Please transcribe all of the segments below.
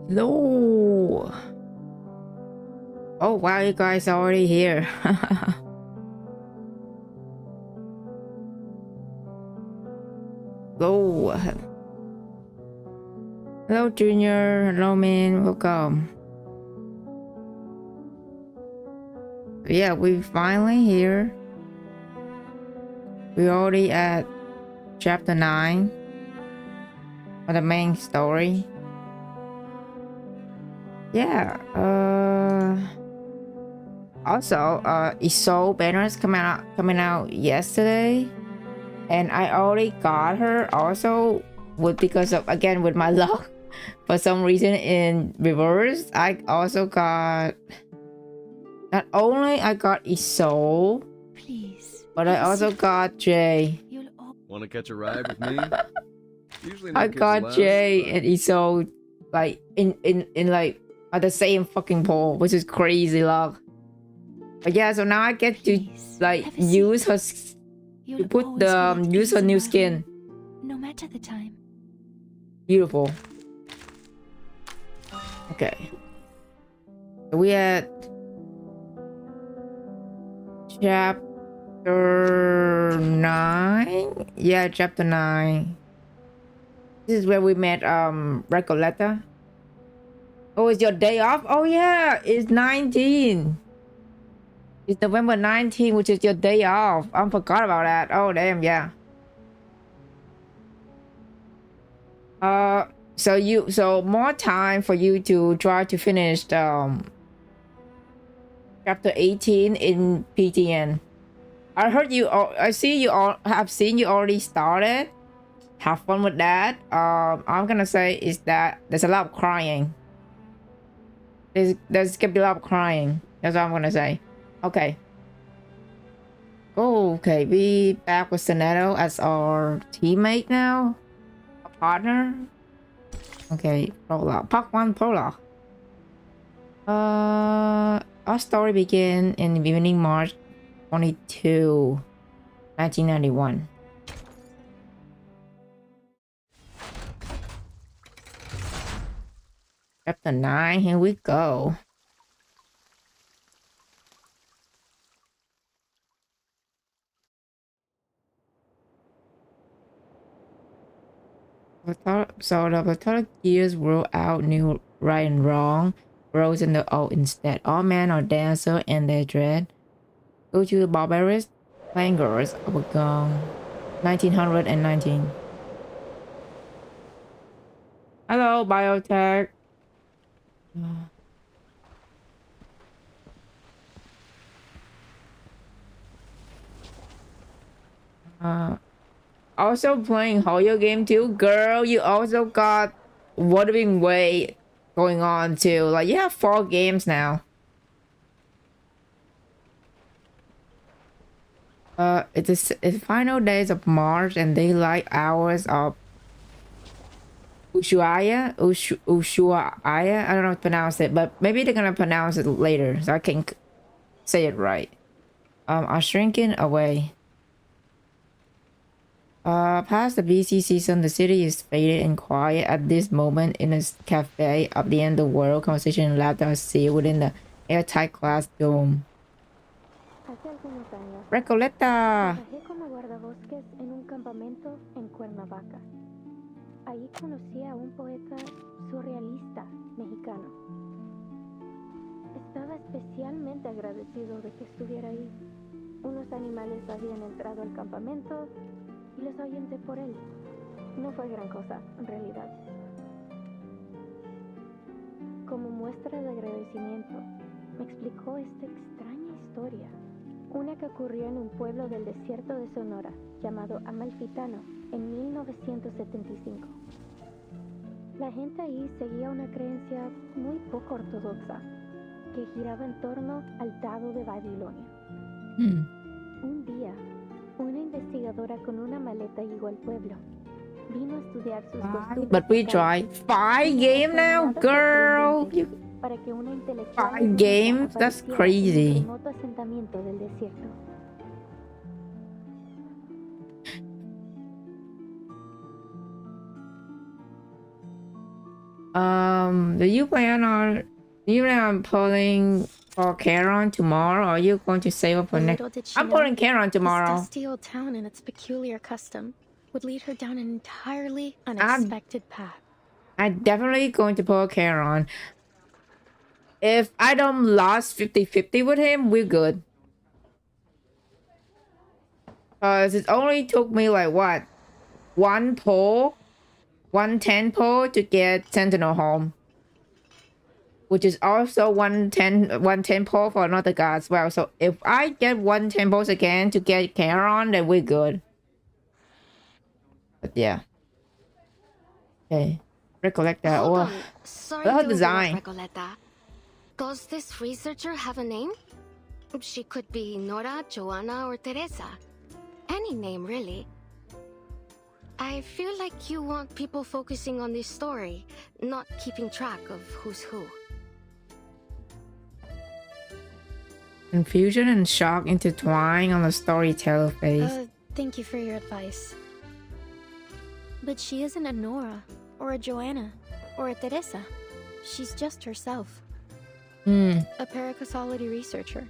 Hello. Oh wow, you guys are already here. Hello. Hello, Junior. Hello, man. Welcome. Yeah, we finally here. We're already at chapter 9 of the main story. Yeah. Also, Isolde banners coming out yesterday, and I already got her. Also, because of again with my luck, for some reason in reverse, I also got. Not only I got Isolde, please, but I also got Jay. Want to catch a ride with me? Usually no I got allowed, Jay but... and Isolde like in like at the same fucking poll, which is crazy luck. But yeah, so now I get to like use her to put the use her new skin. No matter the time. Beautiful. Okay. So we at chapter 9. Yeah, chapter 9. This is where we met Recoleta. Oh, it's your day off? Oh yeah, it's 19. It's November 19, which is your day off. I forgot about that. Oh damn, yeah. So more time for you to try to finish chapter 18 in PTN. I heard you all, I see you all have seen you already started. Have fun with that. I'm gonna say is that there's a lot of crying. There's gonna be a lot of crying. That's all I'm gonna say. Okay. Oh, okay. We back with Soneto as our teammate now. A partner. Okay, prologue. Part 1 prologue. Our story began in the beginning March 22, 1991. Chapter 9, here we go. So the Platonic gears rule out new right and wrong, rose in the old instead. All men are dancer and their dread. Go to the barbarous clangers of a gong. 1919. Hello, biotech. Also playing Hoyo game too, girl. You also got Wuthering Way going on too. Like you have 4 games now. It's the final days of March and daylight hours of Ushuaia. I don't know how to pronounce it, but maybe they're gonna pronounce it later, so I can say it right. Are shrinking away. Past the busy season, the city is faded and quiet at this moment in a cafe of the end of the world. Conversation and laughter are sealed within the airtight glass dome. Hace algunos años, Recoleta! trabajé como guardabosques en un campamento en Cuernavaca. Allí conocí a un poeta surrealista mexicano. Estaba especialmente agradecido de que estuviera ahí. Unos animales habían entrado al campamento y los ahuyenté por él. No fue gran cosa, en realidad. Como muestra de agradecimiento, me explicó esta extraña historia. Una que ocurrió en un pueblo del desierto de Sonora, llamado Amalfitano, en 1975. La gente ahí seguía una creencia muy poco ortodoxa, que giraba en torno al Dado de Babilonia. Un día, una investigadora con una maleta llegó al pueblo. Vino a estudiar sus costumbres. But we tried 5 games now, girl. Para que una intelectual 5 games? That's crazy. en un remoto asentamiento del desierto. Do you plan on pulling for Charon tomorrow, or are you going to save up for next? Little did she I'm know, pulling Charon this tomorrow. dusty old town and its peculiar custom would lead her down an entirely unexpected path. I'm definitely going to pull Charon. If I don't lost 50-50 with him, we're good. Cause it only took me like what? 1 pull, 110 pull to get Sentinel home. Which is also 110 pull for another guy as well. So if I get 110 pulls again to get Charon, then we're good. But yeah. Okay. Recollect that. Hold Oh, on. Sorry her to design. interrupt, Recoleta. Does this researcher have a name? She could be Nora, Joanna, or Teresa. Any name, really. I feel like you want people focusing on this story, not keeping track of who's who. Confusion and shock intertwine on the storyteller face. Thank you for your advice. But she isn't a Nora, or a Joanna, or a Teresa. She's just herself. A paracausality researcher.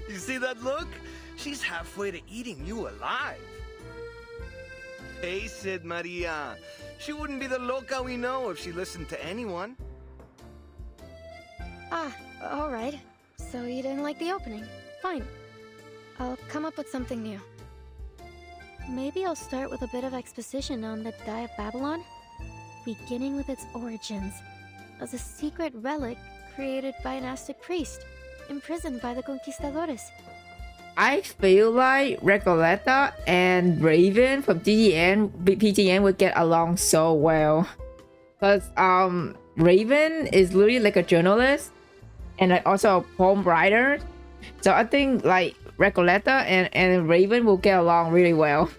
You see that look? She's halfway to eating you alive. Face it, Maria. She wouldn't be the loca we know if she listened to anyone. Ah, alright. So you didn't like the opening. Fine. I'll come up with something new. Maybe I'll start with a bit of exposition on the Die of Babylon, beginning with its origins as a secret relic created by an Aztec priest, imprisoned by the conquistadores. I feel like Recoleta and Raven from PTN would get along so well. Because Raven is literally like a journalist and like also a poem writer. So I think like Recoleta and Raven will get along really well.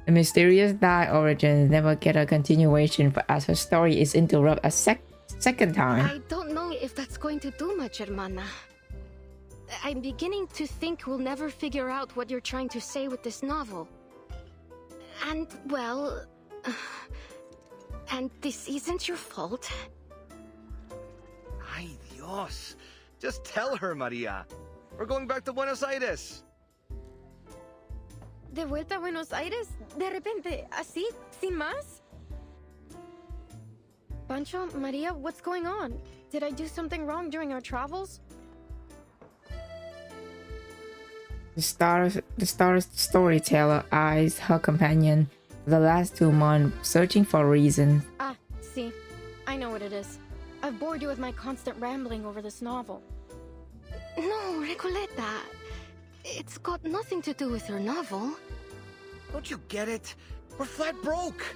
The mysterious Die origins never get a continuation, but as her story is interrupted a second time. I don't know if that's going to do much, hermana. I'm beginning to think we'll never figure out what you're trying to say with this novel. And, well... and this isn't your fault. Ay, Dios. Just tell her, Maria. We're going back to Buenos Aires. ¿De vuelta a Buenos Aires? ¿De repente? ¿Así? ¿Sin más? Pancho, Maria, what's going on? Did I do something wrong during our travels? The storyteller eyes her companion for the last 2 months, searching for reasons. Ah, see. I know what it is. I've bored you with my constant rambling over this novel. No, Recoleta. It's got nothing to do with your novel. Don't you get it? We're flat broke.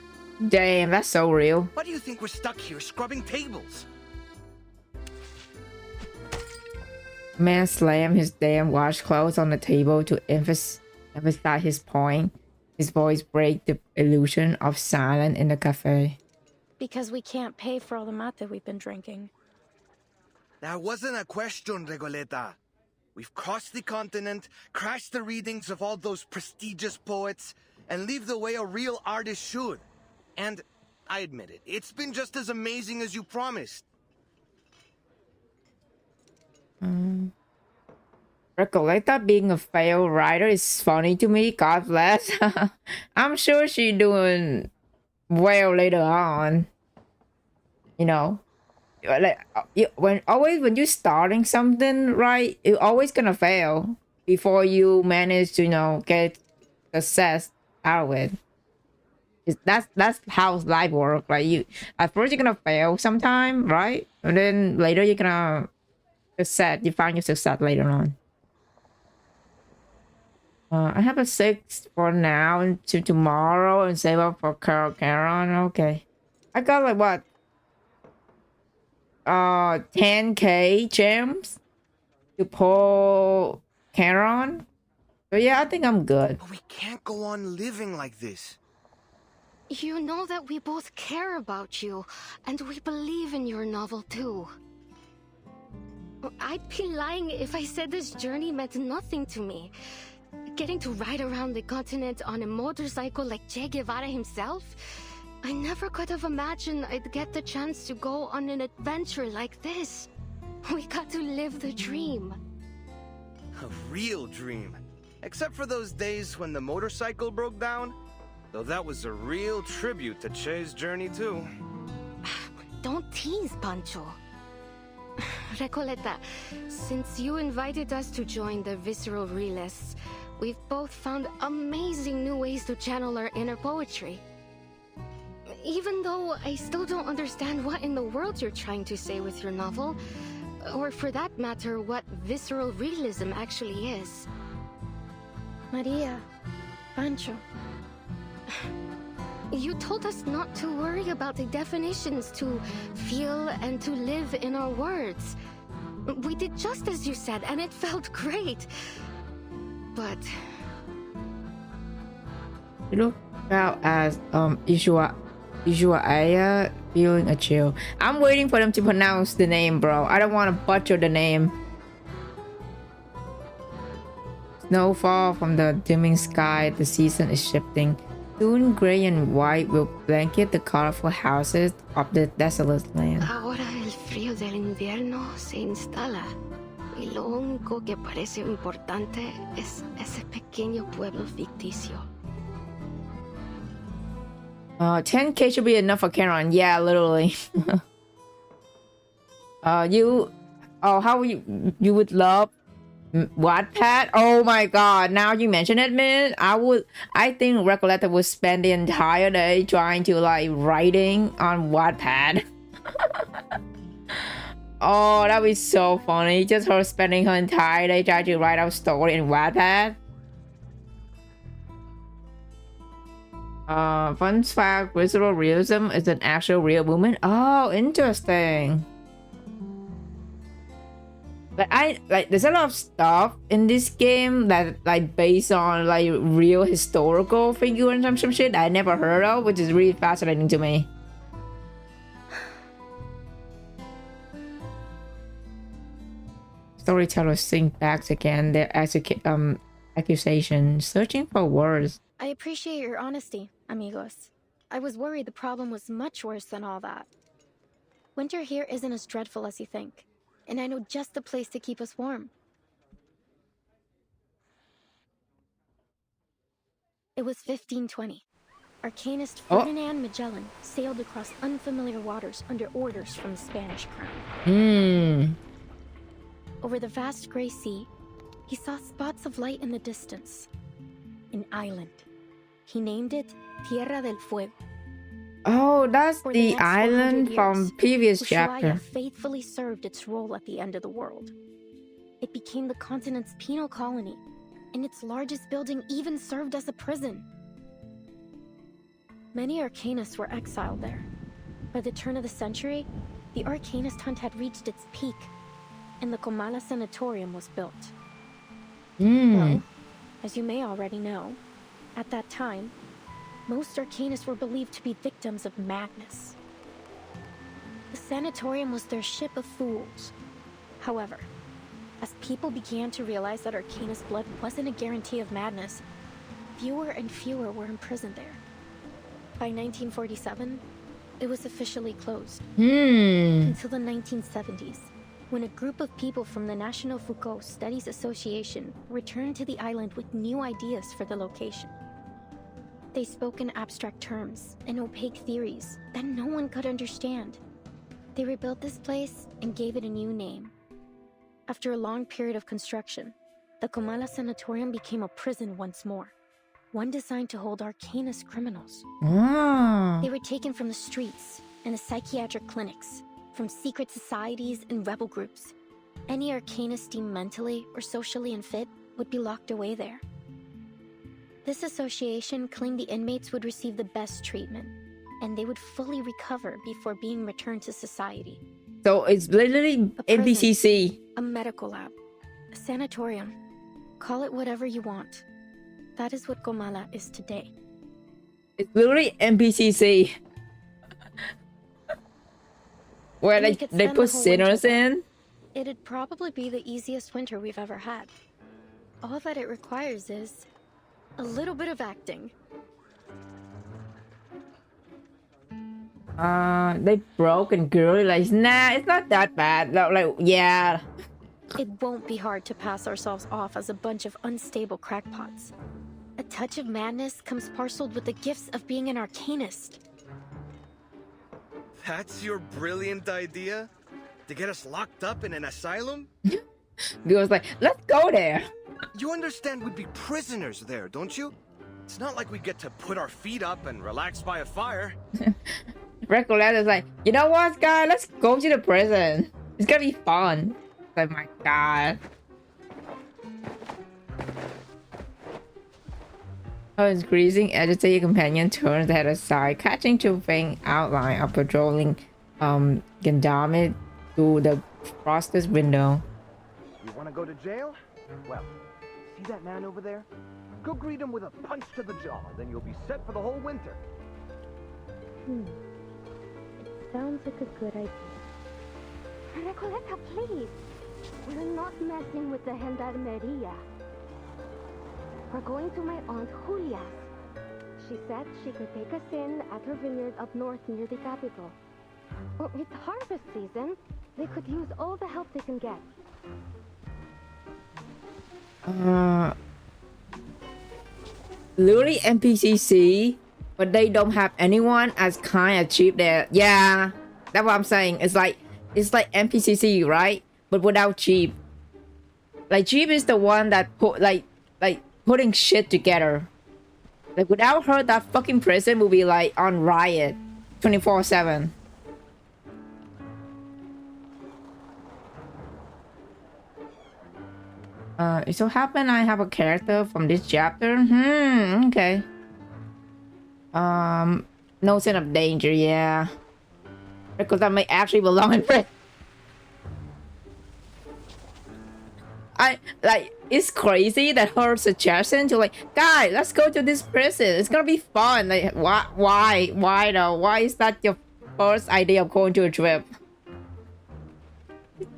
Damn, that's so real. Why do you think we're stuck here scrubbing tables? Man slammed his damn washcloths on the table to emphasize his point. His voice break the illusion of silence in the cafe. Because we can't pay for all the mate we've been drinking. That wasn't a question, Regoleta. We've crossed the continent, crashed the readings of all those prestigious poets, and lived the way a real artist should. And, I admit it, it's been just as amazing as you promised. Recoleta being a failed writer is funny to me, God bless. I'm sure she's doing well later on. You know? Like, when you're starting something, right, you're always gonna fail before you manage to, you know, get success out of it. That's how life works. Like, you at first you're gonna fail sometime, right? And then later you're gonna you find your success later on. I have a 6 for now until tomorrow and save up for Karen. Okay. I got like what? 10k gems to pull Karen. So yeah, I think I'm good. But we can't go on living like this. You know that we both care about you, and we believe in your novel too. I'd be lying if I said this journey meant nothing to me. Getting to ride around the continent on a motorcycle like Che Guevara himself? I never could have imagined I'd get the chance to go on an adventure like this. We got to live the dream. A real dream. Except for those days when the motorcycle broke down. Though that was a real tribute to Che's journey too. Don't tease, Pancho. Recoleta, since you invited us to join the Visceral Realists, we've both found amazing new ways to channel our inner poetry. Even though I still don't understand what in the world you're trying to say with your novel, or for that matter, what visceral realism actually is. Maria, Pancho. You told us not to worry about the definitions, to feel and to live in our words. We did just as you said, and it felt great. But You look out as Ishuaya feeling a chill. I'm waiting for them to pronounce the name, bro. I don't want to butcher the name. Snowfall from the dimming sky. The season is shifting. Soon gray and white will blanket the colorful houses of the desolate land. ahora el frío del invierno se instala. Y lo único que parece importante es ese pequeño pueblo ficticio. 10k should be enough for Karen. Yeah, literally. How you would love Wattpad? Oh my god, now you mention it, man. I think Recoleta would spend the entire day trying to like writing on Wattpad. Oh, that'd be so funny. Just her spending her entire day trying to write a story in Wattpad. Fun fact, visceral realism is an actual real movement. Oh, interesting. There's a lot of stuff in this game that like based on like real historical figure and some shit I never heard of, which is really fascinating to me. Storytellers think back again their accusation, searching for words. I appreciate your honesty, amigos. I was worried the problem was much worse than all that. Winter here isn't as dreadful as you think, and I know just the place to keep us warm. It was 1520. Arcanist Ferdinand Magellan sailed across unfamiliar waters under orders from the Spanish crown. Over the vast gray sea, he saw spots of light in the distance. An island. He named it Tierra del Fuego. Oh, that's For the next 100 island from years, previous Ushuaia chapter. faithfully served its role at the end of the world. It became the continent's penal colony, and its largest building even served as a prison. Many Arcanists were exiled there. By the turn of the century, the Arcanist hunt had reached its peak, and the Comala Sanatorium was built. Though, as you may already know, at that time, most Arcanists were believed to be victims of madness. The sanatorium was their ship of fools. However, as people began to realize that Arcanist blood wasn't a guarantee of madness, fewer and fewer were imprisoned there. By 1947, it was officially closed. Until the 1970s, when a group of people from the National Foucault Studies Association returned to the island with new ideas for the location. They spoke in abstract terms and opaque theories that no one could understand. They rebuilt this place and gave it a new name. After a long period of construction, the Comala Sanatorium became a prison once more. One designed to hold Arcanist criminals. They were taken from the streets and the psychiatric clinics, from secret societies and rebel groups. Any Arcanist deemed mentally or socially unfit would be locked away there. This association claimed the inmates would receive the best treatment, and they would fully recover before being returned to society. So it's literally A prison, NPCC. a medical lab, a sanatorium. Call it whatever you want. That is what Comala is today. It's literally NPCC. Where And we they could spend the put whole sinners winter there. in. It'd probably be the easiest winter we've ever had. All that it requires is a little bit of acting. They broke and girly like, nah, it's not that bad. Like, yeah. It won't be hard to pass ourselves off as a bunch of unstable crackpots. A touch of madness comes parceled with the gifts of being an Arcanist. That's your brilliant idea? To get us locked up in an asylum? Girl's like, let's go there. You understand we'd be prisoners there, don't you? It's not like we get to put our feet up and relax by a fire. Recoletta's like, you know what, guys? Let's go to the prison. It's gonna be fun. Oh my god. Oh, increasing agitated companion turns the head aside, catching to faint outline of patrolling Gandamit through the frosted window. You want to go to jail? Well, see that man over there? Go greet him with a punch to the jaw, then you'll be set for the whole winter. It sounds like a good idea. Recoleta, please. We're not messing with the Gendarmeria. We're going to my Aunt Julia's. She said she could take us in at her vineyard up north near the capital. Well, it's harvest season. They could use all the help they can get. Literally NPCC, but they don't have anyone as kind as cheap there. Yeah, that's what I'm saying. It's like NPCC, right? But without cheap. Like cheap is the one that put like putting shit together. Like without her, that fucking prison will be like on riot 24/7. It so happen I have a character from this chapter. Okay. No sign of danger, yeah. Because I may actually belong in prison. It's crazy that her suggestion to like, guys, let's go to this prison. It's gonna be fun. Like, why though? Why is that your first idea of going to a trip?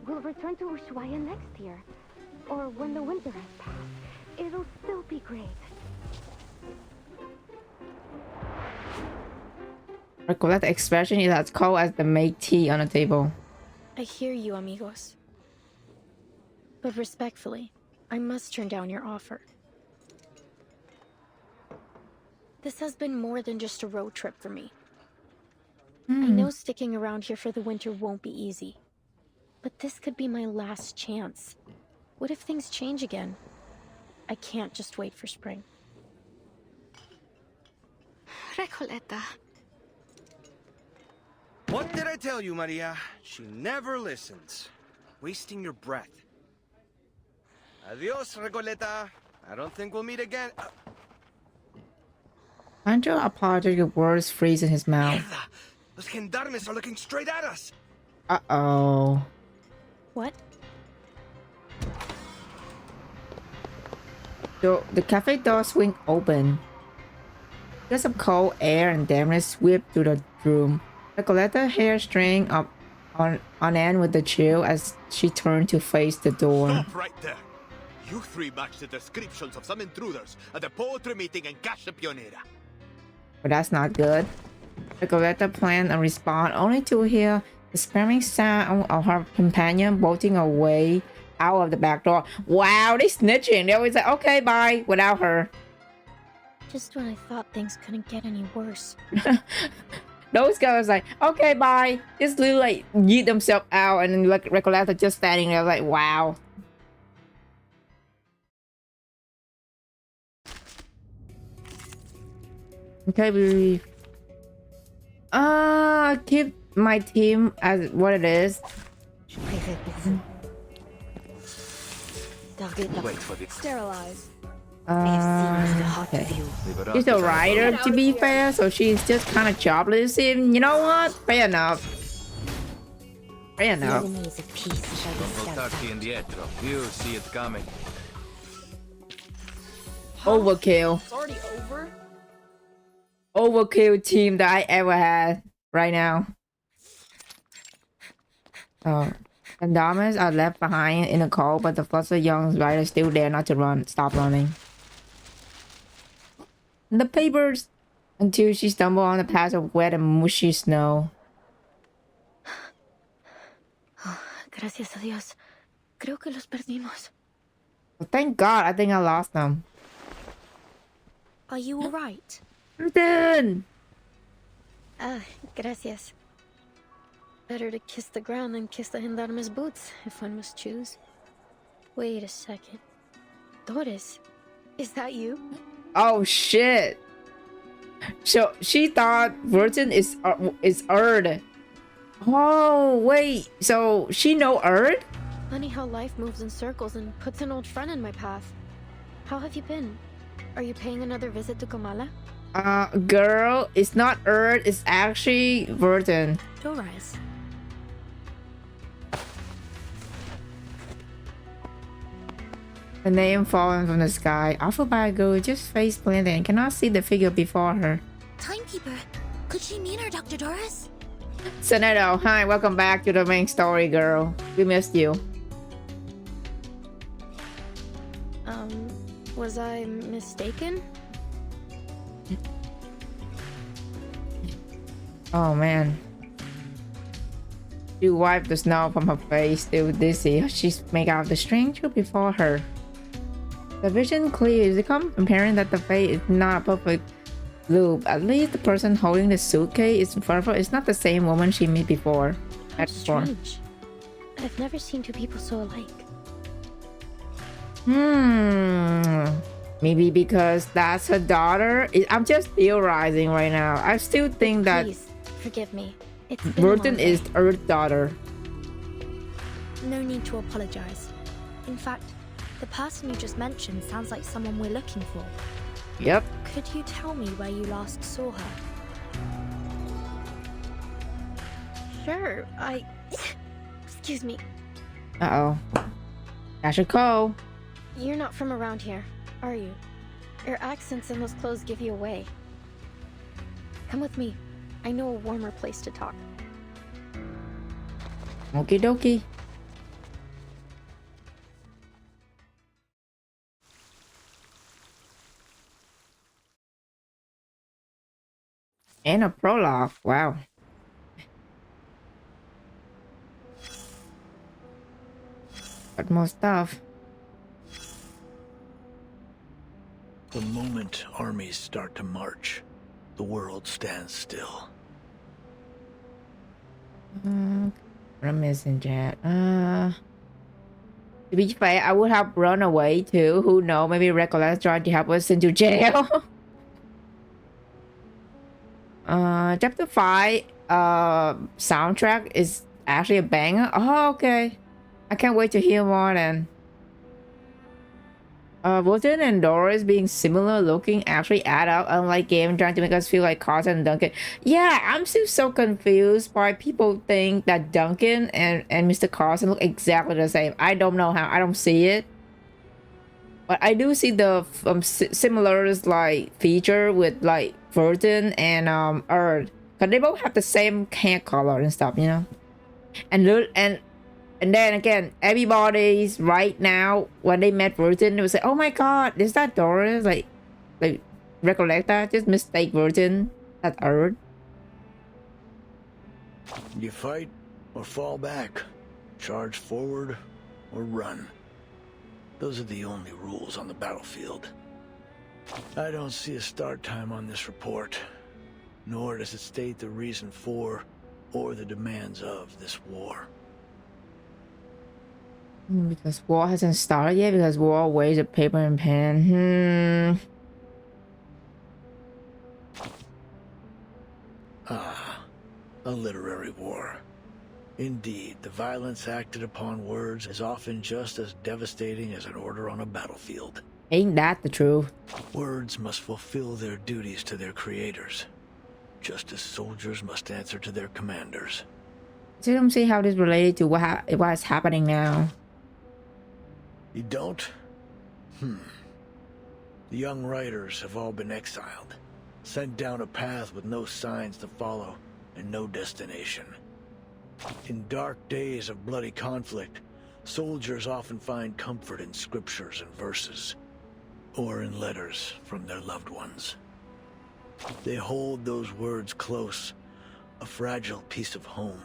We'll return to Ushuaia next year. Or when the winter has passed. It'll still be great. Recollect the expression is as cold as the make tea on the table. I hear you, amigos. But respectfully, I must turn down your offer. This has been more than just a road trip for me. I know sticking around here for the winter won't be easy. But this could be my last chance. What if things change again? I can't just wait for spring. Recoleta. What did I tell you, Maria? She never listens. Wasting your breath. Adios, Recoleta. I don't think we'll meet again. Andrew apologetic words freeze in his mouth. Mierda! Those gendarmes are looking straight at us. Uh-oh. What? The cafe door swing open. There's some cold air and dampness sweep through the room. Recoleta hair string up on end with the chill as she turned to face the door. Stop right there! You three match the descriptions of some intruders at the poetry meeting in Casa Pionera. But that's not good. Recoleta planned a response only to hear the spamming sound of her companion bolting away out of the back door. Wow, they snitching. They always say, okay, bye, without her. Just when I thought things couldn't get any worse. Those guys like, okay, bye. Just literally like yeet themselves out, and then like Recoleta just standing there like, wow. Okay, we keep my team as what it is. Wait for the Sterilize. Okay. She's a writer, to be fair, so she's just kind of jobless. And you know what? Fair enough. Fair enough. You see it coming. Overkill. It's already over? Overkill team that I ever had right now. Oh. And Damas are left behind in the cold, but the flustered young rider still dare not to stop running. The papers until she stumbled on the path of wet and mushy snow. Oh, gracias a Dios. Creo que los perdimos. Well, thank God, I think I lost them. Are you alright? I'm done. Gracias. Better to kiss the ground than kiss the gendarme's boots, if one must choose. Wait a second. Doris, is that you? Oh shit. So she thought Virgin is Erd. Oh wait, so she know Erd? Funny how life moves in circles and puts an old friend in my path. How have you been? Are you paying another visit to Kamala? Girl, it's not Erd, it's actually Virgin. Doris. The name falling from the sky. Awful by a girl just face planted and cannot see the figure before her. Timekeeper. Could she mean her, Dr. Doris? Soneto, hi, welcome back to the main story, girl. We missed you. Was I mistaken? Oh man. She wiped the snow from her face, still dizzy. She's make out the stranger before her. The vision clear is comparing that the face is not a perfect loop. At least the person holding the suitcase is further. It's not the same woman she met before. How strange. I've never seen two people so alike. Maybe because that's her daughter. I'm just theorizing right now. I still think that Please, forgive me. It's been a Burton long is day. her daughter. No need to apologize. In fact, the person you just mentioned sounds like someone we're looking for. Yep. Could you tell me where you last saw her? Sure, Excuse me. Uh-oh. I should call. You're not from around here, are you? Your accents and those clothes give you away. Come with me. I know a warmer place to talk. Okie dokie. And a prologue. Wow. Got more stuff. The moment armies start to march, the world stands still. What I'm missing, chat. To be fair, I would have run away too. Who knows? Maybe Recollect trying to help us into jail. Chapter 5 soundtrack is actually a banger. Oh, okay. I can't wait to hear more then. Wotan and Doris being similar looking actually add up, unlike game trying to make us feel like Carson and Duncan. Yeah, I'm still so confused why people think that Duncan and Mr. Carson look exactly the same. I don't know how. I don't see it. But I do see the similar like feature with like Wotan and Earth. Because they both have the same hair color and stuff, you know? And then again, everybody's right now, when they met Virgin, they would say, oh my god, is that Doris? Like recollect that? Just mistake Virgin at Earth. You fight or fall back. Charge forward or run. Those are the only rules on the battlefield. I don't see a start time on this report, nor does it state the reason for or the demands of this war. Because war hasn't started yet, because war weighs a paper and pen. Ah, a literary war. Indeed, the violence acted upon words is often just as devastating as an order on a battlefield. Ain't that the truth? Words must fulfill their duties to their creators, just as soldiers must answer to their commanders. I don't see how this related to what's happening now. You don't? The young writers have all been exiled, sent down a path with no signs to follow and no destination. In dark days of bloody conflict, soldiers often find comfort in scriptures and verses, or in letters from their loved ones. They hold those words close, a fragile piece of home,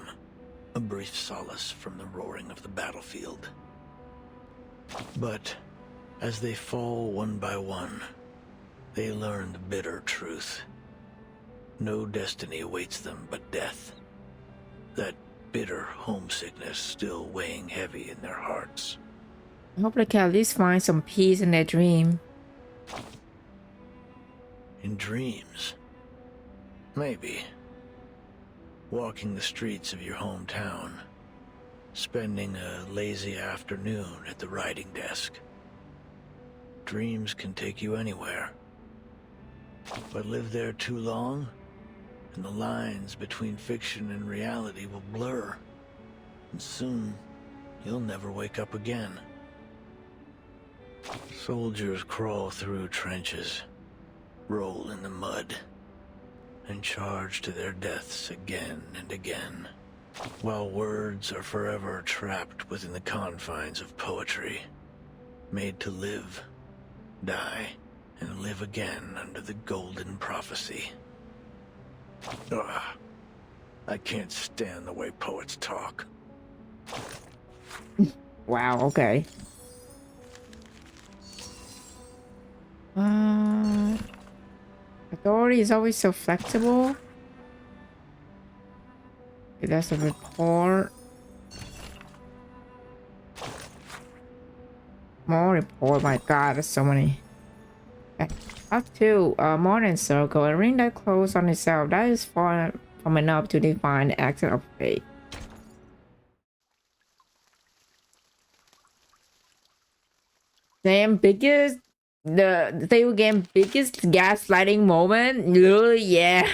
a brief solace from the roaring of the battlefield. But as they fall one by one, they learn the bitter truth. No destiny awaits them but death. That bitter homesickness still weighing heavy in their hearts. I hope they can at least find some peace in their dream. In dreams? Maybe. Walking the streets of your hometown. Spending a lazy afternoon at the writing desk. Dreams can take you anywhere. But live there too long, and the lines between fiction and reality will blur. And soon, you'll never wake up again. Soldiers crawl through trenches, roll in the mud, and charge to their deaths again and again. While words are forever trapped within the confines of poetry, made to live, die, and live again under the golden prophecy. Ugh, I can't stand the way poets talk. Wow, okay. Authority is always so flexible. Okay, that's a report. More report. My god, there's so many. Okay. Up to modern circle. A ring that closed on itself. That is far from enough to define the action of fate. Damn, biggest the table game biggest gaslighting moment. Yeah.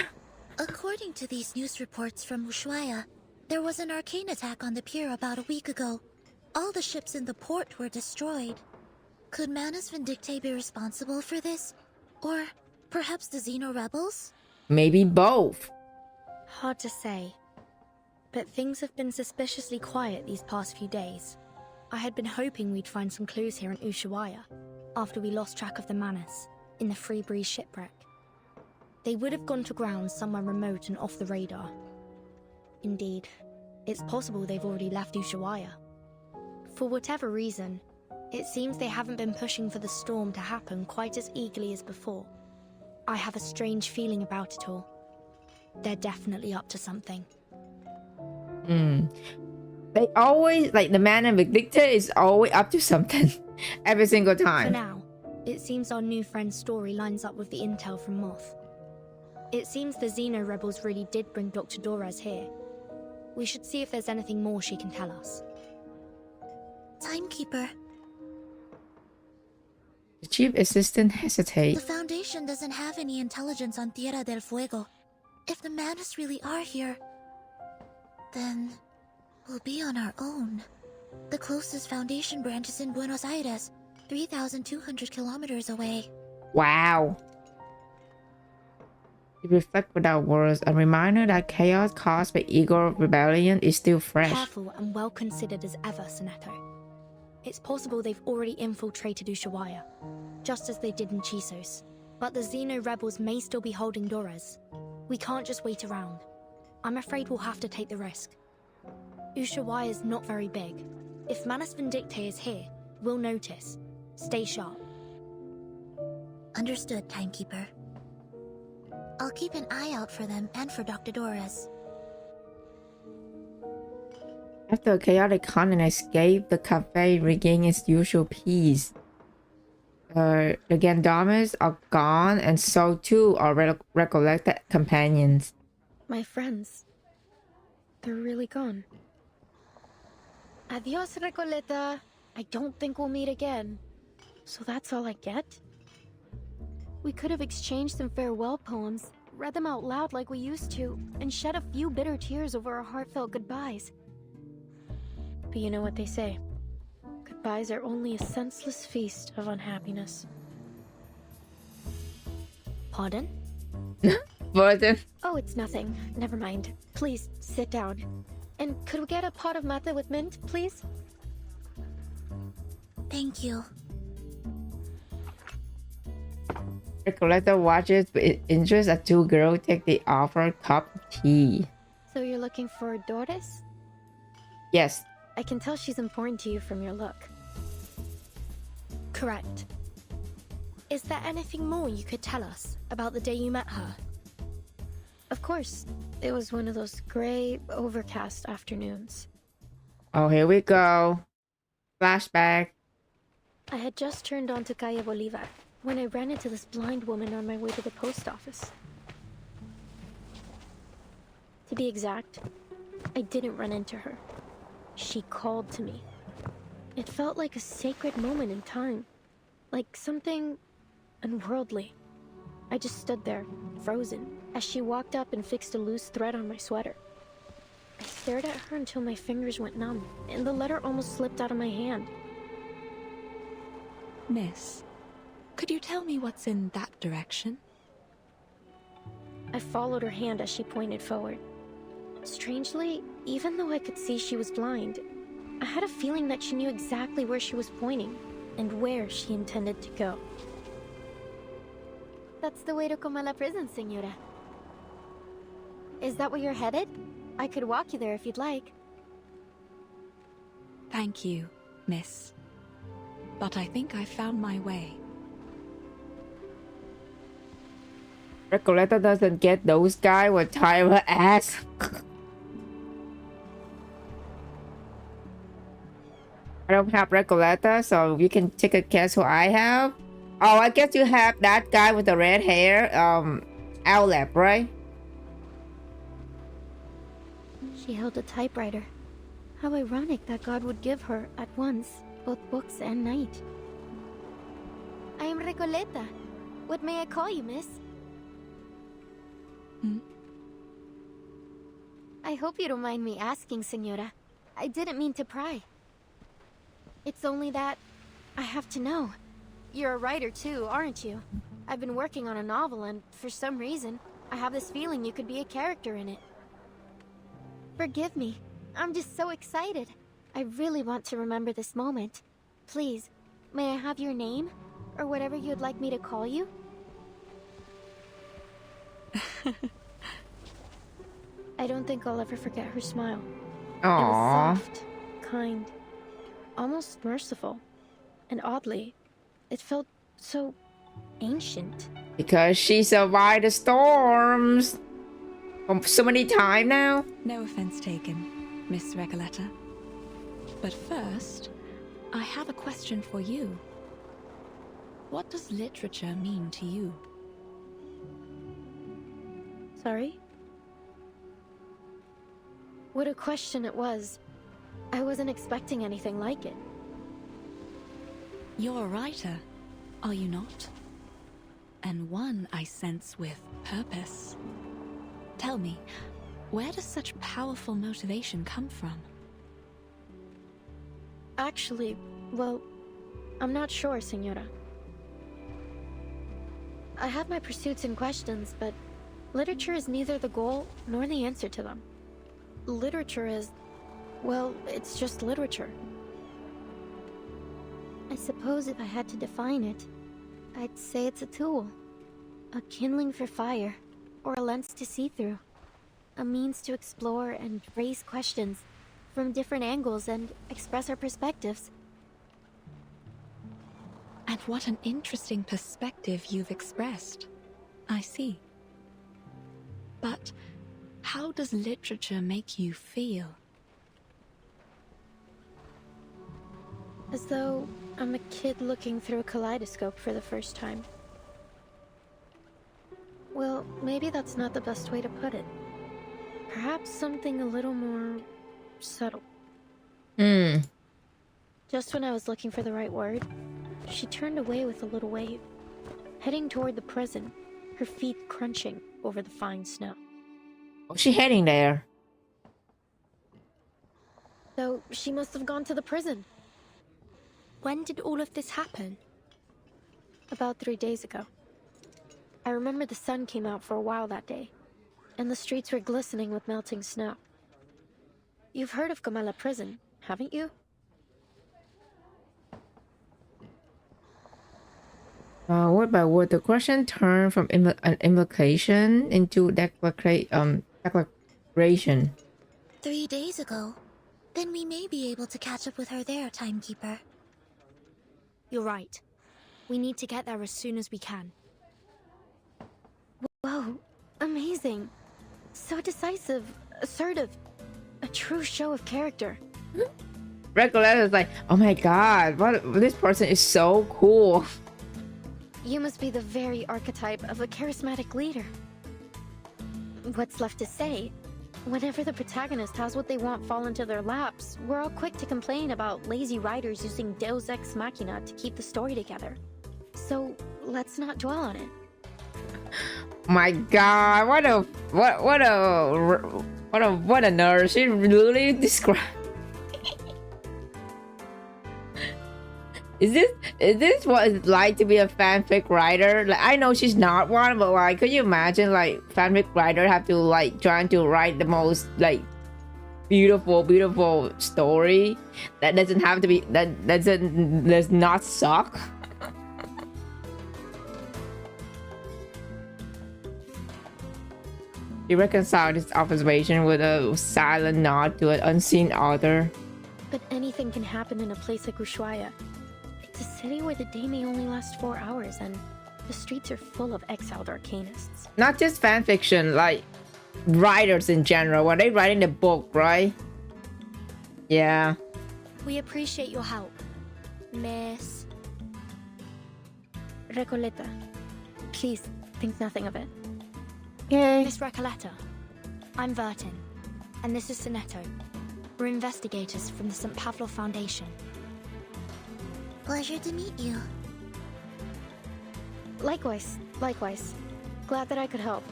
According to these news reports from Ushuaia, there was an arcane attack on the pier about a week ago. All the ships in the port were destroyed. Could Manus Vindictae be responsible for this? Or perhaps the Xeno rebels? Maybe both. Hard to say. But things have been suspiciously quiet these past few days. I had been hoping we'd find some clues here in Ushuaia, after we lost track of the Manus, in the Free Breeze shipwreck. They would have gone to ground somewhere remote and off the radar. Indeed, it's possible they've already left Ushuaia. For whatever reason, It seems they haven't been pushing for the storm to happen quite as eagerly as before. I have a strange feeling about it all. They're definitely up to something. They always, like, the man and Victor is always up to something. Every single time. For now, it seems our new friend's story lines up with the intel from Moth. It seems the Xeno rebels really did bring Dr. Dorez here. We should see if there's anything more she can tell us. Timekeeper. The chief assistant The hesitates. Foundation doesn't have any intelligence on Tierra del Fuego. If the Manus really are here, then we'll be on our own. The closest Foundation branch is in Buenos Aires, 3,200 kilometers away. Wow. To reflect without words, a reminder that chaos caused by Igor rebellion is still fresh. Careful and well considered as ever, Soneto. It's possible they've already infiltrated Ushuaia, just as they did in Chisos. But the Xeno rebels may still be holding Dorez. We can't just wait around. I'm afraid we'll have to take the risk. Ushuaia is not very big. If Manus Vindictae is here, we'll notice. Stay sharp. Understood, Timekeeper. I'll keep an eye out for them and for Dr. Dorez. After a chaotic continent escape, the cafe regained its usual peace. The Gendarmes are gone, and so too are recollected companions. My friends. They're really gone. Adios, Recoleta. I don't think we'll meet again. So that's all I get? We could have exchanged some farewell poems, read them out loud like we used to, and shed a few bitter tears over our heartfelt goodbyes. But you know what they say. Goodbyes are only a senseless feast of unhappiness. Pardon? Pardon? Oh, it's nothing. Never mind. Please, sit down. And could we get a pot of mate with mint, please? Thank you. Recoleta watches with interest as two girls take the offered cup of tea. So you're looking for Doris? Yes. I can tell she's important to you from your look. Correct. Is there anything more you could tell us about the day you met her? Of course. It was one of those gray, overcast afternoons. Oh, here we go. Flashback. I had just turned onto Calle Bolivar when I ran into this blind woman on my way to the post office. To be exact, I didn't run into her. She called to me. It felt like a sacred moment in time, like something unworldly. I just stood there, frozen, as she walked up and fixed a loose thread on my sweater. I stared at her until my fingers went numb, and the letter almost slipped out of my hand. Miss, could you tell me what's in that direction? I followed her hand as she pointed forward. Strangely, even though I could see she was blind, I had a feeling that she knew exactly where she was pointing and where she intended to go. That's the way to Comala prison, Señora. Is that where you're headed? I could walk you there if you'd like. Thank you, miss. But I think I found my way. Recoleta doesn't get those guys will tie her ass. I don't have Recoleta, so you can take a guess who I have. Oh, I guess you have that guy with the red hair, Owlep, right? She held a typewriter. How ironic that God would give her, at once, both books and night. I am Recoleta. What may I call you, miss? I hope you don't mind me asking, Señora. I didn't mean to pry. It's only that I have to know. You're a writer too, aren't you? I've been working on a novel and, for some reason, I have this feeling you could be a character in it. Forgive me. I'm just so excited. I really want to remember this moment. Please, may I have your name? Or whatever you'd like me to call you? I don't think I'll ever forget her smile. Aww. It was soft, kind, almost merciful. And oddly, it felt so ancient. Because she survived the storms so many times now. No offense taken, Miss Recoleta. But first, I have a question for you. What does literature mean to you? Sorry? What a question it was. I wasn't expecting anything like it. You're a writer, are you not? And one I sense with purpose. Tell me, where does such powerful motivation come from? Actually, well, I'm not sure, Senora. I have my pursuits and questions, but literature is neither the goal nor the answer to them. Literature is, well, it's just literature. I suppose if I had to define it, I'd say it's a tool. A kindling for fire, or a lens to see through. A means to explore and raise questions from different angles and express our perspectives. And what an interesting perspective you've expressed. I see. But how does literature make you feel? As though I'm a kid looking through a kaleidoscope for the first time. Well, maybe that's not the best way to put it. Perhaps something a little more subtle. Just when I was looking for the right word, she turned away with a little wave, heading toward the prison, her feet crunching over the fine snow. What's she heading there? So she must have gone to the prison. When did all of this happen? About 3 days ago. I remember the sun came out for a while that day, and the streets were glistening with melting snow. You've heard of Comala Prison, haven't you? Word by word, the question turned from an invocation into declaration. 3 days ago. Then we may be able to catch up with her there, Timekeeper. You're right. We need to get there as soon as we can. Whoa, amazing. So decisive, assertive. A true show of character. Recoleta is like, oh my god, this person is so cool. You must be the very archetype of a charismatic leader. What's left to say? Whenever the protagonist has what they want fall into their laps, we're all quick to complain about lazy writers using Deus Ex Machina to keep the story together. So let's not dwell on it. My god, what a nerd. She really described. Is this what it's like to be a fanfic writer? Like, I know she's not one, but like, could you imagine like fanfic writer have to like trying to write the most like beautiful story that doesn't have to be does not suck. He reconciled his observation with a silent nod to an unseen author. But anything can happen in a place like Ushuaia. It's a city where the day may only last 4 hours, and the streets are full of exiled arcanists. Not just fanfiction, like writers in general. When they writing the book, right? Yeah. We appreciate your help, Miss Recoleta. Please, think nothing of it. Okay. Miss Recoleta. I'm Vertin, and this is Sonetto. We're investigators from the St. Pavlov Foundation. Pleasure to meet you. Likewise. Glad that I could help.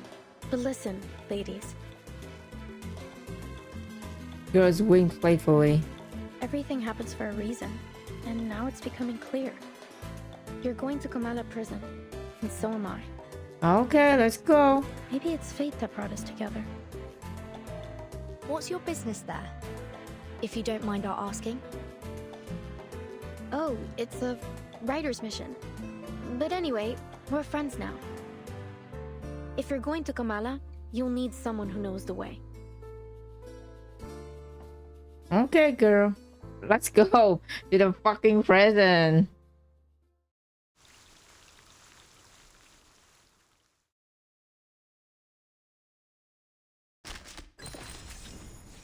But listen, ladies. Girls winked playfully. Everything happens for a reason, and now it's becoming clear. You're going to Comala Prison, and so am I. Okay, let's go. Maybe it's fate that brought us together. What's your business there? If you don't mind our asking. Oh, it's a writer's mission. But anyway, we're friends now. If you're going to Comala, you'll need someone who knows the way. Okay, girl. Let's go to the fucking prison.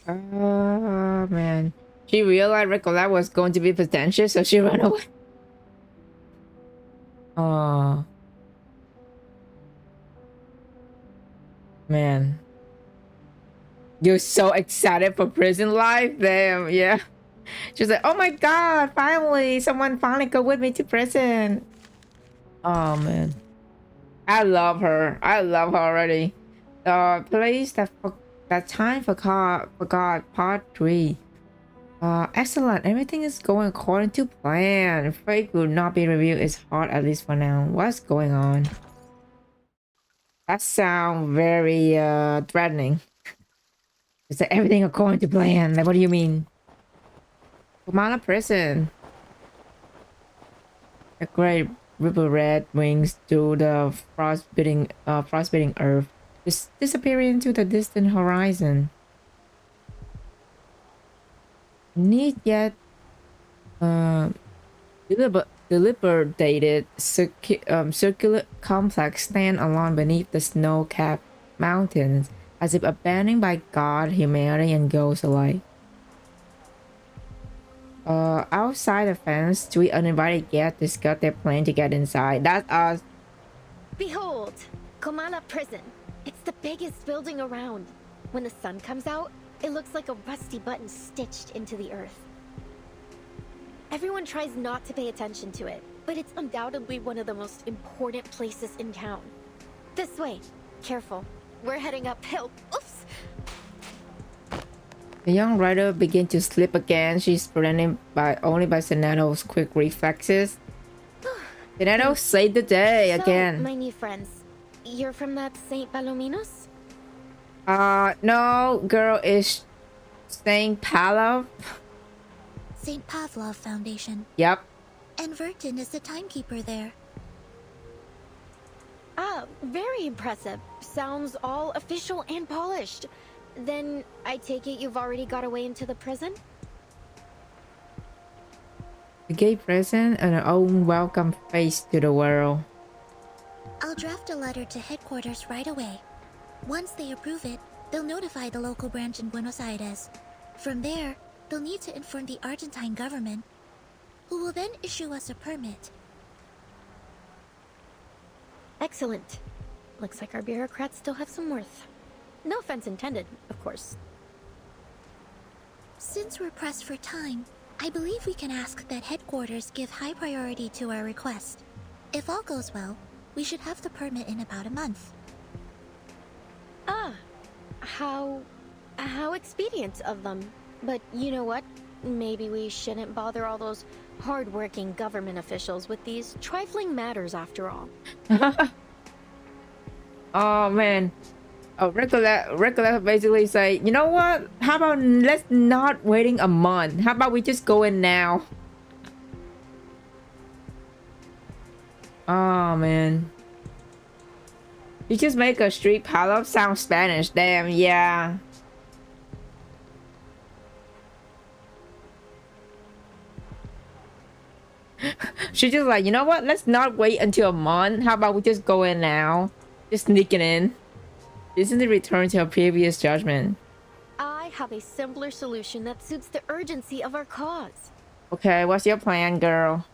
Oh, man. She realized Recolette was going to be pretentious, so she ran away. Oh. Man. You're so excited for prison life? Damn, yeah. She's like, oh my god, finally! Someone finally go with me to prison. Oh, man. I love her. I love her already. Place that time forgot part 3. Excellent. Everything is going according to plan. Fate will not be revealed is hard, at least for now. What's going on? That sounds very threatening. Is that everything according to plan? Like, what do you mean? Kumala prison. A great ripple red wings through the frostbiting earth, disappearing into the distant horizon. Neat yet deliberated circular complex stand alone beneath the snow-capped mountains, as if abandoned by God, humanity, and ghosts alike. Outside the fence, 3 uninvited guests discuss their plan to get inside. That's us. Behold, Komala Prison. It's the biggest building around. When the sun comes out, it looks like a rusty button stitched into the earth. Everyone tries not to pay attention to it, but it's undoubtedly one of the most important places in town. This way. Careful. We're heading uphill. Oops! The young rider begins to slip again. She's prevented only by Sonato's quick reflexes. Sonato saved the day again. My new friends. You're from that St. Palominos? No, girl, is St. Pavlov. St. Pavlov Foundation. Yep. And Vertin is the timekeeper there. Ah, very impressive. Sounds all official and polished. Then I take it you've already got away into the prison? A gay prison and her own welcome face to the world. I'll draft a letter to headquarters right away. Once they approve it, they'll notify the local branch in Buenos Aires. From there, they'll need to inform the Argentine government, who will then issue us a permit. Excellent. Looks like our bureaucrats still have some worth. No offense intended, of course. Since we're pressed for time, I believe we can ask that headquarters give high priority to our request. If all goes well, we should have the permit in about a month. Ah, how expedient of them. But you know what? Maybe we shouldn't bother all those hard-working government officials with these trifling matters after all. Oh man. Oh, Recolette basically say, you know what? How about let's not waiting a month? How about we just go in now? Oh man. You just make a street pile-up sound Spanish. Damn, yeah. She's just like, you know what? Let's not wait until a month. How about we just go in now? Just sneak it in. Isn't it return to her previous judgment? I have a simpler solution that suits the urgency of our cause. Okay, what's your plan, girl?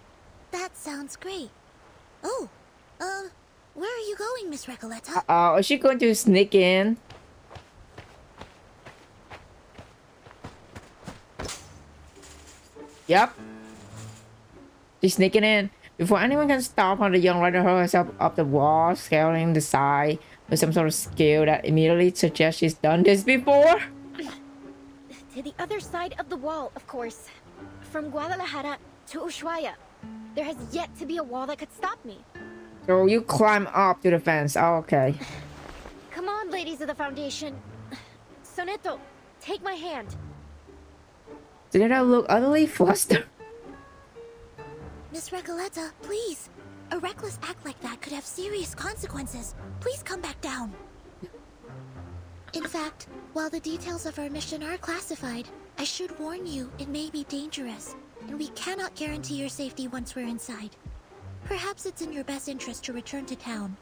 That sounds great. Oh, where are you going, Miss Recoleta? Uh-oh, is she going to sneak in? Yep. She's sneaking in. Before anyone can stop her, the young rider hurls herself up the wall, scaling the side with some sort of skill that immediately suggests she's done this before. To the other side of the wall, of course. From Guadalajara to Ushuaia. There has yet to be a wall that could stop me. So you climb up to the fence. Oh, okay. Come on, ladies of the Foundation. Soneto, take my hand. Did I look utterly flustered? Miss Recoleta, please. A reckless act like that could have serious consequences. Please come back down. In fact, while the details of our mission are classified, I should warn you it may be dangerous, and we cannot guarantee your safety once we're inside. Perhaps it's in your best interest to return to town.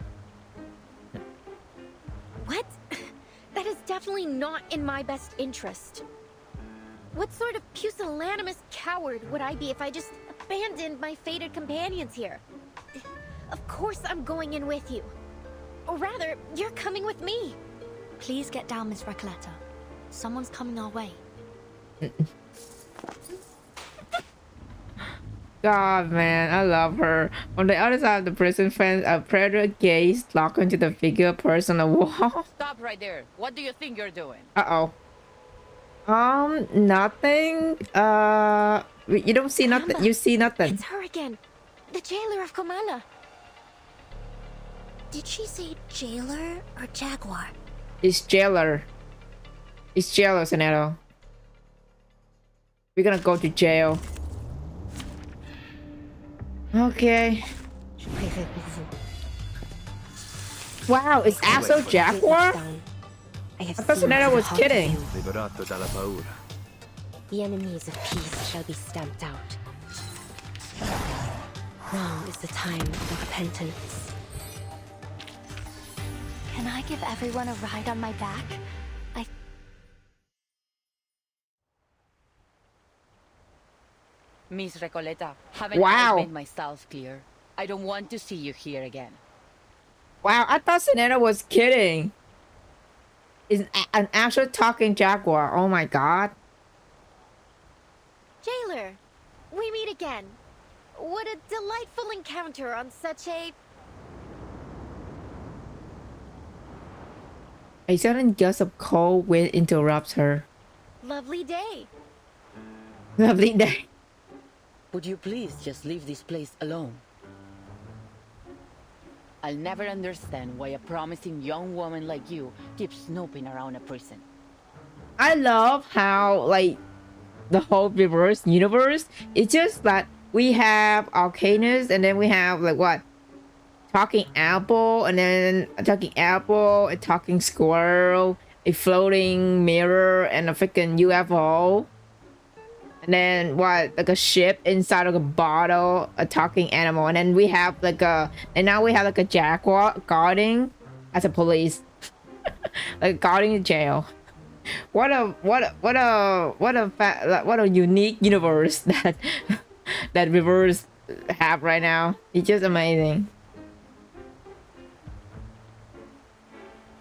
What? That is definitely not in my best interest. What sort of pusillanimous coward would I be if I just abandoned my fated companions here? Of course I'm going in with you. Or rather, you're coming with me. Please get down, Miss Recoleta. Someone's coming our way. God, man, I love her. On the other side of the prison fence, a predator gaze locked into the figure perched on the wall. Stop right there. What do you think you're doing? Uh-oh. Nothing. You don't see nothing. You see nothing. It's her again. The jailer of Komala. Did she say jailer or jaguar? It's jailer. It's jailer, Soneto. We're gonna go to jail. Okay. Wow, it's actual jaguar? I have thought Soneto was kidding. Liberato dalla paura. The enemies of peace shall be stamped out. Now is the time of repentance. Can I give everyone a ride on my back? Miss Recoleta, haven't Wow. I made myself clear? I don't want to see you here again. Wow, I thought Soneto was kidding. It's an actual talking jaguar. Oh my god. Jailer, we meet again. What a delightful encounter on such a... A sudden gust of cold wind interrupts her. lovely day. Lovely day. Would you please just leave this place alone? I'll never understand why a promising young woman like you keeps snooping around a prison. I love how, like, the whole reverse universe, it's just that we have Arcanus and then we have, like, what? Talking apple, and then a talking apple, a talking squirrel, a floating mirror, and a freaking UFO. And then what, like a ship inside of a bottle, a talking animal, and then we have like a, and now we have like a jaguar guarding as a police, like guarding the jail. What a unique universe that that reverse have right now. It's just amazing.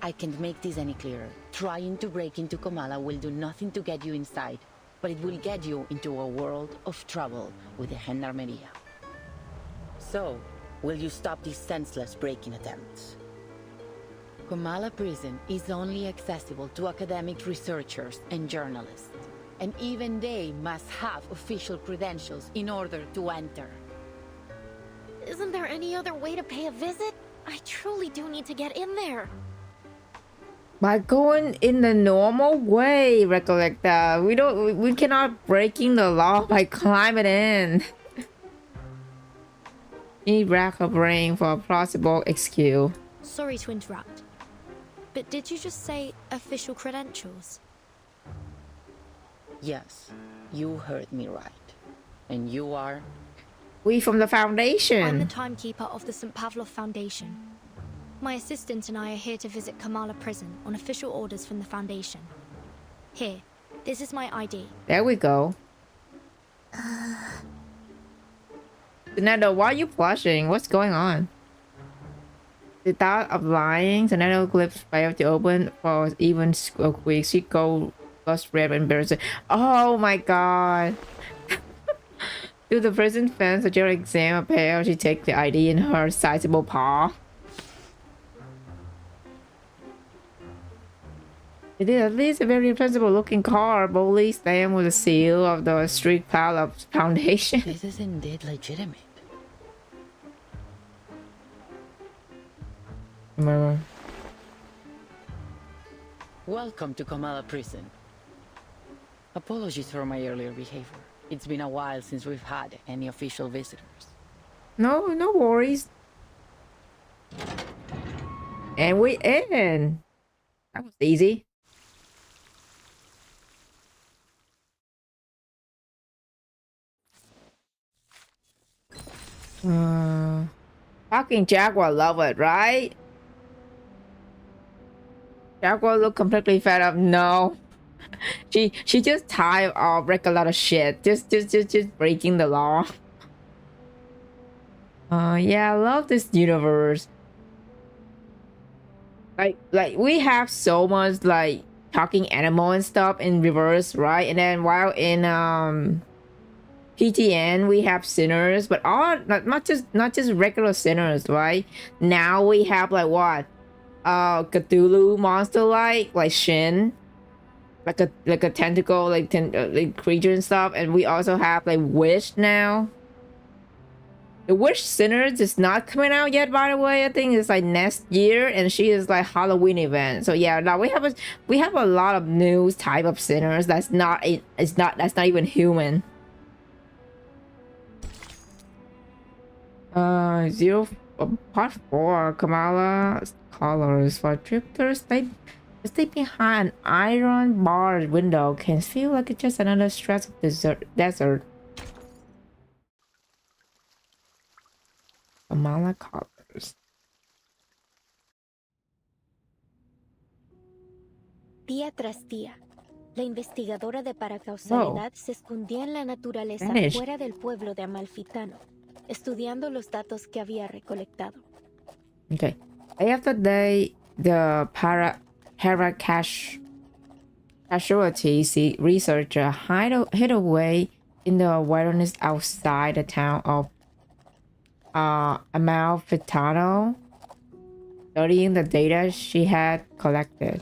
I can't make this any clearer. Trying to break into Komala will do nothing to get you inside, but it will get you into a world of trouble with the Gendarmeria. So, will you stop these senseless breaking attempts? Komala prison is only accessible to academic researchers and journalists, and even they must have official credentials in order to enter. Isn't there any other way to pay a visit? I truly do need to get in there. By going in the normal way, recollect that. We cannot breaking the law by climbing in. Need rack her brain for a plausible excuse. Sorry to interrupt, but did you just say official credentials? Yes, you heard me right. And you are? We from the Foundation. I'm the timekeeper of the St. Pavlov Foundation. My assistant and I are here to visit Komala prison on official orders from the Foundation. Here, this is my ID. There we go. Soneto, why are you blushing? What's going on? The thought of lying, Soneto lips failed to open for even a quick. She goes red and embarrassed. Oh my god. Through the prison fence, the jail exam appeal, she takes the ID in her sizable paw. It is at least a very presentable looking car, boldly stamped with the seal of the St. Pavlov Foundation. This is indeed legitimate. Welcome to Komala prison. Apologies for my earlier behavior. It's been a while since we've had any official visitors. No worries. And we in. That was easy. Fucking Jaguar love it, right? Jaguar look completely fed up. No. She just tired of regular shit. Just breaking the law. Yeah, I love this universe. Like we have so much like talking animal and stuff in reverse, right? And then while in PTN we have sinners, but all not just regular sinners, right? Now we have like what? Cthulhu monster like Shin, like a tentacle like creature and stuff, and we also have like Wish now. The Wish Sinners is not coming out yet, by the way. I think it's like next year, and she is like Halloween event. So yeah, now we have a lot of new type of sinners that's not even human. Part 4 Kamala colors for drifters. Stay behind an iron barred window can feel like it's just another stretch of desert. Kamala colors. Día tras día, la investigadora de paracausalidad se escondía en la naturaleza fuera del pueblo de Amalfitano, estudiando los datos que había recolectado. Okay. Day after day, the casualty researcher hid away in the wilderness outside the town of Amalfitano, studying the data she had collected.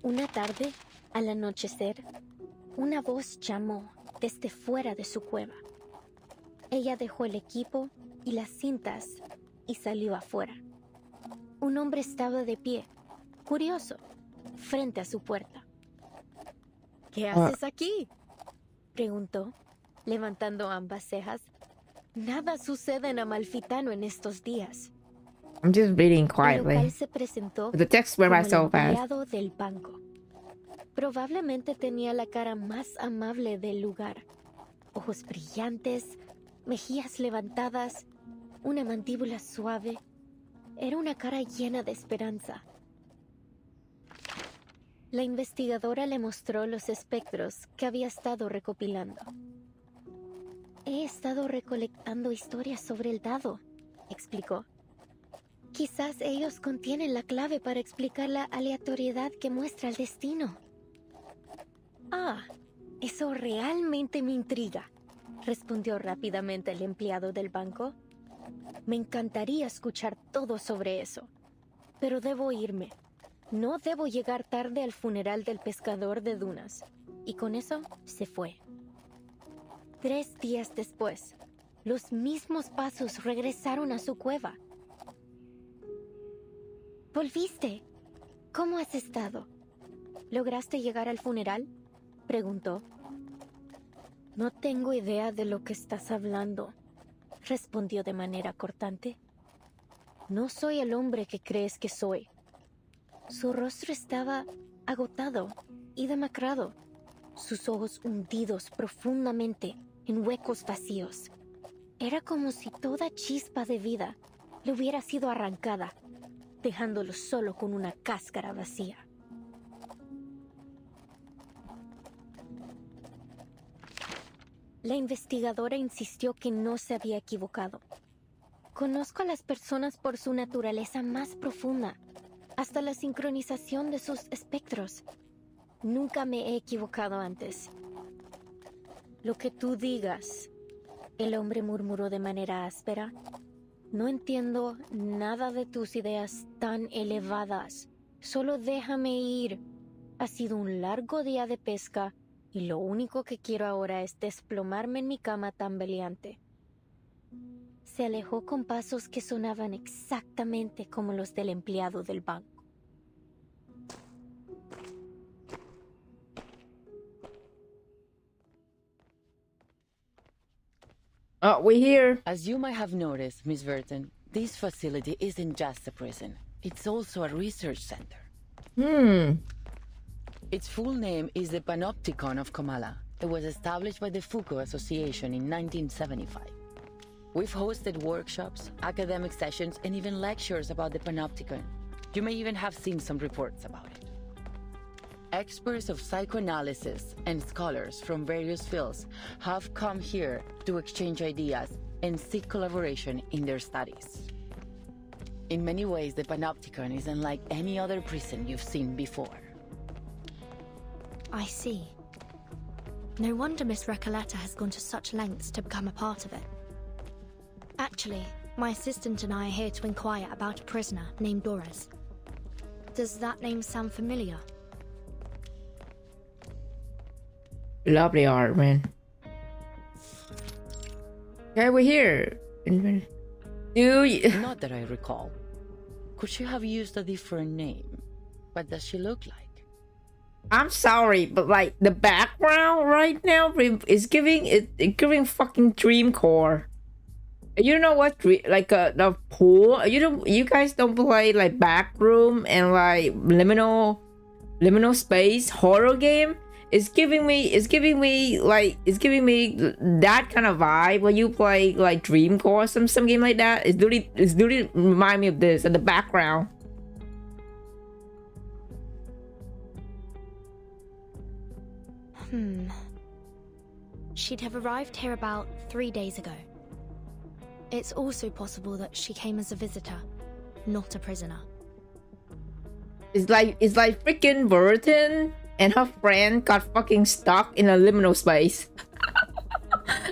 Una tarde, al anochecer, una voz llamó desde fuera de su cueva. Ella dejó el equipo y las cintas y salió afuera. Un hombre estaba de pie, curioso, frente a su puerta. ¿Qué haces aquí?, preguntó, levantando ambas cejas. Nada sucede en Amalfitano en estos días. I'm just reading quietly. El local se presentó The text went by so como el fast. empleado del banco. Probablemente tenía la cara más amable del lugar. Ojos brillantes, mejillas levantadas, una mandíbula suave. Era una cara llena de esperanza. La investigadora le mostró los espectros que había estado recopilando. He estado recolectando historias sobre el dado, explicó. Quizás ellos contienen la clave para explicar la aleatoriedad que muestra el destino. Ah, eso realmente me intriga, respondió rápidamente el empleado del banco. Me encantaría escuchar todo sobre eso, pero debo irme. No debo llegar tarde al funeral del pescador de dunas. Y con eso se fue. 3 días después, los mismos pasos regresaron a su cueva. ¿Volviste? ¿Cómo has estado? ¿Lograste llegar al funeral?, preguntó. No tengo idea de lo que estás hablando, respondió de manera cortante. No soy el hombre que crees que soy. Su rostro estaba agotado y demacrado, sus ojos hundidos profundamente en huecos vacíos. Era como si toda chispa de vida le hubiera sido arrancada, dejándolo solo con una cáscara vacía. La investigadora insistió que no se había equivocado. Conozco a las personas por su naturaleza más profunda, hasta la sincronización de sus espectros. Nunca me he equivocado antes. Lo que tú digas, el hombre murmuró de manera áspera. No entiendo nada de tus ideas tan elevadas. Solo déjame ir. Ha sido un largo día de pesca y lo único que quiero ahora es desplomarme en mi cama tambaleante. Se alejó con pasos que sonaban exactamente como los del empleado del banco. Oh, we're here. As you might have noticed, Miss Burton, this facility isn't just a prison. It's also a research center. Its full name is the Panopticon of Kamala. It was established by the Foucault Association in 1975. We've hosted workshops, academic sessions, and even lectures about the Panopticon. You may even have seen some reports about it. Experts of psychoanalysis and scholars from various fields have come here to exchange ideas and seek collaboration in their studies. In many ways, the Panopticon is unlike any other prison you've seen before. I see. No wonder Miss Recoleta has gone to such lengths to become a part of it. Actually, my assistant and I are here to inquire about a prisoner named Doris. Does that name sound familiar? Lovely art, man. Okay, we're here. Do you... Not that I recall. Could she have used a different name? What does she look like? I'm sorry, but like the background right now is giving fucking Dreamcore. You know what? Like the pool. You guys don't play like Backroom and like liminal space horror game. It's giving me that kind of vibe when you play like Dreamcore, some game like that. It's literally remind me of this and the background. She'd have arrived here about 3 days ago. It's also possible that she came as a visitor, not a prisoner. It's like freaking Burton and her friend got fucking stuck in a liminal space.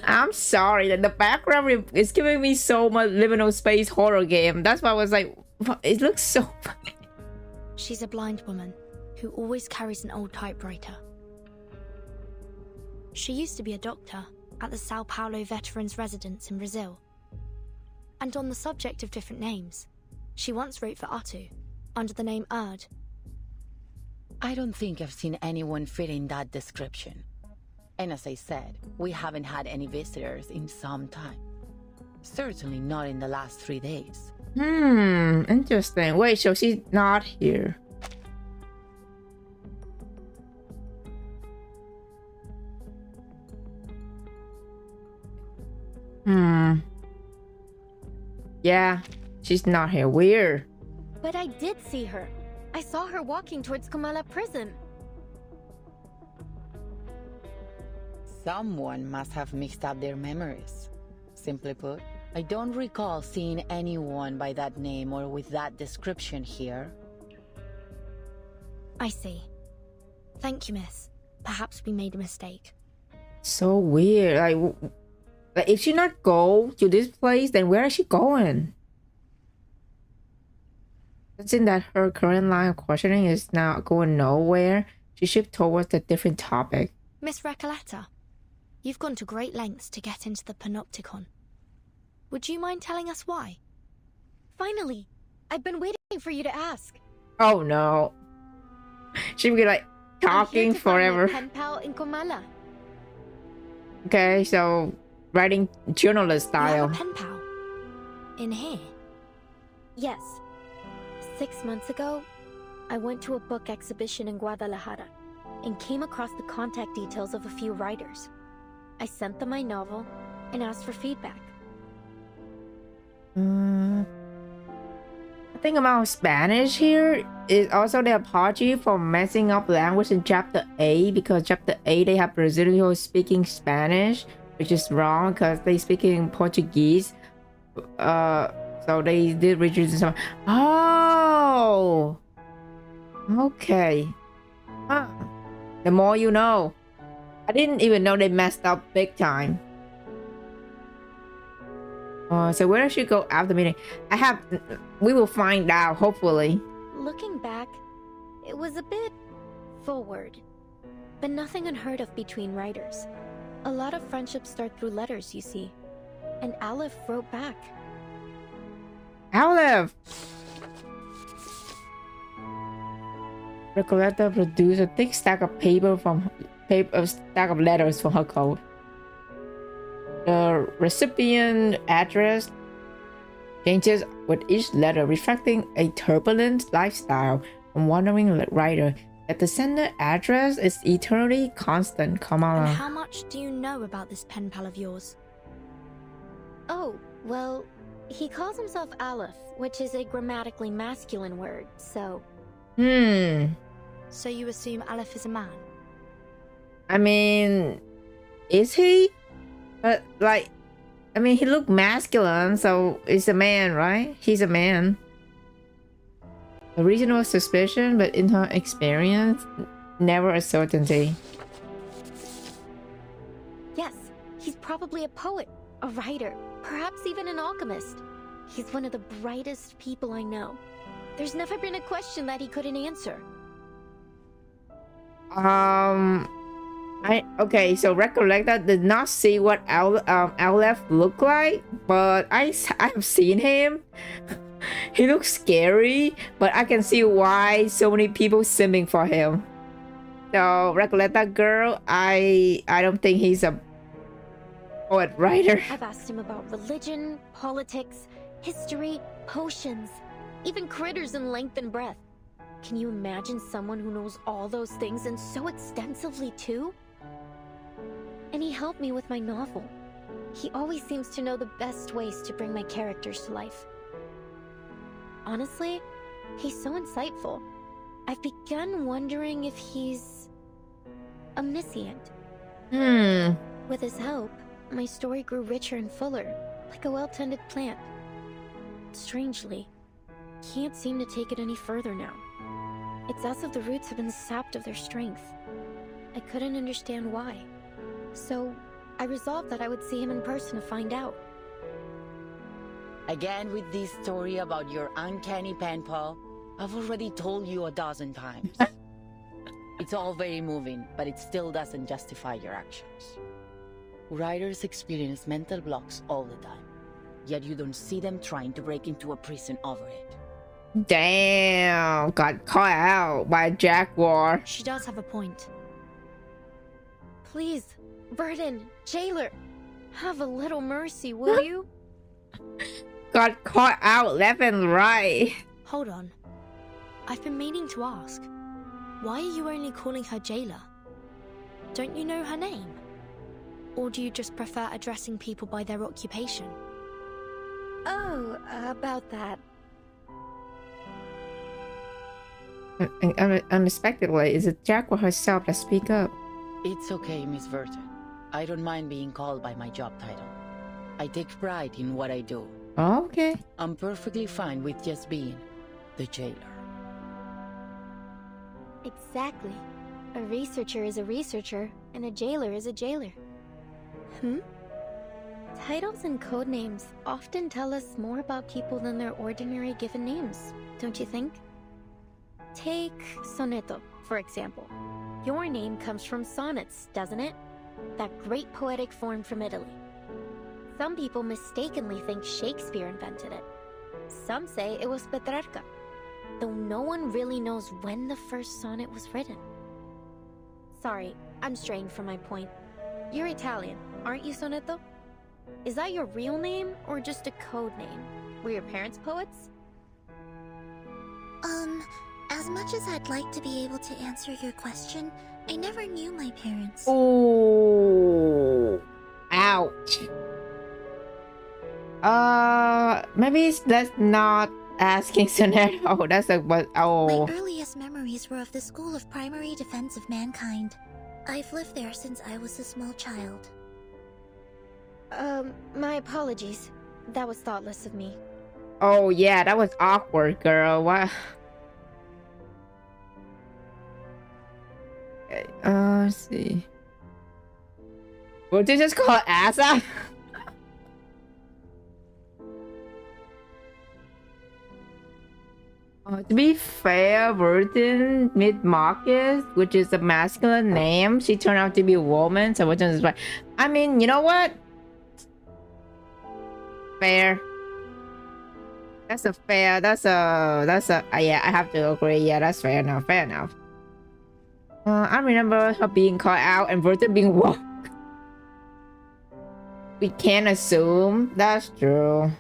I'm sorry that the background is giving me so much liminal space horror game. That's why I was like, it looks so funny. She's a blind woman who always carries an old typewriter. She used to be a doctor at the Sao Paulo Veterans Residence in Brazil. And on the subject of different names, she once wrote for Atu under the name Erd. I don't think I've seen anyone fit in that description. And as I said, we haven't had any visitors in some time. Certainly not in the last 3 days. Interesting. Wait, so she's not here. Yeah, she's not here. Weird. But I did see her. I saw her walking towards Comala prison. Someone must have mixed up their memories. Simply put, I don't recall seeing anyone by that name or with that description here. I see. Thank you, miss. Perhaps we made a mistake. So weird. Like if she not go to this place, then where is she going? Since that her current line of questioning is now going nowhere, she shifts towards a different topic. Miss Recoleta, you've gone to great lengths to get into the Panopticon. Would you mind telling us why? Finally! I've been waiting for you to ask. Oh no. She'll be like talking forever. Pen pal in Comala. Okay, so writing journalist style. You have a pen pal? In here? Yes. 6 months ago, I went to a book exhibition in Guadalajara and came across the contact details of a few writers. I sent them my novel and asked for feedback. The thing about Spanish here is also the apology for messing up language in chapter 8, because chapter 8 they have Brazilians speaking Spanish, which is wrong because they speaking Portuguese. So they did reduce some. Oh, okay. Huh. The more you know. I didn't even know they messed up big time. So where should go after meeting? We will find out, hopefully. Looking back, it was a bit forward, but nothing unheard of between writers. A lot of friendships start through letters, you see. And Aleph wrote back. Aleph! Recoleta produced a thick stack of stack of letters from her coat. The recipient address changes with each letter, reflecting a turbulent lifestyle and wandering writer. At the sender address is eternally constant, Kamala. And how much do you know about this pen pal of yours? Oh, well, he calls himself Aleph, which is a grammatically masculine word, so... So you assume Aleph is a man? I mean, is he? But like, I mean, he looked masculine, so it's a man, right? He's a man. A reasonable suspicion, but in her experience, never a certainty. Yes, he's probably a poet, a writer, perhaps even an alchemist. He's one of the brightest people I know. There's never been a question that he couldn't answer. Okay, so Recollecta did not see what Aleph looked like, but I have seen him. He looks scary, but I can see why so many people simming for him. So Recollecta girl, I don't think he's a poet writer. I've asked him about religion, politics, history, potions, even critters in length and breadth. Can you imagine someone who knows all those things and so extensively too? And he helped me with my novel. He always seems to know the best ways to bring my characters to life. Honestly, he's so insightful. I've begun wondering if he's omniscient. With his help, my story grew richer and fuller, like a well-tended plant. Strangely, can't seem to take it any further now. It's as if the roots have been sapped of their strength. I couldn't understand why. So, I resolved that I would see him in person to find out. Again with this story about your uncanny pen pal, I've already told you 1,000 times. It's all very moving, but it still doesn't justify your actions. Writers experience mental blocks all the time, yet you don't see them trying to break into a prison over it. Damn, got caught out by a jaguar. She does have a point. Please, Burden, jailer, have a little mercy, will you? Got caught out left and right. Hold on. I've been meaning to ask. Why are you only calling her jailer? Don't you know her name? Or do you just prefer addressing people by their occupation? Oh, about that. Unexpectedly, it's a jaguar herself that speak up. It's okay, Miss Burton. I don't mind being called by my job title. I take pride in what I do. Oh, okay. I'm perfectly fine with just being the jailer. Exactly. A researcher is a researcher, and a jailer is a jailer. Titles and code names often tell us more about people than their ordinary given names, don't you think? Take Sonetto, for example. Your name comes from sonnets, doesn't it? That great poetic form from Italy. Some people mistakenly think Shakespeare invented it. Some say it was Petrarca, though no one really knows when the first sonnet was written. Sorry, I'm straying from my point. You're Italian, aren't you, Sonetto? Is that your real name, or just a code name? Were your parents poets? As much as I'd like to be able to answer your question, I never knew my parents. Oh, ouch. Maybe that's not asking Sonetto. Oh, that's like what. Oh. My earliest memories were of the School of Primary Defense of Mankind. I've lived there since I was a small child. My apologies. That was thoughtless of me. Oh yeah, that was awkward, girl. What? Okay, let's see. What did you just call it, Asa? To be fair, Virgin mid Marcus, which is a masculine name, she turned out to be a woman, so Virgin is right. I mean, you know what? Fair. That's a yeah, I have to agree. Yeah, that's fair enough. Fair enough. I remember her being caught out and Virgin being woke. We can't assume. That's true.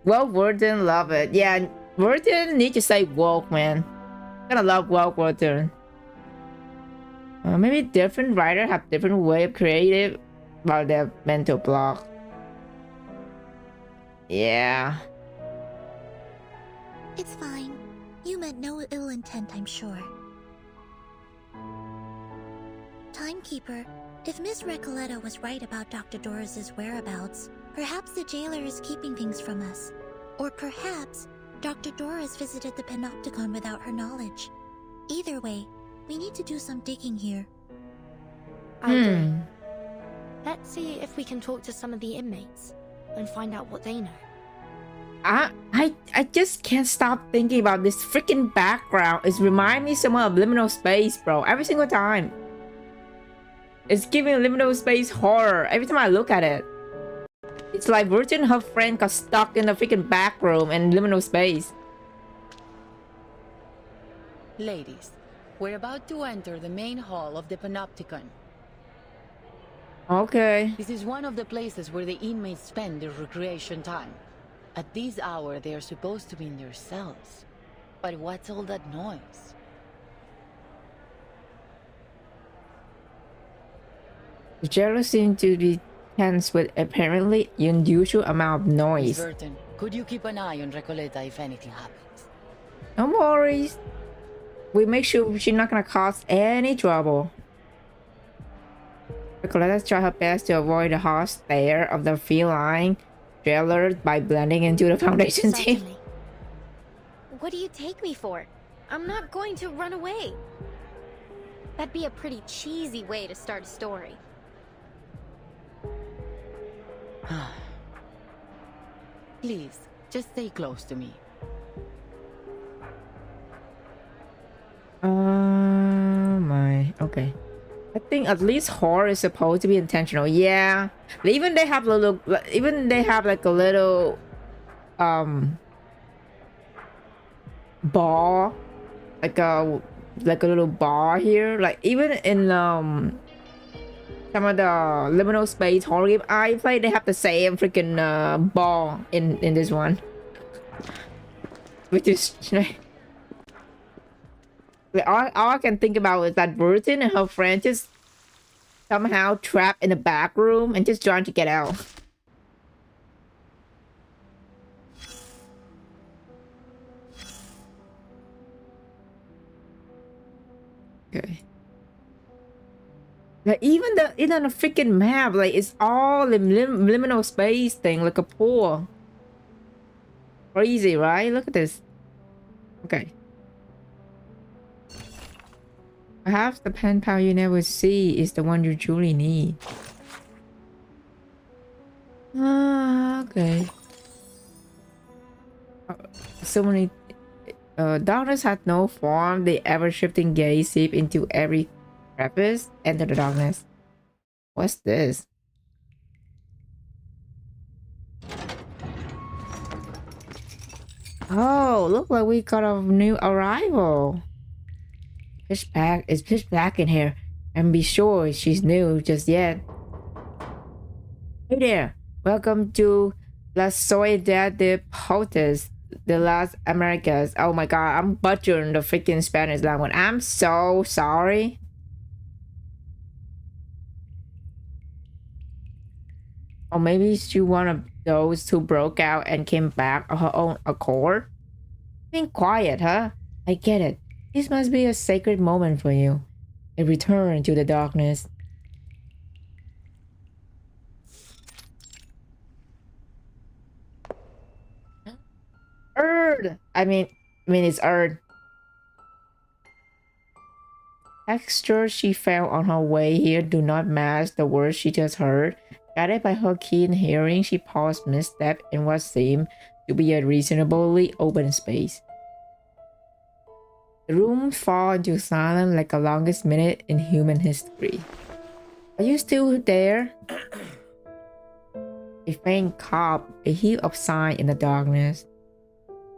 Well, Virgin love it. Yeah, Virgin need to say woke, man. Gonna love woke Virgin. Maybe different writers have different way of creative about their mental block. Yeah. It's fine. You meant no ill intent, I'm sure. Timekeeper, if Miss Recoleta was right about Dr. Doris's whereabouts, perhaps the jailer is keeping things from us. Or perhaps Dr. Doris visited the Panopticon without her knowledge. Either way, we need to do some digging here. I agree. Let's see if we can talk to some of the inmates and find out what they know. I just can't stop thinking about this freaking background. It's reminding me somewhat of Liminal Space, bro. Every single time. It's giving Liminal Space horror every time I look at it. It's like Virgin and her friend got stuck in the freaking back room in Liminal Space. Ladies, we're about to enter the main hall of the Panopticon. Okay. This is one of the places where the inmates spend their recreation time. At this hour, they are supposed to be in their cells. But what's all that noise? The jailer seems to be tense with apparently unusual amount of noise. Miss Burton, could you keep an eye on Recoleta if anything happens? No worries. We make sure she's not gonna cause any trouble. Recoleta tries her best to avoid the hard stare of the feline jailer by blending into the Foundation team. What do you take me for? I'm not going to run away. That'd be a pretty cheesy way to start a story. Please, just stay close to me. My. Okay. I think at least horror is supposed to be intentional. Yeah. Even they have like a little bar, like a little bar here. Like even in some of the Liminal Space horror game I played, they have the same freaking bar in this one, which is all I can think about is that Virgin and her friend just somehow trapped in the back room and just trying to get out. Okay. Like even the freaking map, like it's all liminal space thing, like a pool. Crazy, right? Look at this. Okay. Perhaps the pen pal you never see is the one you truly need. Okay. So many darkness had no form. The ever-shifting gaze seep into every crevice. Enter the darkness. What's this? Oh, look like we got a new arrival. It's pitch black in here, and be sure she's new just yet. Hey there, welcome to La Soledad de Potes, the Las Americas. Oh my god, I'm butchering the freaking Spanish language. I'm so sorry. Or maybe she's one of those who broke out and came back of her own accord. Being quiet, huh? I get it. This must be a sacred moment for you. A return to the darkness. Erd! I mean it's Erd. Textures she found on her way here do not match the words she just heard. Guided by her keen hearing, she paused mid-step in what seemed to be a reasonably open space. The room fall into silence like the longest minute in human history. Are you still there? A faint cough, a heap of sigh in the darkness.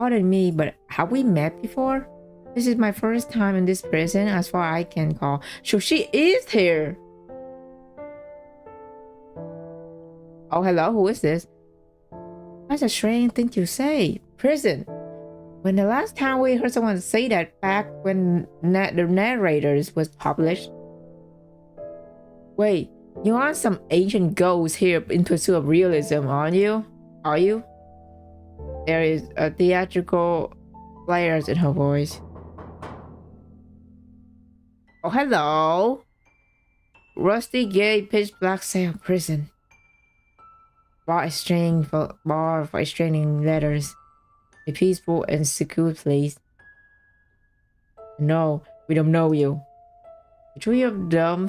Pardon me, but have we met before? This is my first time in this prison as far as I can call. So she is here! Oh, hello, who is this? That's a strange thing to say. Prison. When the last time we heard someone say that, back when the narrators was published? Wait, you aren't some ancient ghost here in pursuit of realism, aren't you? Are you? There is a theatrical flares in her voice. Oh, hello. rusty gate, pitch black cell, prison. Bar for exchanging letters. A peaceful and secure place. No, we don't know you. The three of them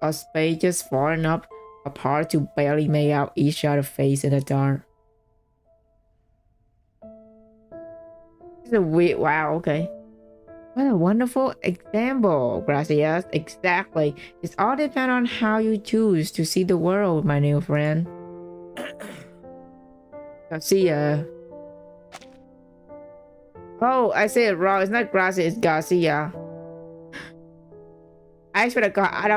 are spaces far enough apart to barely make out each other's face in the dark. This is a weird. Wow, okay. What a wonderful example, Gracias. Exactly. It's all depends on how you choose to see the world, my new friend. Garcia. Oh, I said it wrong. It's not Gracia, it's Garcia. I swear to God, I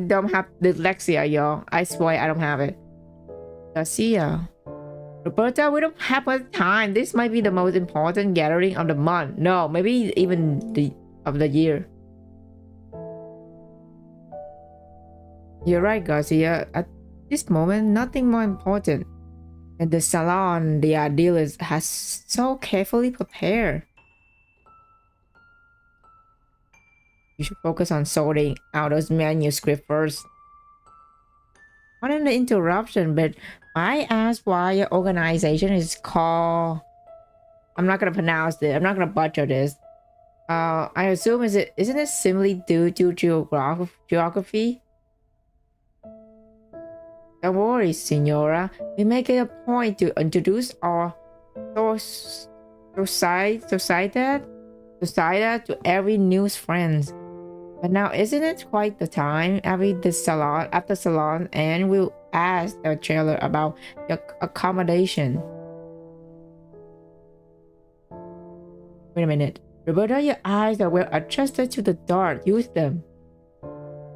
don't have dyslexia, y'all. I swear I don't have it. Garcia. Roberta, we don't have much time. This might be the most important gathering of the month. No, maybe even of the year. You're right, Garcia. At this moment, nothing more important. And the salon the dealers has so carefully prepared. You should focus on sorting out those manuscripts first. Pardon the interruption, but I asked why your organization is called... I'm not gonna pronounce it. I'm not gonna butcher this. I assume isn't it simply due to geography? Don't worry, Senora. We make it a point to introduce our society to every news friend. But now, isn't it quite the time? After salon, and we'll ask the trailer about your accommodation. Wait a minute. Roberta, your eyes are well adjusted to the dark. Use them.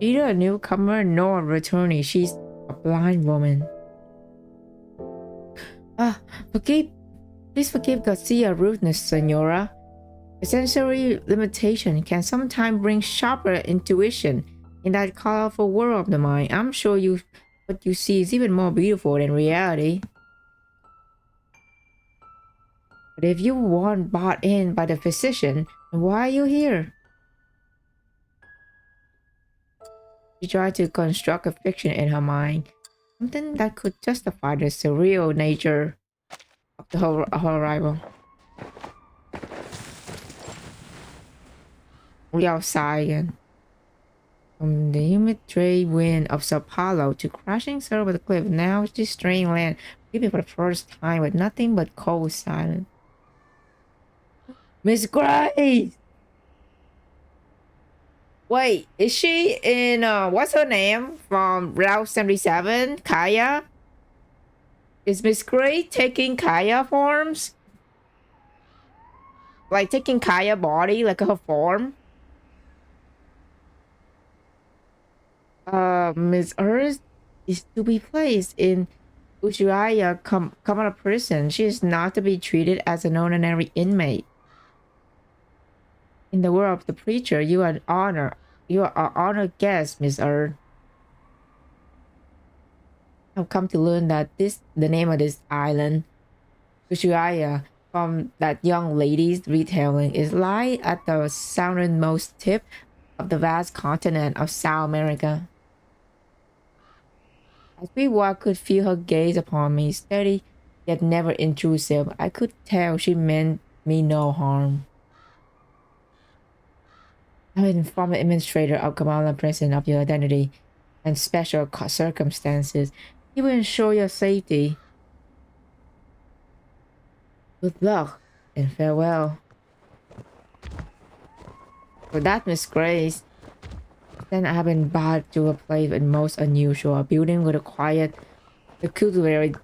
Neither a newcomer nor a returnee. She's a blind woman. Please forgive Garcia's rudeness, Senora. A sensory limitation can sometimes bring sharper intuition in that colorful world of the mind. I'm sure what you see is even more beautiful than reality. But if you weren't bought in by the physician, then why are you here? She tried to construct a fiction in her mind, something that could justify the surreal nature of her arrival. We outside again. From the humid trade wind of Sao Paulo to crashing surf of the cliff, now this strange land, leaving for the first time with nothing but cold silence. Miss Grace! Wait, is she in, what's her name? From Route 77? Kaya? Is Miss Grace taking Kaya forms? Like taking Kaya body, like her form? Miss Earth is to be placed in Ushuaia Common Prison. She is not to be treated as an ordinary inmate. In the world of the preacher, you are an honored guest, Miss Earth. I've come to learn that the name of this island, Ushuaia, from that young lady's retelling, is lie at the southernmost tip of the vast continent of South America. As we walked, I could feel her gaze upon me, steady yet never intrusive. I could tell she meant me no harm. I will inform the administrator of Kamala Prison of your identity and special circumstances. He will ensure your safety. Good luck and farewell. For that, Miss Grace. Then I have been brought to a place with most unusual, a building with a quiet peculiarity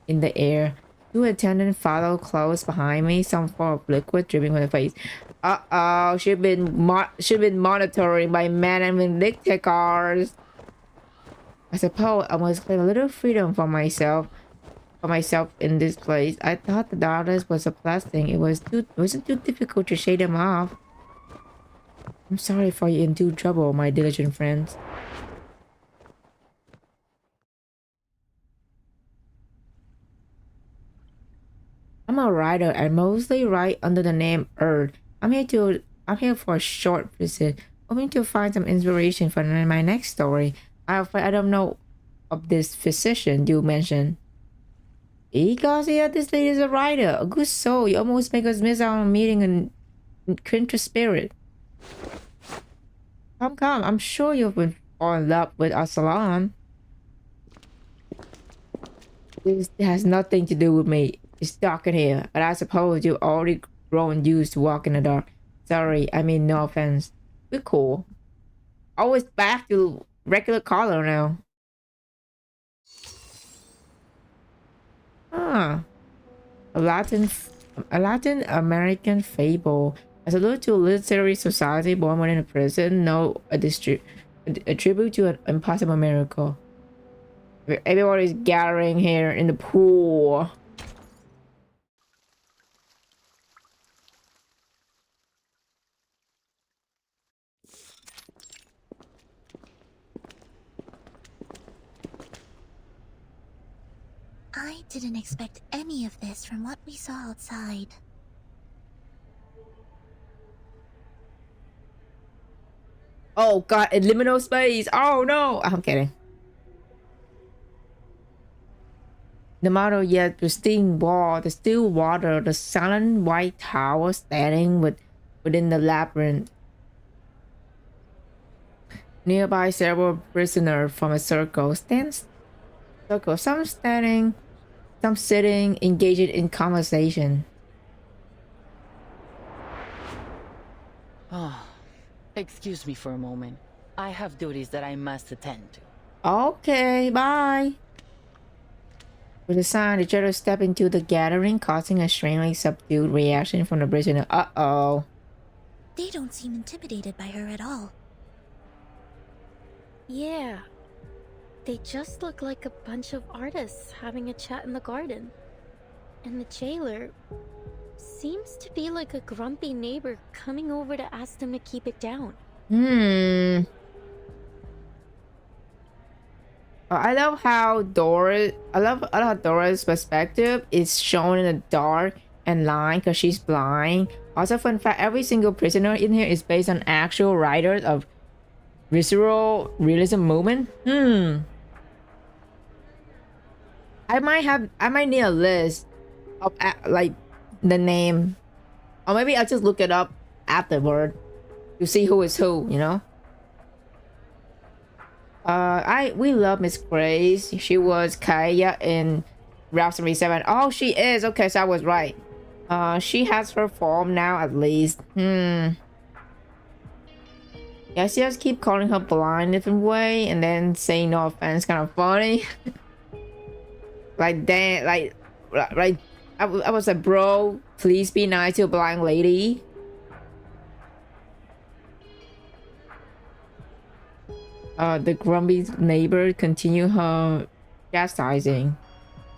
in the air. Two attendants follow close behind me, some form of liquid dripping from the face. Uh-oh, she's been monitoring by men and vindicators. I suppose I must claim a little freedom for myself in this place. I thought the darkness was a blessing. It wasn't too difficult to shade them off. I'm sorry for you into trouble, my diligent friends. I'm a writer and mostly write under the name Earth. I'm here for a short visit. hoping to find some inspiration for my next story. I don't know of this physician you mentioned. Garcia, this lady is a writer, a good soul. You almost make us miss out on meeting a kindred spirit. Come, I'm sure you've been falling in love with our salon. This has nothing to do with me. It's dark in here, but I suppose you've already grown used to walking in the dark. Sorry, I mean no offense. We're cool. Always back to regular color now. Huh. A Latin American fable. As a little to a literary society born within a prison, no a tribute to an impossible miracle. Everybody's gathering here in the pool. I didn't expect any of this from what we saw outside. Oh god, in liminal space. Oh no, I'm kidding. The model yet pristine wall, the still water, the silent white tower standing within the labyrinth. Nearby, several prisoners from a circle some standing, some sitting, engaged in conversation. Oh, excuse me for a moment. I have duties that I must attend to. Okay, bye. With a sign, the jailer stepped into the gathering, causing a strangely subdued reaction from the prisoner. Uh-oh. They don't seem intimidated by her at all. Yeah. They just look like a bunch of artists having a chat in the garden. And the jailer seems to be like a grumpy neighbor coming over to ask them to keep it down. I love how Dora's perspective is shown in the dark and line because she's blind. Also, fun fact, every single prisoner in here is based on actual writers of visceral realism movement. I might need a list of like the name, or maybe I'll just look it up afterward to see who is who, you know. We love Miss Grace. She was Kaya in Route 77. Oh, she is. Okay, so I was right. She has her form now at least. Yeah, she just keep calling her blind different way and then saying no offense. Kind of funny. Like damn, like I was like, bro, please be nice to a blind lady. The grumpy neighbor continue her chastising.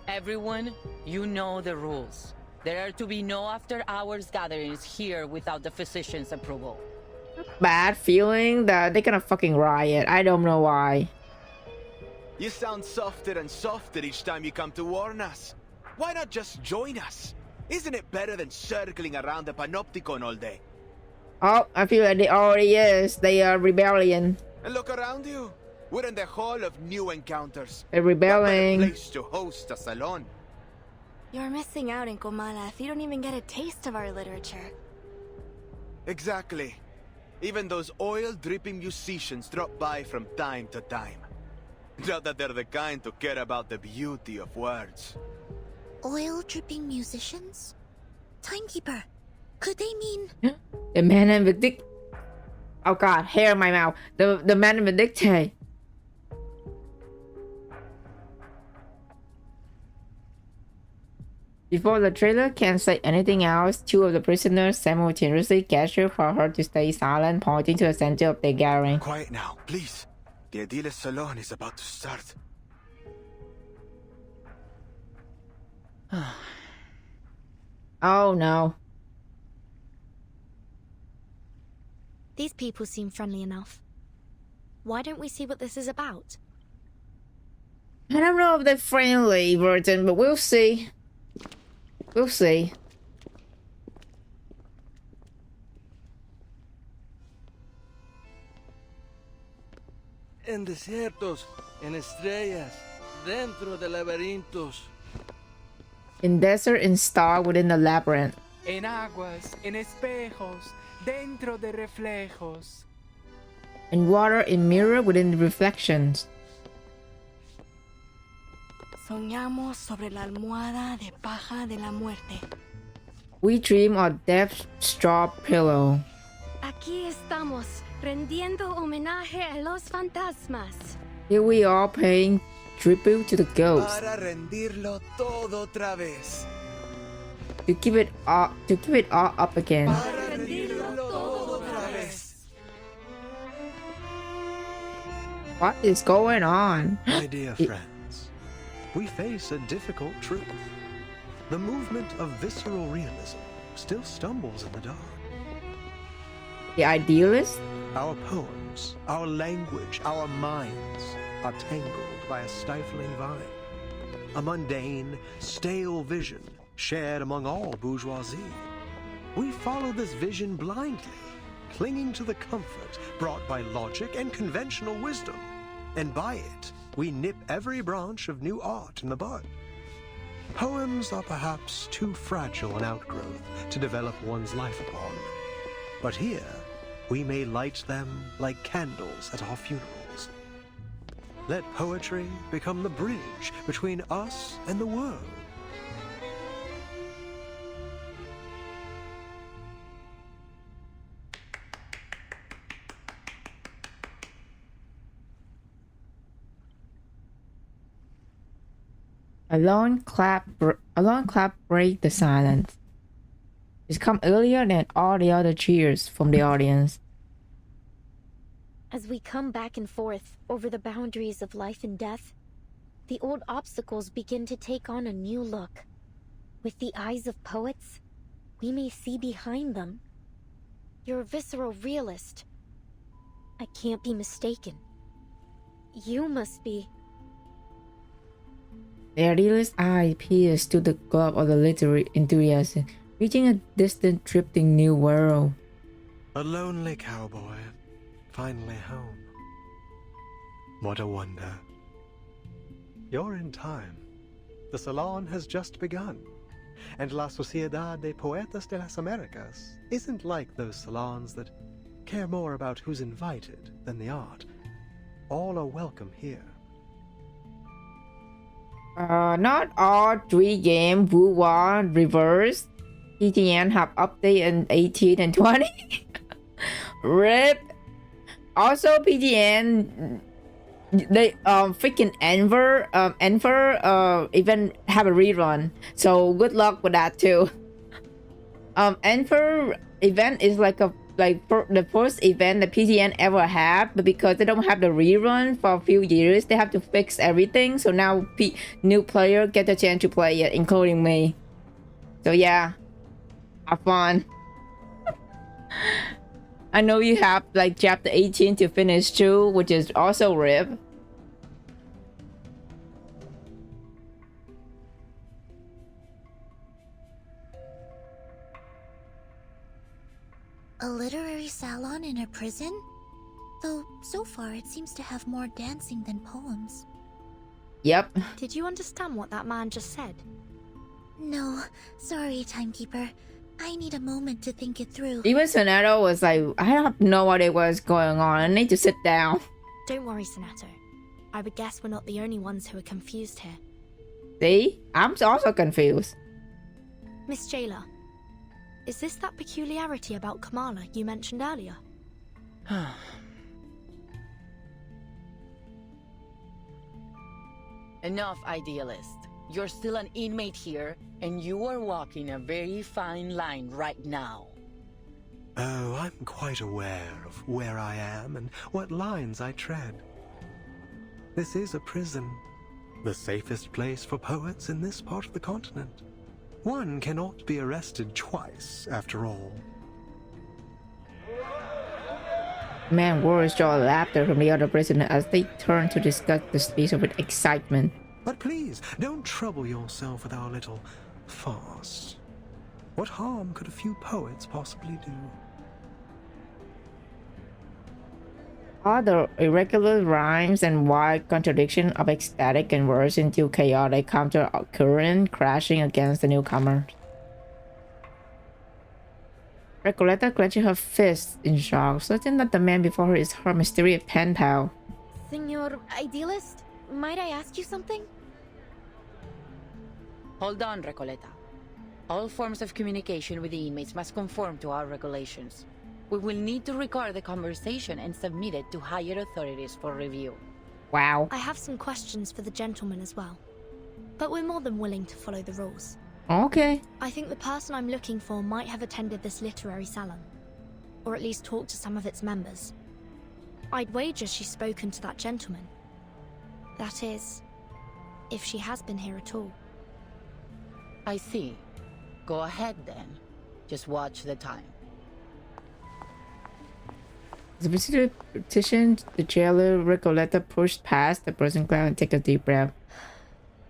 Everyone, you know the rules. There are to be no after-hours gatherings here without the physician's approval. Bad feeling that they're gonna fucking riot. I don't know why. You sound softer and softer each time you come to warn us. Why not just join us? Isn't it better than circling around the Panopticon all day? Oh, I feel like they already is. They are rebellion. And look around you. We're in the Hall of New Encounters. They're rebelling. What better place to host a salon? You're missing out in Comala if you don't even get a taste of our literature. Exactly. Even those oil-dripping musicians drop by from time to time. Not that they're the kind to care about the beauty of words. Oil-dripping musicians? Timekeeper, could they mean... The man and the dick... Oh god, hair in my mouth. The man and the dictate. Before the trailer can say anything else, two of the prisoners simultaneously gesture for her to stay silent, pointing to the center of the gathering. Quiet now, please. The Edile's salon is about to start. Oh no. These people seem friendly enough. Why don't we see what this is about? I don't know if they're friendly, Burton, but we'll see. We'll see. En desiertos, en estrellas, dentro de laberintos. In desert, in star, within the labyrinth. En aguas, en espejos, dentro de reflejos. In water, in mirror, within the reflections. Soñamos sobre la almohada de paja de la muerte. We dream of death's straw pillow. Aquí estamos, rendiendo homenaje a los fantasmas. Here we are paying tribute to the ghosts. Para rendirlo todo otra vez. To give it all up again. Para rendirlo todo otra vez. What is going on? My dear friends, we face a difficult truth. The movement of visceral realism still stumbles in the dark. The idealist? Our poems, our language, our minds are tangled by a stifling vine. A mundane, stale vision shared among all bourgeoisie. We follow this vision blindly, clinging to the comfort brought by logic and conventional wisdom. And by it, we nip every branch of new art in the bud. Poems are perhaps too fragile an outgrowth to develop one's life upon. But here, we may light them like candles at our funerals. Let poetry become the bridge between us and the world. A long clap break the silence. It's come earlier than all the other cheers from the audience. As we come back and forth over the boundaries of life and death, the old obstacles begin to take on a new look. With the eyes of poets, we may see behind them. You're a visceral realist. I can't be mistaken. You must be. The idealist's eye peers to the globe of the literary enthusiast, reaching a distant, drifting new world. A lonely cowboy, finally home. What a wonder. You're in time. The salon has just begun. And La Sociedad de Poetas de las Americas isn't like those salons that care more about who's invited than the art. All are welcome here. Not all 3 games Wu War Reverse PTN have update in 18 and 20. RIP. Also PTN, they freaking Enver even have a rerun. So good luck with that too. Enver event is like the first event that PTN ever had, but because they don't have the rerun for a few years, they have to fix everything. So now new player get the chance to play it, including me. So yeah, have fun. I know you have like chapter 18 to finish too, which is also RIP. A literary salon in a prison? Though, so far it seems to have more dancing than poems. Yep. Did you understand what that man just said? No, sorry, Timekeeper. I need a moment to think it through. Even Sonato was like, I don't know what it was going on. I need to sit down. Don't worry, Sonato. I would guess we're not the only ones who are confused here. See? I'm also confused. Miss Jailer, is this that peculiarity about Kamala you mentioned earlier? Enough, idealist. You're still an inmate here, and you are walking a very fine line right now. Oh, I'm quite aware of where I am and what lines I tread. This is a prison, the safest place for poets in this part of the continent. One cannot be arrested twice, after all. Man, words draw laughter from the other prisoners as they turn to discuss the speech with excitement. But please, don't trouble yourself with our little farce. What harm could a few poets possibly do? All the irregular rhymes and wild contradiction of ecstatic and worse into chaotic counter-current crashing against the newcomer. Recoleta clenching her fists in shock, certain that the man before her is her mysterious pen pal. Senor Idealist, might I ask you something? Hold on, Recoleta. All forms of communication with the inmates must conform to our regulations. We will need to record the conversation and submit it to higher authorities for review. Wow. I have some questions for the gentleman as well, but we're more than willing to follow the rules. Okay. I think the person I'm looking for might have attended this literary salon, or at least talked to some of its members. I'd wager she's spoken to that gentleman. That is, if she has been here at all. I see. Go ahead then. Just watch the time. The visitor petition, the jailer Recoleta pushed past the person cloud and take a deep breath.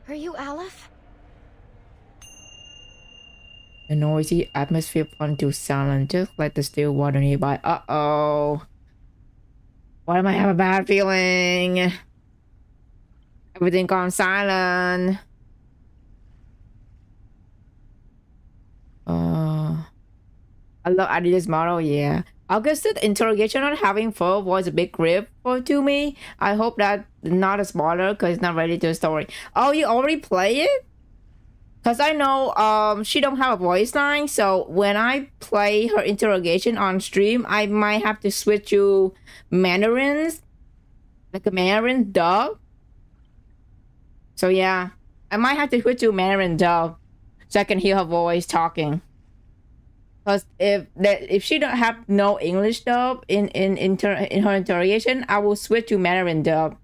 Are you Aleph? The noisy atmosphere plunged to silence, just like the still water nearby. Uh-oh. Why am I have a bad feeling? Everything gone silent. I love Adidas model, yeah. Augustus interrogation on having fur was a big grip to me. I hope that not a spoiler because it's not ready to the story. Oh, you already play it? Because I know she don't have a voice line, so when I play her interrogation on stream, I might have to switch to Mandarins, like a Mandarin dub. So yeah, I might have to switch to Mandarin dub so I can hear her voice talking. Because if she don't have no English dub in her interrogation, I will switch to Mandarin dub.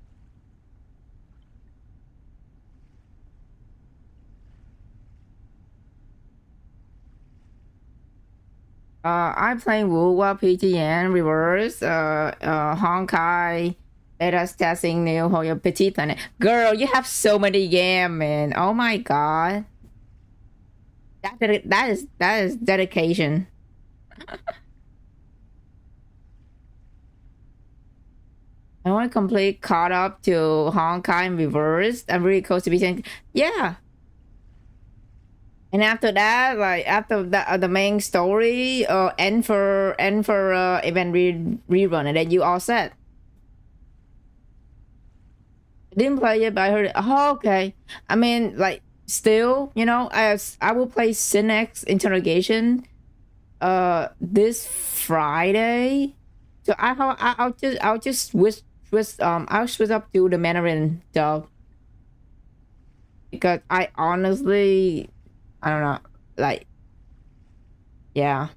I'm playing Wuwa PTN Reverse, Honkai, Beta's testing new Hoyo Petit Planet. Girl, you have so many games, man. Oh my god. That is dedication. I want to complete caught up to Honkai in Reverse. I'm really close to be saying, yeah. And after that, like after that, the main story, end for event rerun, and then you all set. I didn't play it, but I heard it. Oh, okay. I mean, like still, you know, as I will play Synex interrogation, this Friday. So I'll just switch up to the Mandarin dub because I honestly. I don't know, like, yeah.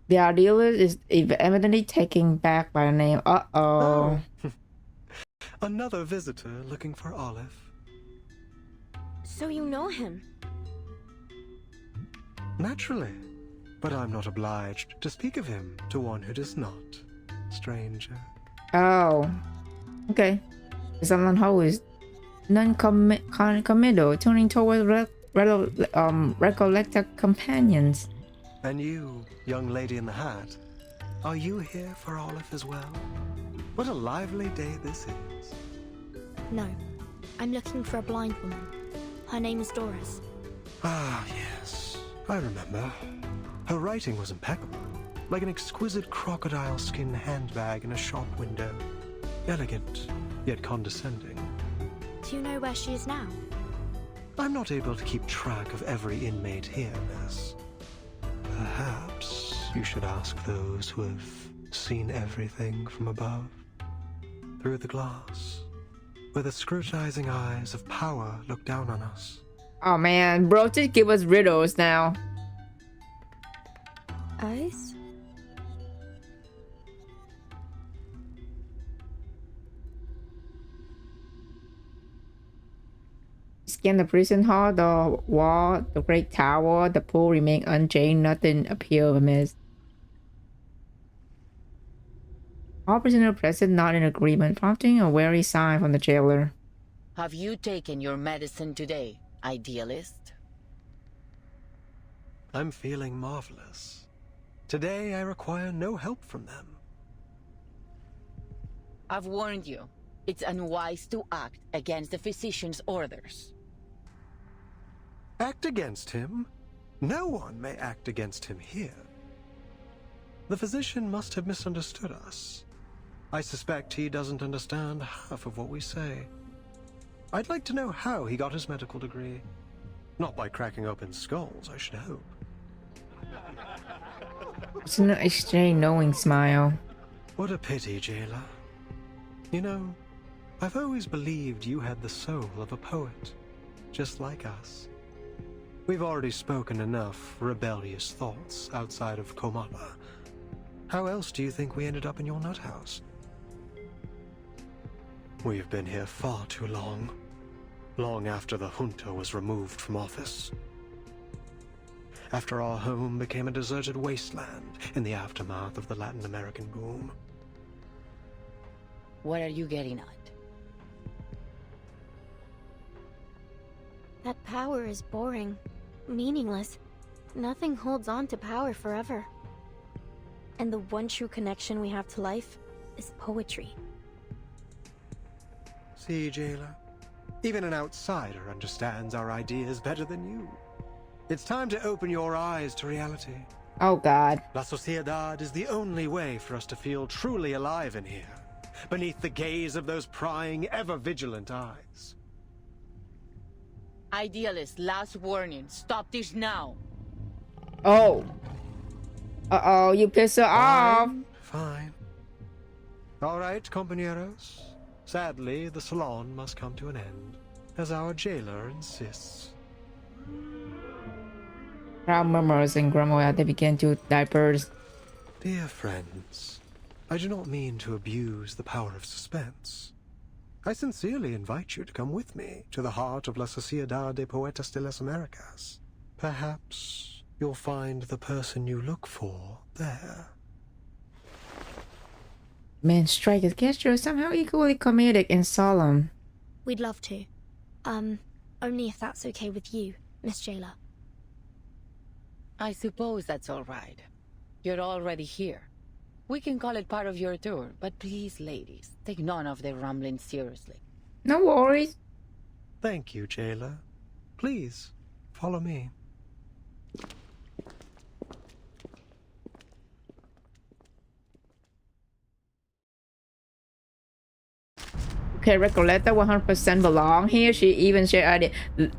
The idealist is evidently taken back by the name. Uh-oh. Another visitor looking for Olive. So you know him? Naturally, but I'm not obliged to speak of him to one who does not, stranger. Oh, okay. Someone who is non-committal, turning toward recollected companions. And you, young lady in the hat, are you here for Olive as well? What a lively day this is. No, I'm looking for a blind woman. Her name is Doris. Ah, yes, I remember. Her writing was impeccable. Like an exquisite crocodile skin handbag in a shop window. Elegant, yet condescending. Do you know where she is now? I'm not able to keep track of every inmate here, miss. Perhaps you should ask those who have seen everything from above. Through the glass, where the scrutinizing eyes of power look down on us. Oh man, bro, just give us riddles now. Eyes? Scan the prison hall, the wall, the great tower, the pool remain unchanged, nothing appeared amiss. All prisoners present not in agreement, prompting a wary sign from the jailer. Have you taken your medicine today, idealist? I'm feeling marvelous. Today I require no help from them. I've warned you. It's unwise to act against the physician's orders. Act against him? No one may act against him here. The physician must have misunderstood us. I suspect he doesn't understand half of what we say. I'd like to know how he got his medical degree. Not by cracking open skulls, I should hope. It's an extreme knowing smile. What a pity, Jayla. You know, I've always believed you had the soul of a poet, just like us. We've already spoken enough rebellious thoughts outside of Komala. How else do you think we ended up in your nut house? We've been here far too long. Long after the junta was removed from office. After our home became a deserted wasteland in the aftermath of the Latin American boom. What are you getting at? That power is boring, meaningless. Nothing holds on to power forever. And the one true connection we have to life is poetry. See, Jayla? Even an outsider understands our ideas better than you. It's time to open your eyes to reality. Oh, God. La Sociedad is the only way for us to feel truly alive in here, beneath the gaze of those prying, ever-vigilant eyes. Idealist, last warning. Stop this now. Oh. Uh-oh, you pissed her off. Fine. All right, compañeros. Sadly, the salon must come to an end, as our jailer insists. Crowd murmurs and grumble as they begin to disperse. Dear friends, I do not mean to abuse the power of suspense. I sincerely invite you to come with me to the heart of La Sociedad de Poetas de las Americas. Perhaps you'll find the person you look for there. Man, Striker's gesture is somehow equally comedic and solemn. We'd love to. Only if that's okay with you, Miss Jailer. I suppose that's all right. You're already here. We can call it part of your tour, but please, ladies, take none of their rumblings seriously. No worries. Thank you, jailer. Please, follow me. Okay, Recoleta 100% belong here. She even shared idea.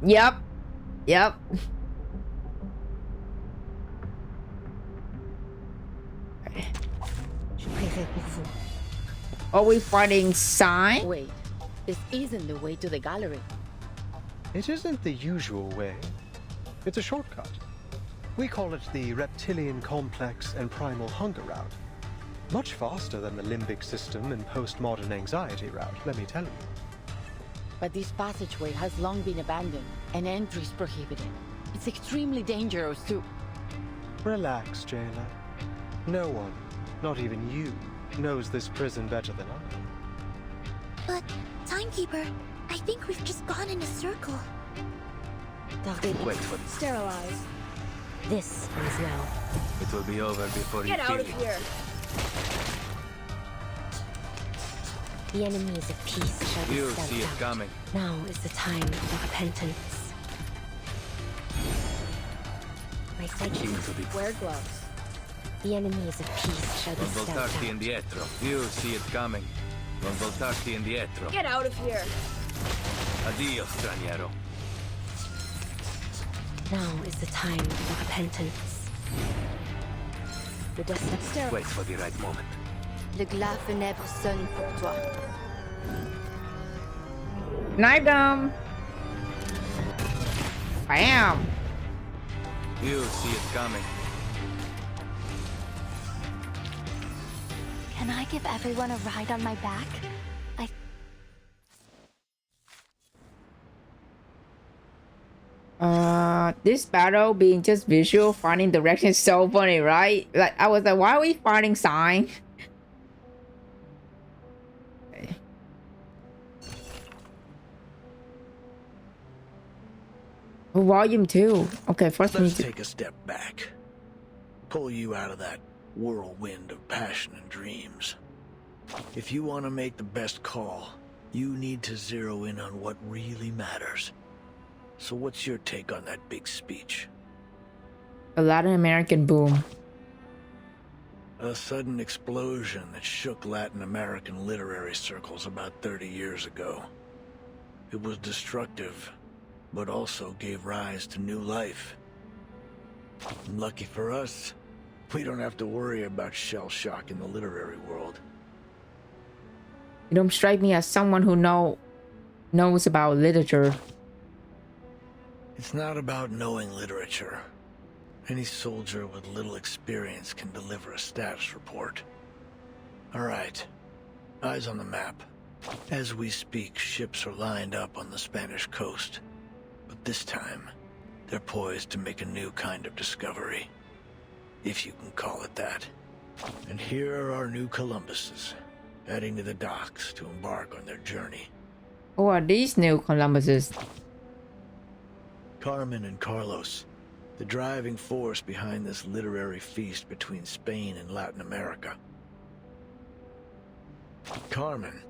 Yep. Yep. Are we fighting sign? Wait, this isn't the way to the gallery. It isn't the usual way. It's a shortcut. We call it the reptilian complex and primal hunger route. Much faster than the limbic system and postmodern anxiety route, let me tell you. But this passageway has long been abandoned, and entry is prohibited. It's extremely dangerous too. Relax, jailer. No one, not even you, knows this prison better than I. But, Timekeeper, I think we've just gone in a circle. Wait for this. Sterilize. This is now. It will be over before Get you out feel of it. here. The enemies of peace shall be You stamped see it out. coming. Now is the time for repentance. My psychic. Seems to be. Wear gloves. The enemies of peace shall be Non stamped voltarti out. indietro. You see it coming. Non voltarti indietro. Get out of here. Addio, straniero. Now is the time for repentance. The destined. Wait for the right moment. Le glas funèbre sonne pour toi. Knife them. Bam. You see it coming. Can I give everyone a ride on my back? This battle being just visual, finding direction is so funny, right? Like, I was like, why are we fighting sign? Okay. Volume 2. Okay, first we need Let's to... take a step back. Pull you out of that whirlwind of passion and dreams. If you want to make the best call, you need to zero in on what really matters. So what's your take on that big speech? A Latin American boom. A sudden explosion that shook Latin American literary circles about 30 years ago. It was destructive, but also gave rise to new life. Lucky for us, we don't have to worry about shell shock in the literary world. You don't strike me as someone who knows about literature. It's not about knowing literature. Any soldier with little experience can deliver a status report. All right, eyes on the map. As we speak, ships are lined up on the Spanish coast. But this time, they're poised to make a new kind of discovery. If you can call it that. And here are our new Columbuses, heading to the docks to embark on their journey. Who are these new Columbuses? Carmen and Carlos, the driving force behind this literary feast between Spain and Latin America. Carmen,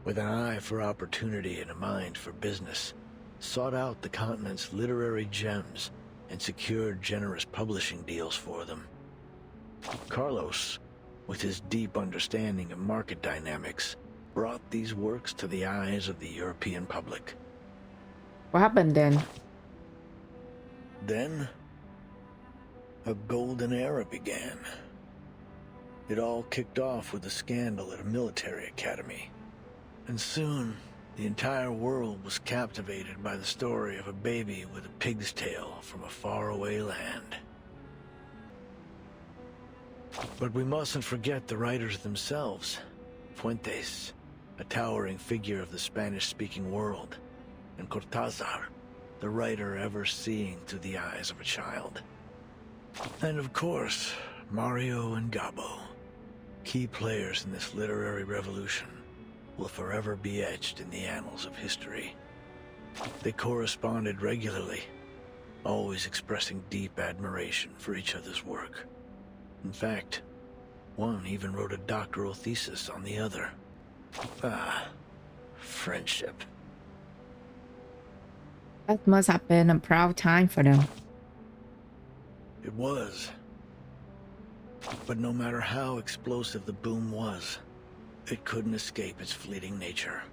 with an eye for opportunity and a mind for business, sought out the continent's literary gems and secured generous publishing deals for them. Carlos, with his deep understanding of market dynamics, brought these works to the eyes of the European public. What happened then? Then, a golden era began. It all kicked off with a scandal at a military academy. And soon, the entire world was captivated by the story of a baby with a pig's tail from a faraway land. But we mustn't forget the writers themselves. Fuentes, a towering figure of the Spanish-speaking world, and Cortázar, the writer ever seeing through the eyes of a child. And of course, Mario and Gabo, key players in this literary revolution, will forever be etched in the annals of history. They corresponded regularly, always expressing deep admiration for each other's work. In fact, one even wrote a doctoral thesis on the other. Ah, friendship. That must have been a proud time for them. It was. But no matter how explosive the boom was, it couldn't escape its fleeting nature.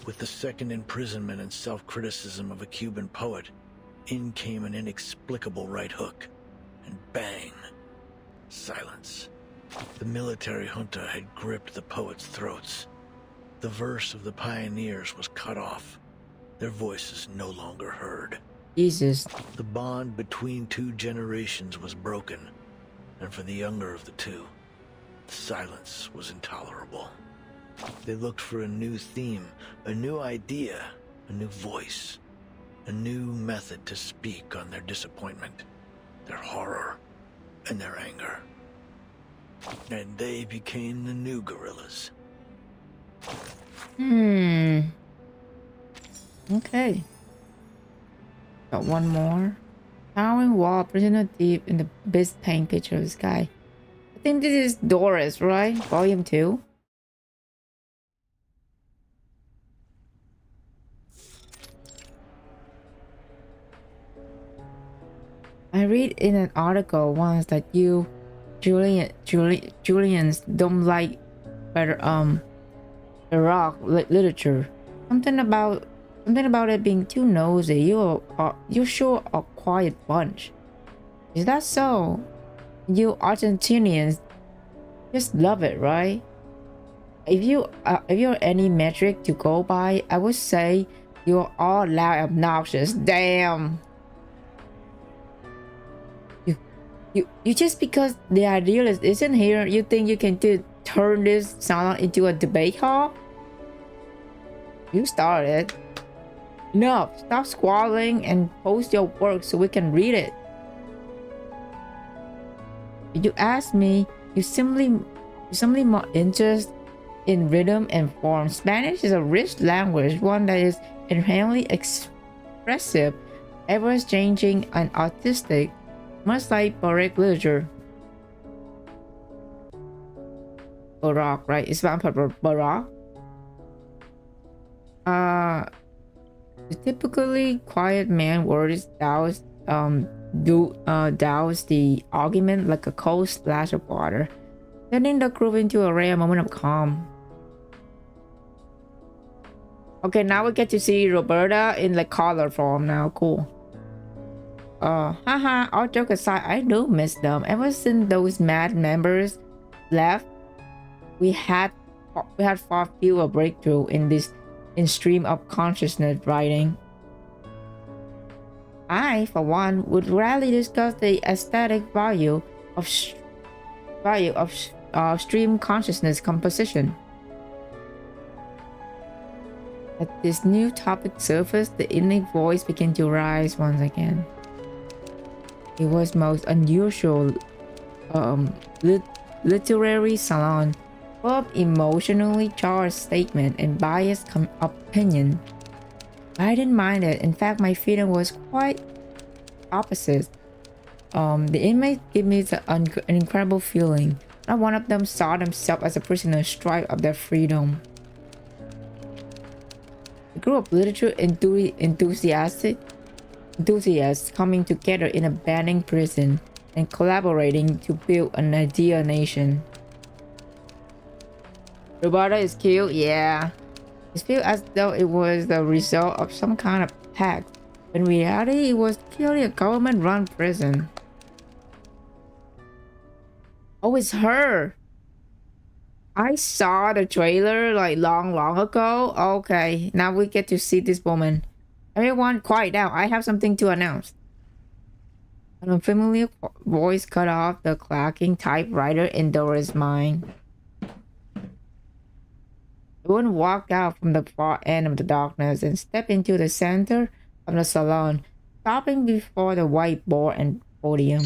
With the second imprisonment and self-criticism of a Cuban poet, in came an inexplicable right hook, and bang, silence. The military junta had gripped the poets' throats. The verse of the pioneers was cut off, their voices no longer heard. Jesus. The bond between two generations was broken, and for the younger of the two, the silence was intolerable. They looked for a new theme, a new idea, a new voice, a new method to speak on their disappointment, their horror, and their anger. And they became the new guerrillas. Okay. Got one more. Towering wall, prisoner deep in the best paint picture of the sky. I think this is Doris, right? Volume 2. I read in an article once that Julians don't like Iraq literature. Something about it being too nosy. You're sure a quiet bunch. Is that so? You Argentinians just love it, right? If you're any metric to go by, I would say you're all loud, obnoxious. Damn. You just because the idealist isn't here, you think you can turn this salon into a debate hall? You started. No, stop squabbling and post your work so we can read it. If you ask me, you simply more interest in rhythm and form. Spanish is a rich language, one that is inherently expressive ever-changing and artistic, much like Baroque literature. Baroque, right? It's about Baroque. The typically quiet man words douse the argument like a cold splash of water, turning the group into a rare moment of calm. Okay, now we get to see Roberta in the color form now. Cool. Haha, all joke aside, I do miss them. Ever since those mad members left, we had far fewer breakthrough in stream of consciousness writing. I, for one, would rarely discuss the aesthetic value of stream consciousness composition. As this new topic surfaced, the innate voice began to rise once again. It was most unusual literary salon, full of emotionally charged statement and biased opinion. I didn't mind it. In fact, my feeling was quite opposite. The inmates gave me an incredible feeling. Not one of them saw themselves as a prisoner stripped of their freedom. A group of literature enthusiasts coming together in a abandoned prison and collaborating to build an ideal nation. Roberta is cute, yeah. It feels as though it was the result of some kind of pact. In reality, it was purely a government-run prison. Oh, it's her! I saw the trailer like long ago. Okay, now we get to see this woman. Everyone quiet down. I have something to announce. An unfamiliar voice cut off the clacking typewriter in Dora's mind. Everyone walked out from the far end of the darkness and stepped into the center of the salon, stopping before the whiteboard and podium.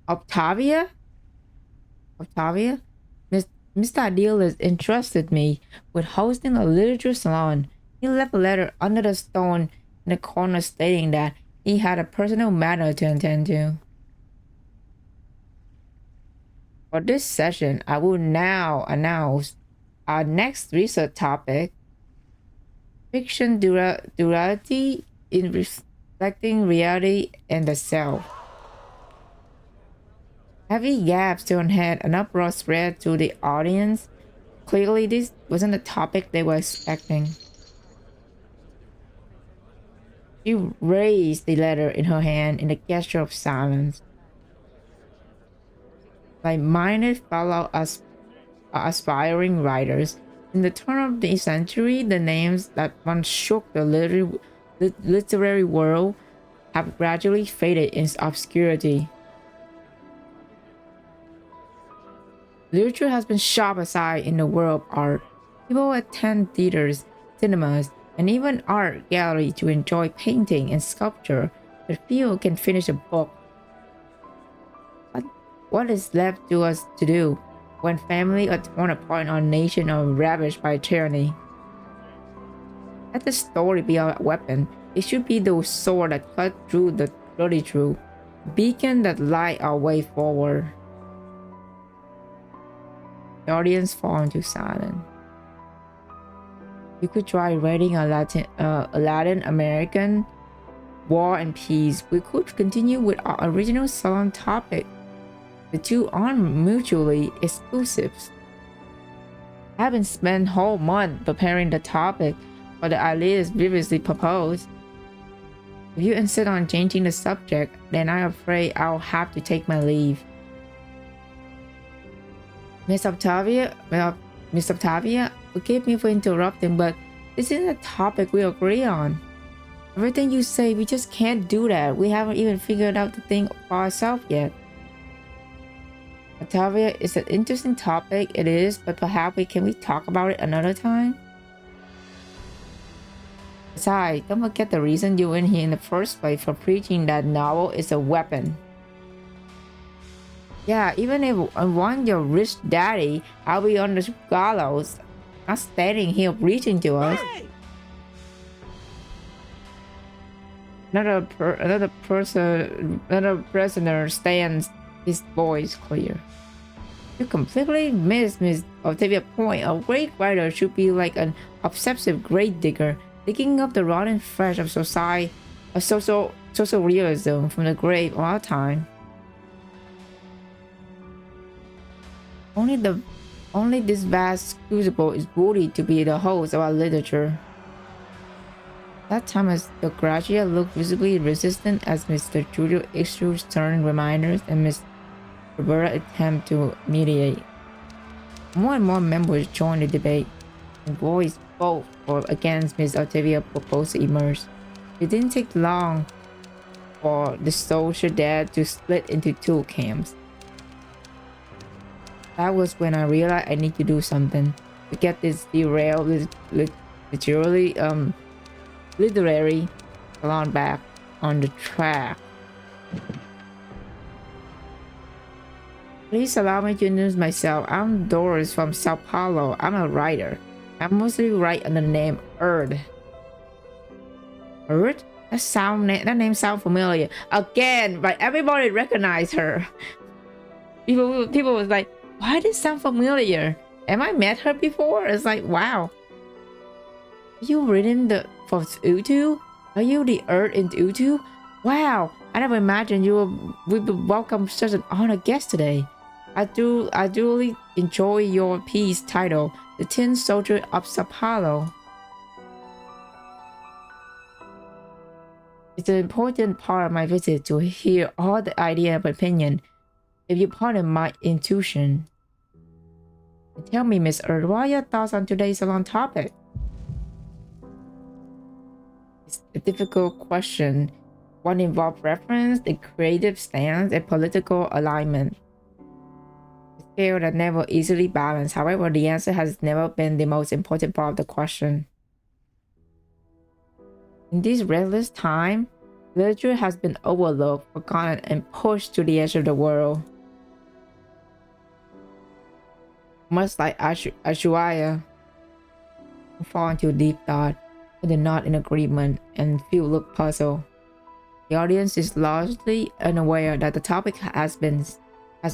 Octavia? Mr. Idealist entrusted me with hosting a literature salon. He left a letter under the stone in the corner stating that he had a personal matter to attend to. For this session, I will now announce our next research topic: fiction duality in reflecting reality and the self. Heavy gaps turned head, an uproar spread to the audience. Clearly, this wasn't the topic they were expecting. She raised the letter in her hand in a gesture of silence. Like minded fellow aspiring writers, in the turn of the century, the names that once shook the literary world have gradually faded in obscurity. Literature has been shoved aside in the world of art. People attend theaters, cinemas, and even art galleries to enjoy painting and sculpture, but few can finish a book. What is left to us to do when families are torn apart and our nation are ravaged by tyranny? Let the story be our weapon. It should be the sword that cuts through the bloody truth, beacon that light our way forward. The audience fall into silence. You could try writing a Latin American War and Peace. We could continue with our original salon topic. The two aren't mutually exclusive. I haven't spent a whole month preparing the topic for the ideas previously proposed. If you insist on changing the subject, then I'm afraid I'll have to take my leave. Miss Octavia, forgive me for interrupting, but this isn't a topic we agree on. Everything you say, we just can't do that. We haven't even figured out the thing for ourselves yet. Octavia, it's an interesting topic, it is, but perhaps we talk about it another time? Besides, don't forget the reason you're in here in the first place for preaching that novel is a weapon. Yeah, even if I want your rich daddy, I'll be on the gallows, not standing here preaching to us. Hey! Another prisoner stands, his voice clear. You completely missed Miss Octavia Point. A great writer should be like an obsessive grave digger, digging up the rotten flesh of social realism from the grave all the time. Only this vast crucible is worthy to be the host of our literature. That time as the Gracia looked visibly resistant as Mr. Julio issued stern reminders and Miss Roberta attempt to mediate. More and more members joined the debate, and voiced both or against Miss Octavia proposed to emerge. It didn't take long for the social dead to split into two camps. That was when I realized I need to do something to get this derailed literary salon back on the track. Please allow me to introduce myself. I'm Doris from Sao Paulo. I'm a writer. I mostly write under the name Erd. Erd? That name sounds familiar. Again, but everybody recognized her. People was like, why does it sound familiar? Am I met her before? It's like, wow. Are you written for Utu? Are you the Erd in Utu? Wow, I never imagined would welcome such an honored guest today. I duly enjoy your piece titled The Tin Soldier of Sao Paulo. It's an important part of my visit to hear all the idea and opinion. If you pardon my intuition. Tell me, Miss Erd, what are your thoughts on today's salon topic? It's a difficult question. One involves reference, the creative stance, and political alignment. A scale that never easily balanced. However, the answer has never been the most important part of the question. In this restless time, literature has been overlooked, forgotten, and pushed to the edge of the world. Much like Ushuaia, fall into deep thought, but they're not in agreement, and few look puzzled. The audience is largely unaware that the topic has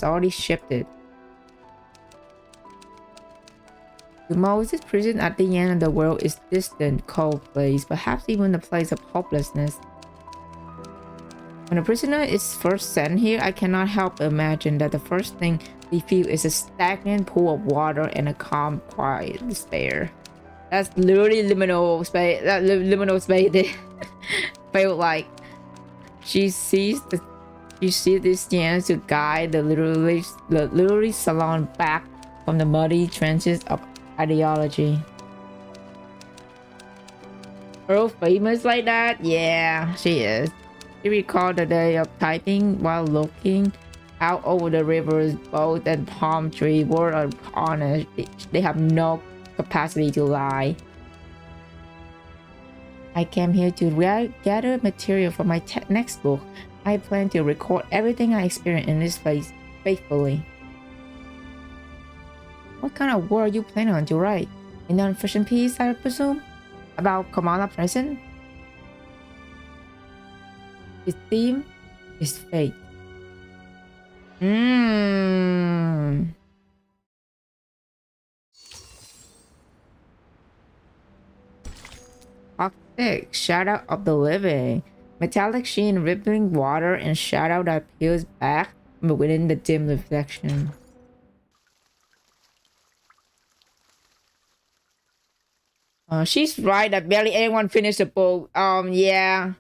already shifted. To most, this prison at the end of the world is distant, cold place, perhaps even a place of hopelessness. When a prisoner is first sent here, I cannot help but imagine that the first thing they feel is a stagnant pool of water and a calm, quiet despair. That's literally liminal space. That liminal space they felt like. She sees this chance to guide the literary salon back from the muddy trenches of ideology. Earl famous like that? Yeah, she is. She recalled the day of typing while looking out over the rivers, boat and palm tree. Word of honor, they have no capacity to lie. I came here to gather material for my next book. I plan to record everything I experience in this place faithfully. What kind of work are you planning on to write? A non-fiction piece, I presume? About Kamala Prison? His theme is fate. Toxic shadow of the living. Metallic sheen, rippling water, and shadow that peels back from within the dim reflection. She's right that barely anyone finished the book. Yeah.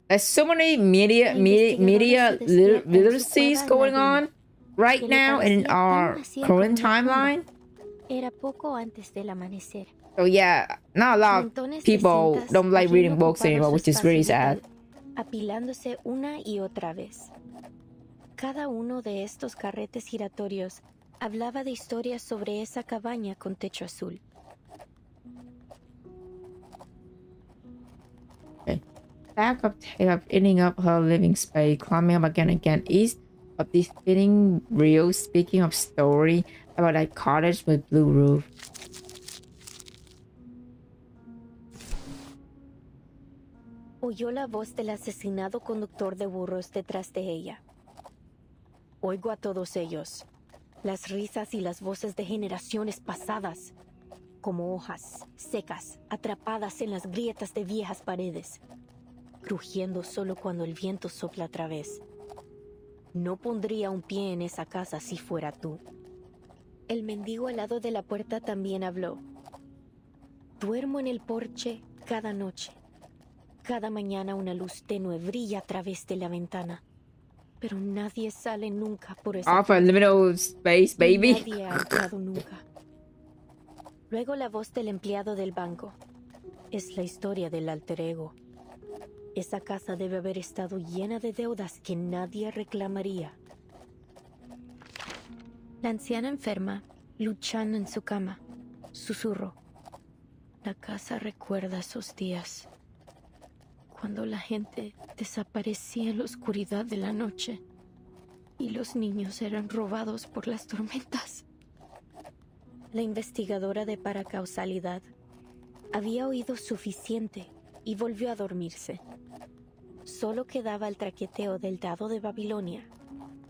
There's so many media literacies going on right now in our current timeline. So yeah, not a lot of people don't like reading books anymore, which is really sad. Apilándose una y otra vez. Cada uno de estos carretes giratorios hablaba de historias sobre esa cabaña con techo azul. Back of tail ending up her living space, climbing up again and again east of this spinning reel, speaking of story about a cottage with blue roof. Oyó la voz del asesinado conductor de burros detrás de ella. Oigo a todos ellos, las risas y las voces de generaciones pasadas, como hojas secas atrapadas en las grietas de viejas paredes, crujiendo solo cuando el viento sopla otra vez. No pondría un pie en esa casa si fuera tú. El mendigo al lado de la puerta también habló. Duermo en el porche cada noche. Cada mañana una luz tenue brilla a través de la ventana. Pero nadie sale nunca por esa Off a liminal space, baby. Nadie ha entrado nunca. Luego la voz del empleado del banco. Es la historia del alter ego. Esa casa debe haber estado llena de deudas que nadie reclamaría. La anciana enferma, luchando en su cama, susurró. La casa recuerda esos días, cuando la gente desaparecía en la oscuridad de la noche y los niños eran robados por las tormentas. La investigadora de paracausalidad había oído suficiente y volvió a dormirse. Solo quedaba el traqueteo del dado de Babilonia,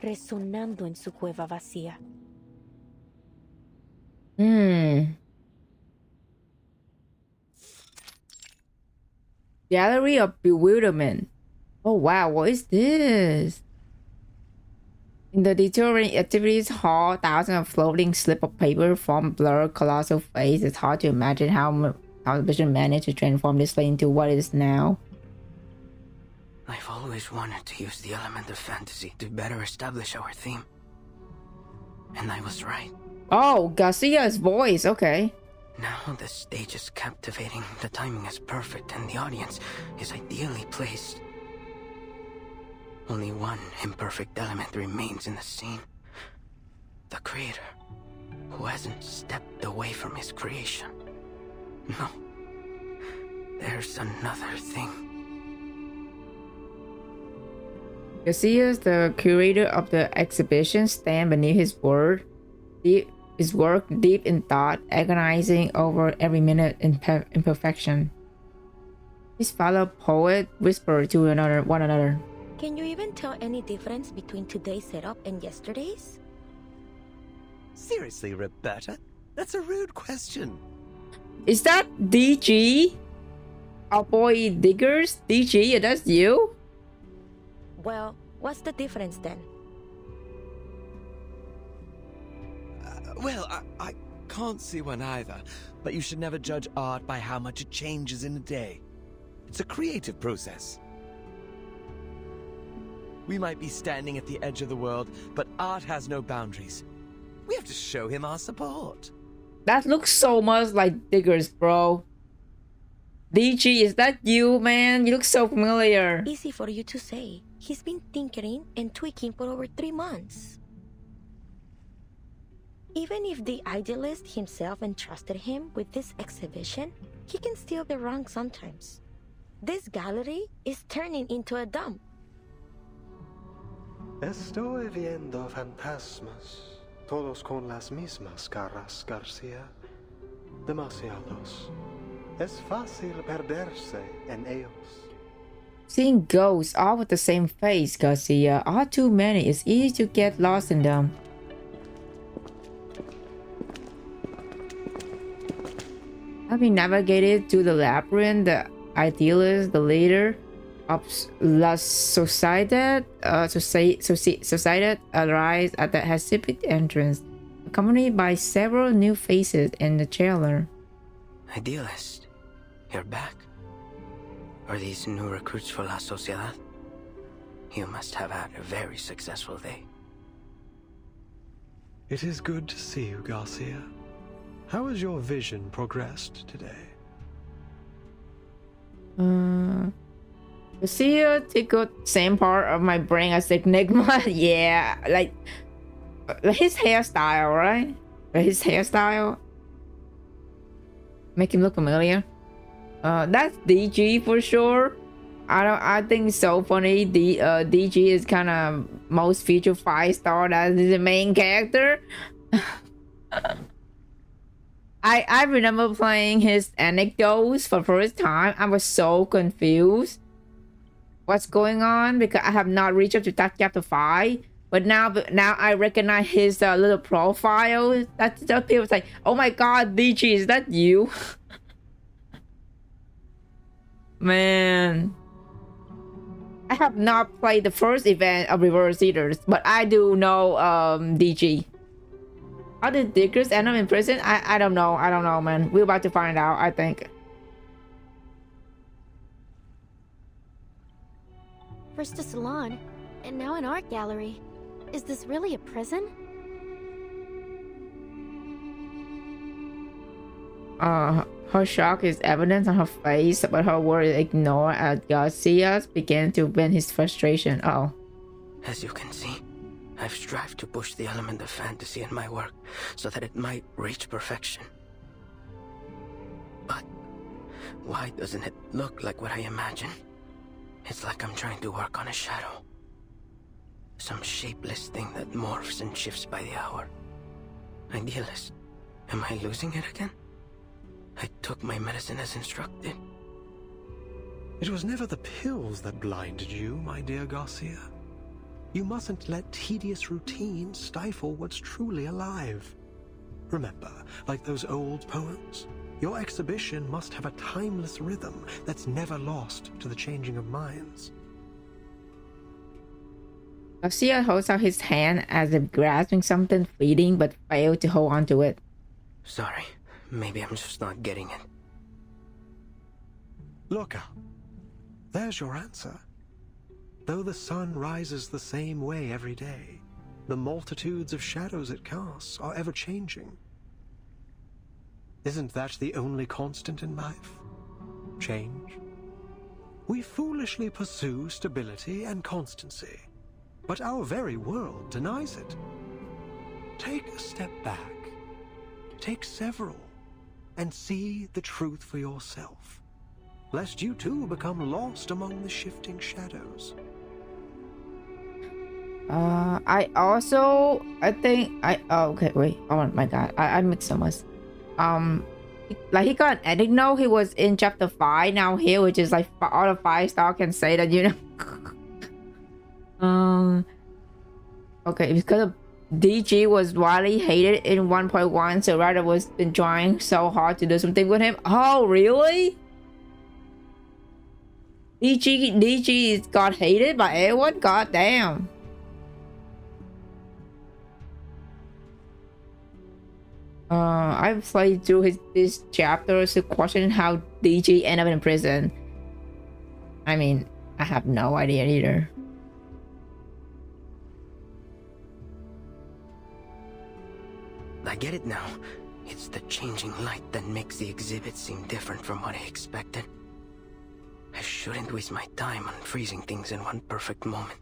resonando en su cueva vacía. Gallery of Bewilderment. Oh wow, what is this? In the deteriorating activities hall, thousands of floating slips of paper form blurred colossal face. It's hard to imagine how the vision managed to transform this place into what it is now. I've always wanted to use the element of fantasy to better establish our theme. And I was right. Oh, Garcia's voice, okay. Now the stage is captivating, the timing is perfect, and the audience is ideally placed. Only one imperfect element remains in the scene. The creator, who hasn't stepped away from his creation. No. There's another thing. Garcia's the curator of the exhibition, stand beneath his work deep in thought, agonizing over every minute imperfection. His fellow poet whispered to one another. Can you even tell any difference between today's setup and yesterday's? Seriously, Roberta? That's a rude question. Is that DG? Our boy Diggers? DG, that's you? Well, what's the difference then? Well, I can't see one either, but you should never judge art by how much it changes in a day. It's a creative process. We might be standing at the edge of the world, but art has no boundaries. We have to show him our support. That looks so much like Diggers, bro. DG, is that you, man? You look so familiar. Easy for you to say. He's been tinkering and tweaking for over 3 months. Even if the idealist himself entrusted him with this exhibition, he can still be wrong sometimes. This gallery is turning into a dump. Estoy viendo fantasmas, todos con las mismas caras, García. Demasiados. Es fácil perderse en ellos. Seeing ghosts all with the same face, Garcia, are too many. It's easy to get lost in them. Having navigated through the labyrinth, the idealist, the leader of La Sociedad, arrives at the Hespit entrance, accompanied by several new faces in the jailer. Idealist, you're back? Are these new recruits for La Sociedad? You must have had a very successful day. It is good to see you, Garcia. How has your vision progressed today? Garcia tickled same part of my brain as Enigma. Yeah, like his hairstyle, right? His hairstyle make him look familiar. That's DG for sure. I think it's so funny. DG is kind of most featured 5-star. That is the main character. I remember playing his anecdotes for the first time. I was so confused. what's going on because I have not reached up to that chapter 5. But now I recognize his little profile. That people's like, oh my god, DG, is that you? Man, I have not played the first event of Reverse Eaters, but I do know DG. How did Diggers end up in prison? I don't know. I don't know, man. We're about to find out, I think. First a salon, and now an art gallery. Is this really a prison? Her shock is evident on her face, but her words ignored as Garcia began to vent his frustration. Oh. As you can see, I've strived to push the element of fantasy in my work so that it might reach perfection. But why doesn't it look like what I imagine? It's like I'm trying to work on a shadow. Some shapeless thing that morphs and shifts by the hour. Idealist, am I losing it again? I took my medicine as instructed. It was never the pills that blinded you, my dear Garcia. You mustn't let tedious routine stifle what's truly alive. Remember, like those old poems, your exhibition must have a timeless rhythm that's never lost to the changing of minds. Garcia holds out his hand as if grasping something fleeting but failed to hold on to it. Sorry, maybe I'm just not getting it. Look out. There's your answer. Though the sun rises the same way every day, the multitudes of shadows it casts are ever changing. Isn't that the only constant in life? Change. We foolishly pursue stability and constancy, but our very world denies it. Take a step back. Take several, and see the truth for yourself, lest you too become lost among the shifting shadows. Okay, wait. Oh my god. I mixed so much. Like he got an edit note. He was in chapter 5 now here, which is like all of 5-star can say that, you know. Okay, because DG was widely hated in 1.1, so Ryder was been trying so hard to do something with him. Oh, really? DG got hated by everyone? God damn. I've played through this chapter to question how DG ended up in prison. I mean, I have no idea either. I get it now. It's the changing light that makes the exhibit seem different from what I expected. I shouldn't waste my time on freezing things in one perfect moment.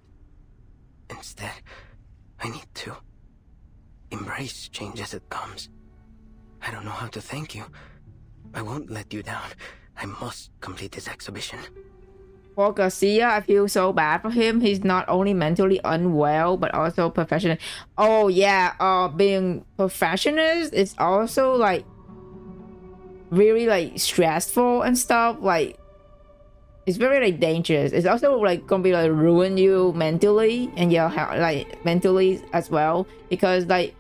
Instead, I need to embrace change as it comes. I don't know how to thank you. I won't let you down. I must complete this exhibition. For Garcia, I feel so bad for him. He's not only mentally unwell, but also perfectionist. Oh yeah, being perfectionist is also like really like stressful and stuff. Like it's very like dangerous. It's also like gonna be like ruin you mentally and your health, like mentally as well. Because like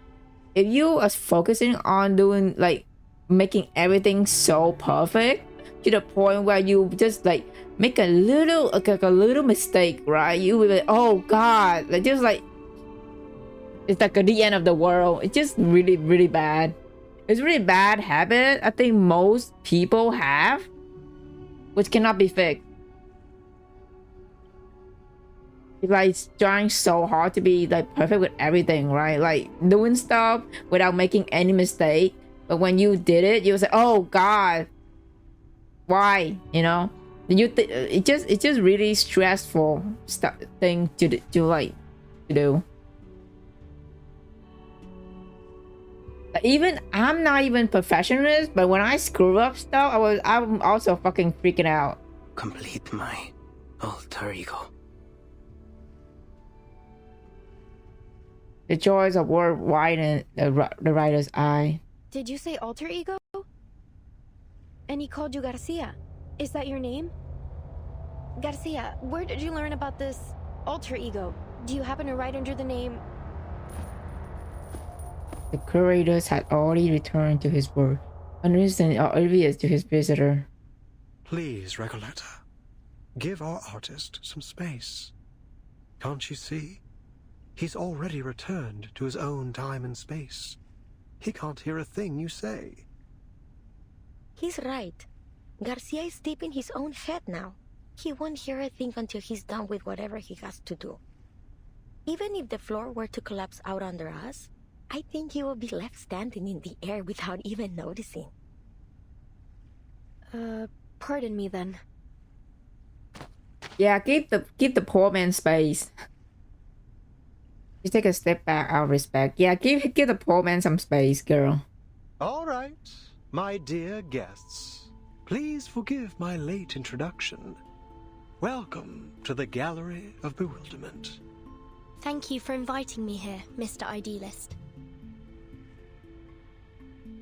if you are focusing on doing like making everything so perfect to the point where you just like make a little mistake, right? You will be like, oh god, like just like it's like the end of the world. It's just really, really bad. It's really bad habit I think most people have, which cannot be fixed. It's like trying so hard to be like perfect with everything, right? Like doing stuff without making any mistake. But when you did it, you was like, oh god, why? You know? It's just really stressful thing to do. Like even I'm not even perfectionist, but when I screw up stuff, I'm also fucking freaking out. Complete my alter ego. The joys of word widen the writer's eye. Did you say alter ego? And he called you Garcia. Is that your name? Garcia, where did you learn about this alter ego? Do you happen to write under the name... The curators had already returned to his work, understanding oblivious to his visitor. Please, Recoleta, give our artist some space. Can't you see? He's already returned to his own time and space. He can't hear a thing you say. He's right. Garcia is deep in his own head now. He won't hear a thing until he's done with whatever he has to do. Even if the floor were to collapse out under us, I think he will be left standing in the air without even noticing. Pardon me then. Yeah, give the poor man space. You take a step back out of respect. Yeah, give the poor man some space, girl. All right, my dear guests. Please forgive my late introduction. Welcome to the Gallery of Bewilderment. Thank you for inviting me here, Mr. Idealist.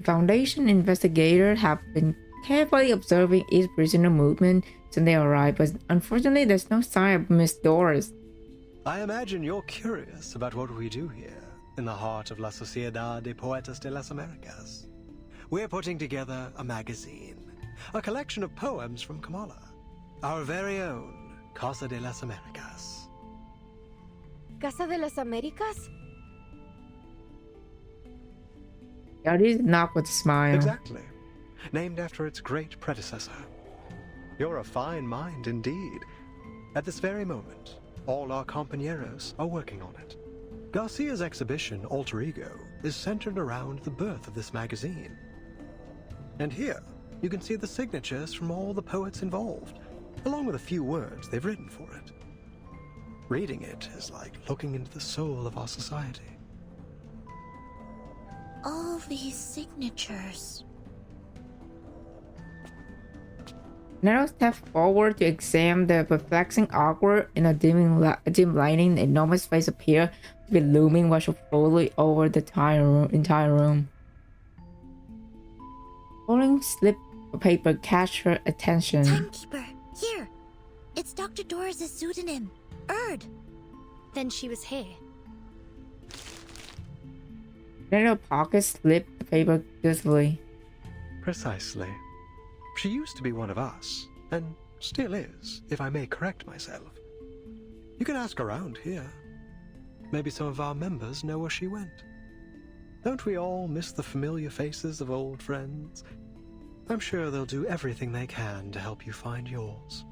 Foundation investigators have been carefully observing each prisoner movement since they arrived, but unfortunately there's no sign of Miss Doris. I imagine you're curious about what we do here, in the heart of La Sociedad de Poetas de las Americas. We're putting together a magazine, a collection of poems from Kamala, our very own Casa de las Americas. ¿Casa de las Américas? Yari knocked with a smile. Exactly. Named after its great predecessor. You're a fine mind indeed. At this very moment, all our compañeros are working on it. Garcia's exhibition, Alter Ego, is centered around the birth of this magazine. And here, you can see the signatures from all the poets involved, along with a few words they've written for it. Reading it is like looking into the soul of our society. All these signatures. Nero stepped forward to examine the perplexing artwork. In a dim lighting, the enormous face appeared to be looming watchfully over the entire room. Falling slip of paper catch her attention. Timekeeper, here! It's Dr. Doris' pseudonym, Erd. Then she was here. Nero pocket slipped the paper guiltily. Precisely. She used to be one of us, and still is, if I may correct myself. You can ask around here. Maybe some of our members know where she went. Don't we all miss the familiar faces of old friends? I'm sure they'll do everything they can to help you find yours.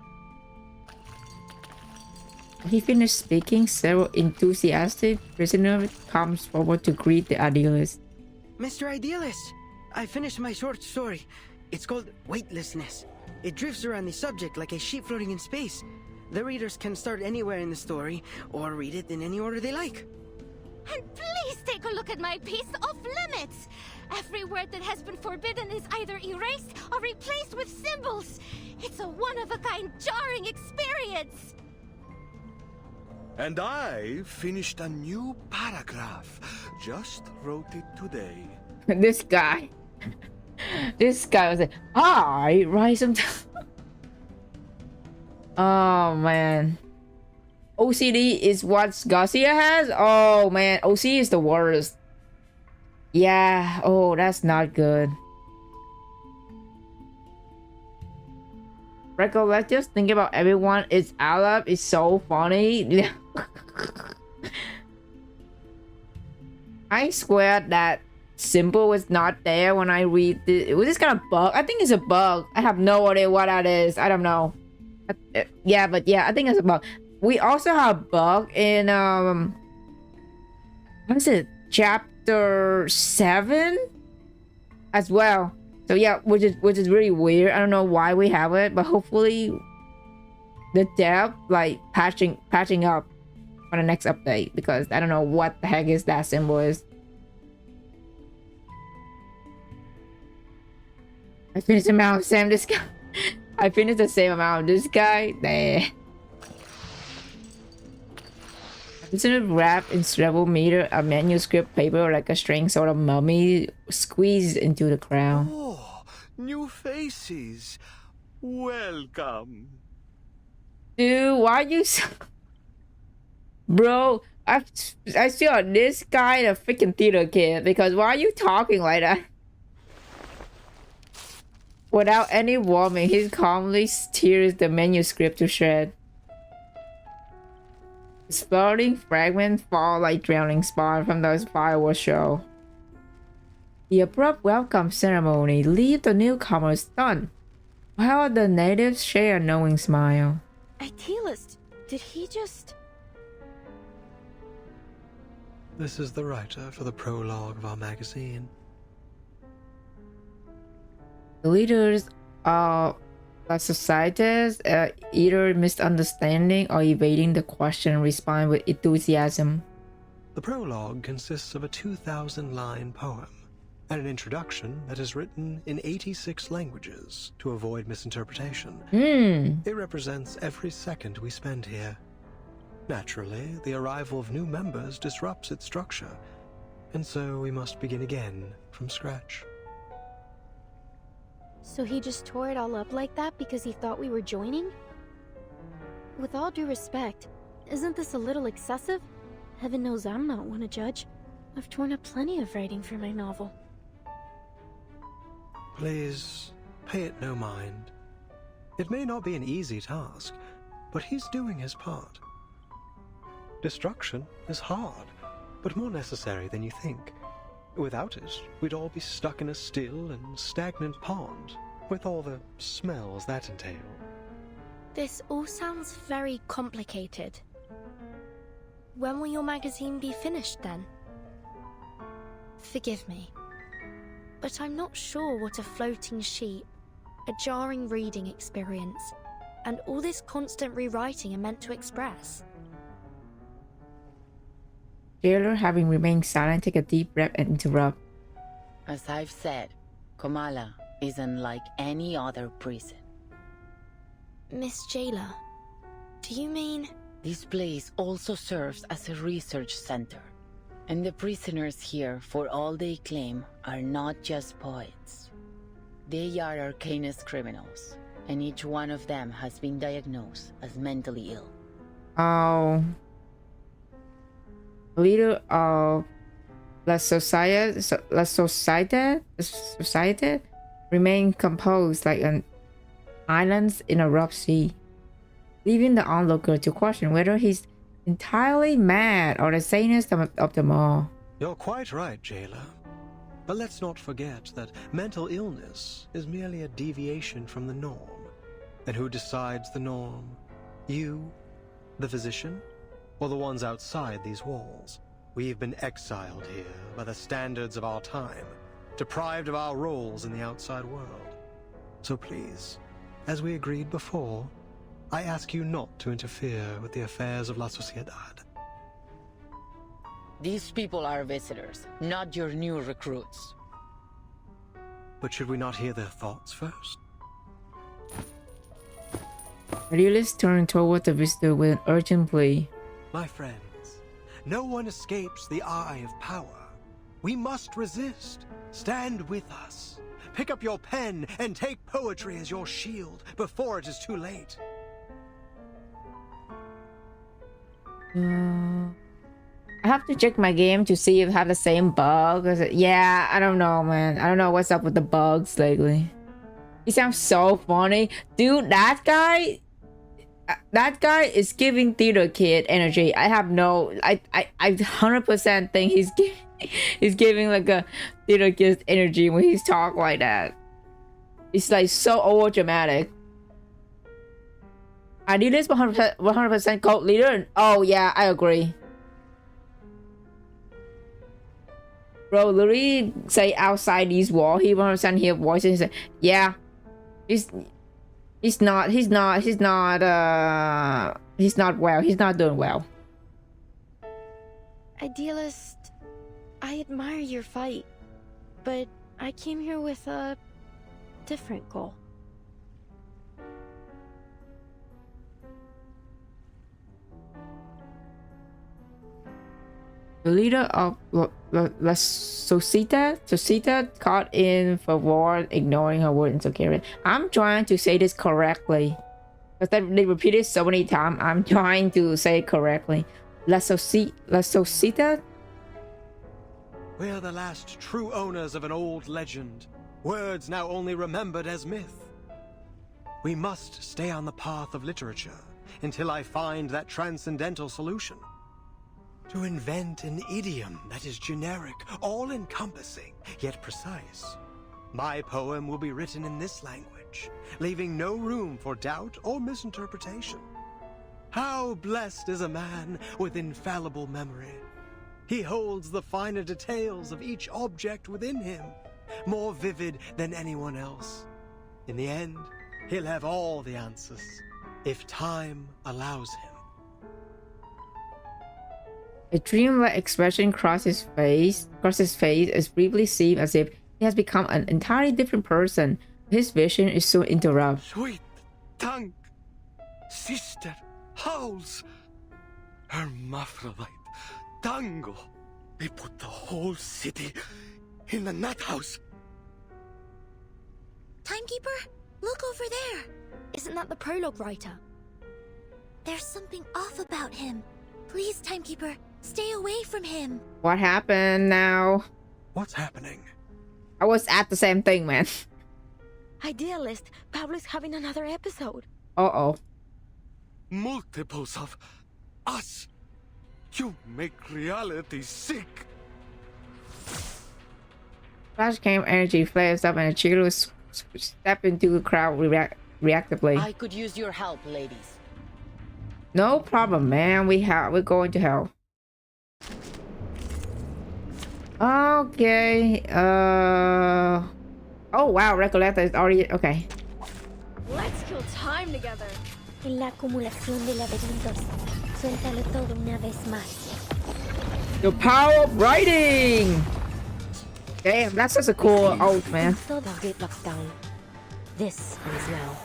He finished speaking, several enthusiastic prisoners comes forward to greet the idealist. Mr. Idealist, I finished my short story. It's called Weightlessness. It drifts around the subject like a sheep floating in space. The readers can start anywhere in the story, or read it in any order they like. And please take a look at my piece, Off Limits! Every word that has been forbidden is either erased or replaced with symbols. It's a one-of-a-kind, jarring experience! And I finished a new paragraph. Just wrote it today. This guy was like, I write some. Oh man, OCD is what Garcia has. Oh man, OCD is the worst. Yeah. Oh, that's not good. Rico, let's just think about everyone. It's Alab. It's so funny. I swear that symbol was not there when I read this. It was just kind of bug. I think it's a bug. I have no idea what that is. I don't know. Yeah, but yeah, I think it's a bug. We also have a bug in what is it? Chapter 7 as well. So yeah, which is really weird. I don't know why we have it, but hopefully the dev like patching up on the next update, because I don't know what the heck is that symbol is. I finished the amount of Sam this guy. I finished the same amount of this guy. Nah. Isn't it wrapped in several meter of manuscript paper like a string sort of mummy squeezed into the crown? Oh, new faces. Welcome. Dude, why you so... Bro, I saw this guy the freaking theater kid because why are you talking like that? Without any warning, he calmly tears the manuscript to shreds. Exploding fragments fall like drowning spawn from those fireworks show. The abrupt welcome ceremony leaves the newcomers stunned, while the natives share a knowing smile. Idealist, did he just... This is the writer for the prologue of our magazine. The leaders of the societies either misunderstanding or evading the question respond with enthusiasm. The prologue consists of a 2,000-line poem and an introduction that is written in 86 languages to avoid misinterpretation. It represents every second we spend here. Naturally, the arrival of new members disrupts its structure, and so we must begin again from scratch. So he just tore it all up like that because he thought we were joining? With all due respect, isn't this a little excessive? Heaven knows I'm not one to judge. I've torn up plenty of writing for my novel. Please, pay it no mind. It may not be an easy task, but he's doing his part. Destruction is hard, but more necessary than you think. Without it, we'd all be stuck in a still and stagnant pond, with all the smells that entail. This all sounds very complicated. When will your magazine be finished then? Forgive me, but I'm not sure what a floating sheet, a jarring reading experience, and all this constant rewriting are meant to express. Jailer, having remained silent, take a deep breath and interrupt. As I've said, Komala isn't like any other prison. Miss Jailer, do you mean... This place also serves as a research center. And the prisoners here, for all they claim, are not just poets. They are arcanist criminals, and each one of them has been diagnosed as mentally ill. Oh... Leader of La Societe remain composed like an island in a rough sea, leaving the onlooker to question whether he's entirely mad or the sanest of them all. You're quite right, Jailer. But let's not forget that mental illness is merely a deviation from the norm. And who decides the norm? You, the physician? Or the ones outside these walls? We've been exiled here by the standards of our time, deprived of our roles in the outside world. So please, as we agreed before, I ask you not to interfere with the affairs of La Sociedad. These people are visitors, not your new recruits. But should we not hear their thoughts first? Realist turned toward the visitor with an urgent plea. My friends, no one escapes the eye of power. We must resist. Stand with us. Pick up your pen and take poetry as your shield before it is too late. I have to check my game to see if I have the same bug. Yeah, I don't know, man. I don't know what's up with the bugs lately. He sounds so funny. Dude, that guy is giving theater kid energy. I have no... I 100% think he's giving like a theater kid energy when he's talk like that. It's like so over dramatic. I need this 100% cult leader. Oh yeah, I agree. Bro, literally say outside these walls, he 100% hear voices. Say, yeah, he's not well. He's not doing well. Idealist, I admire your fight, but I came here with a different goal. The leader of La Societe caught in favor, ignoring her word insecurity. I'm trying to say this correctly. Because they repeat it so many times. I'm trying to say it correctly. La Sociedad? We're the last true owners of an old legend. Words now only remembered as myth. We must stay on the path of literature until I find that transcendental solution. To invent an idiom that is generic, all-encompassing, yet precise. My poem will be written in this language, leaving no room for doubt or misinterpretation. How blessed is a man with infallible memory. He holds the finer details of each object within him, more vivid than anyone else. In the end, he'll have all the answers, if time allows him. A dreamlike expression crosses his face as briefly seems as if he has become an entirely different person. His vision is soon interrupted. Sweet tongue, sister, howls, hermaphrodite, tango. They put the whole city in the nut house. Timekeeper, look over there. Isn't that the prologue writer? There's something off about him. Please, Timekeeper, stay away from him. What happened now? What's happening? I was at the same thing, man. Idealist, Pablo's having another episode. Uh-oh. Multiples of us. You make reality sick. Flash cam energy flares up and a chicken step into the crowd reactively. I could use your help, ladies. No problem, man. We're going to hell. Okay. Oh wow, Recoleta is already okay. Let's kill time together. En la acumulación de laberintos, suéltalo todo una vez más. The power of writing. Damn, that's such a cool oath, man. So the gate locks down. This ends now.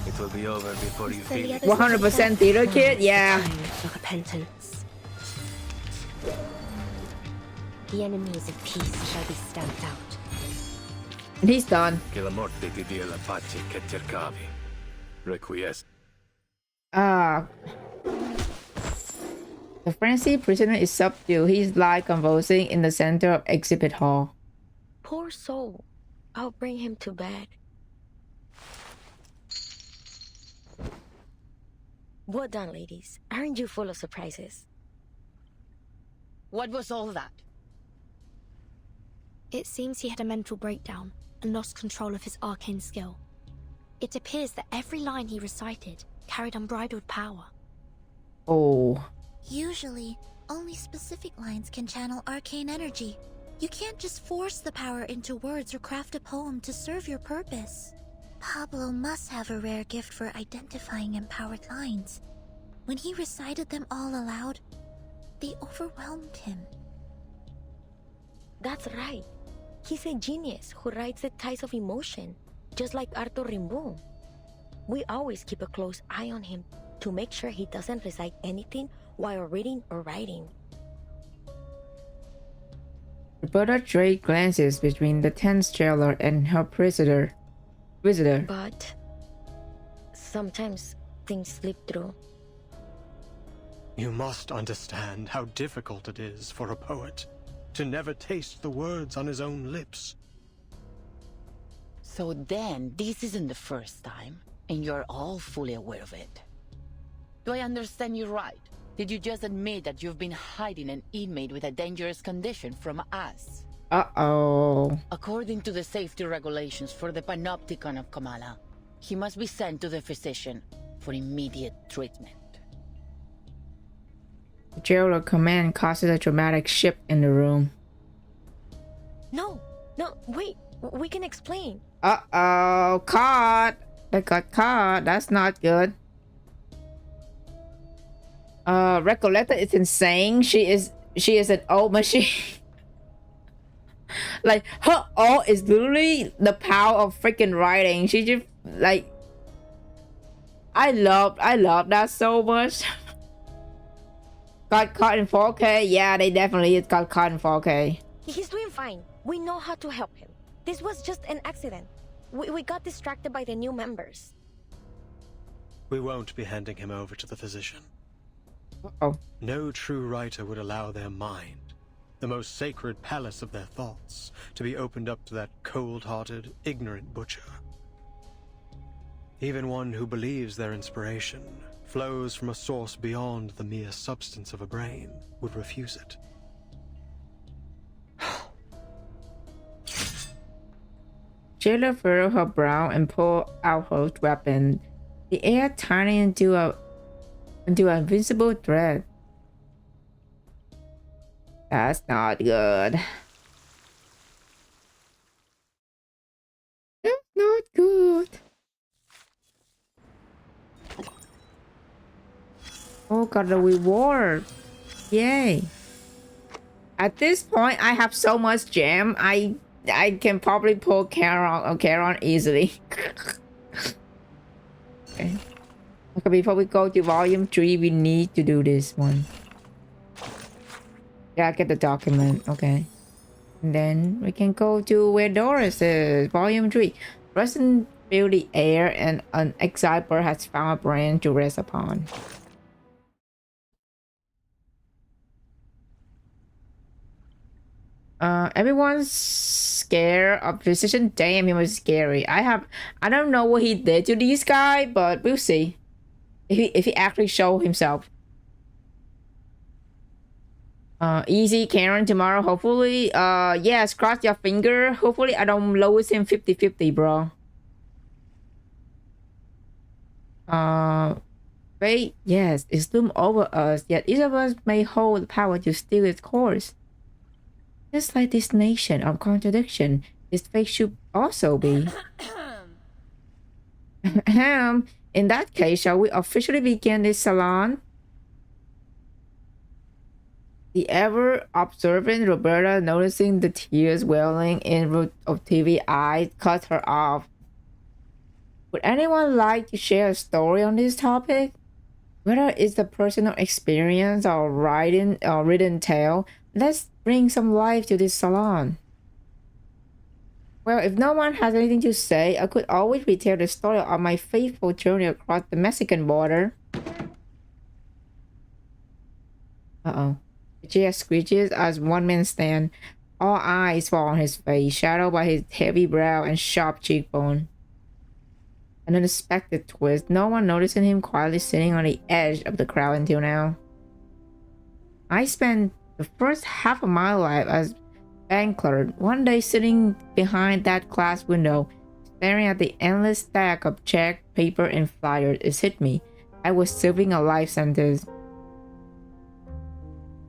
It will be over before you feel it. 100% theater kid, yeah. Time for repentance. The enemies of peace shall be stamped out. And he's done. Che la morte ti dia la pace che cercavi. Requiesce. The frenzied prisoner is subdued. He's like convulsing in the center of exhibit hall. Poor soul. I'll bring him to bed. Well done, ladies. Aren't you full of surprises? What was all that? It seems he had a mental breakdown and lost control of his arcane skill. It appears that every line he recited carried unbridled power. Oh. Usually, only specific lines can channel arcane energy. You can't just force the power into words or craft a poem to serve your purpose. Pablo must have a rare gift for identifying empowered lines. When he recited them all aloud, they overwhelmed him. That's right. He's a genius who writes the tides of emotion, just like Arthur Rimbaud. We always keep a close eye on him to make sure he doesn't recite anything while reading or writing. Roberta Drake glances between the tense jailer and her visitor. But sometimes things slip through. You must understand how difficult it is for a poet to never taste the words on his own lips. So then, this isn't the first time, and you're all fully aware of it. Do I understand you right? Did you just admit that you've been hiding an inmate with a dangerous condition from us? Uh-oh. According to the safety regulations for the Panopticon of Kamala, he must be sent to the physician for immediate treatment. The jailer command causes a dramatic shift in the room. No, wait, we can explain. Uh-oh, caught. They got caught. That's not good. Recoleta is insane. She is an old machine. Like, her all is literally the power of freaking writing. She just, like, I love that so much. Got caught in 4K? Yeah, they definitely got caught in 4K. He's doing fine. We know how to help him. This was just an accident. We got distracted by the new members. We won't be handing him over to the physician. Oh. No true writer would allow their mind, the most sacred palace of their thoughts, to be opened up to that cold-hearted, ignorant butcher. Even one who believes their inspiration flows from a source beyond the mere substance of a brain would refuse it. Jayla furrowed her brow and pulled out her weapon, the air turning into an invincible thread. That's not good. That's not good. Oh, got a reward. Yay. At this point, I have so much gem. I can probably pull Charon easily. Okay. Okay, before we go to volume 3, we need to do this one. Yeah, get the document. Okay. And then we can go to where Doris is. Volume 3. Resident feel the air and an exiled bird has found a branch to rest upon. Everyone's scared of physician. Damn, he was scary. I don't know what he did to this guy, but we'll see if he actually show himself. Easy, Karen, tomorrow, hopefully. Yes, cross your finger. Hopefully I don't lose him 50-50, bro. Wait, yes, it's loomed over us, yet each of us may hold the power to steal its course. Just like this nation of contradiction, this fate should also be. In that case, shall we officially begin this salon? The ever-observant Roberta, noticing the tears welling in Ruth of TV eyes, cut her off. Would anyone like to share a story on this topic? Whether it's a personal experience or written tale, let's bring some life to this salon. Well, if no one has anything to say, I could always retell the story of my faithful journey across the Mexican border. Uh-oh. The chair screeches as one man stands. All eyes fall on his face, shadowed by his heavy brow and sharp cheekbone. An unexpected twist, no one noticing him quietly sitting on the edge of the crowd until now. I spent the first half of my life as bank clerk, one day sitting behind that glass window, staring at the endless stack of check, paper, and flyers. It hit me. I was serving a life sentence.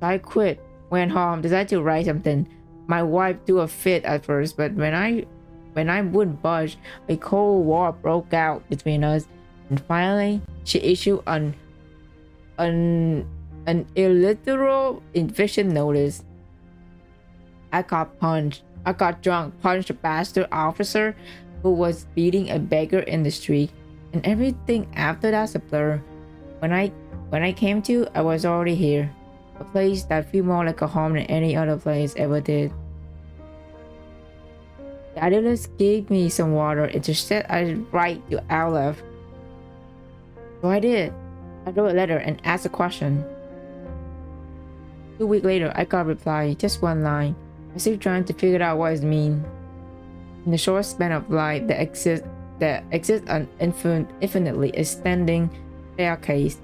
I quit, went home, decided to write something. My wife threw a fit at first, but when I wouldn't budge, a cold war broke out between us, and finally she issued an illiterate eviction notice. I got punched. I got drunk, punched a bastard officer who was beating a beggar in the street, and everything after that's a blur. When I came to, I was already here. A place that felt more like a home than any other place ever did. The idealist gave me some water and just said I'd write to Aleph. So I did. I wrote a letter and asked a question. 2 weeks later, I got a reply, just one line. I'm still trying to figure out what it means. In the short span of life that exists an infinitely extending staircase,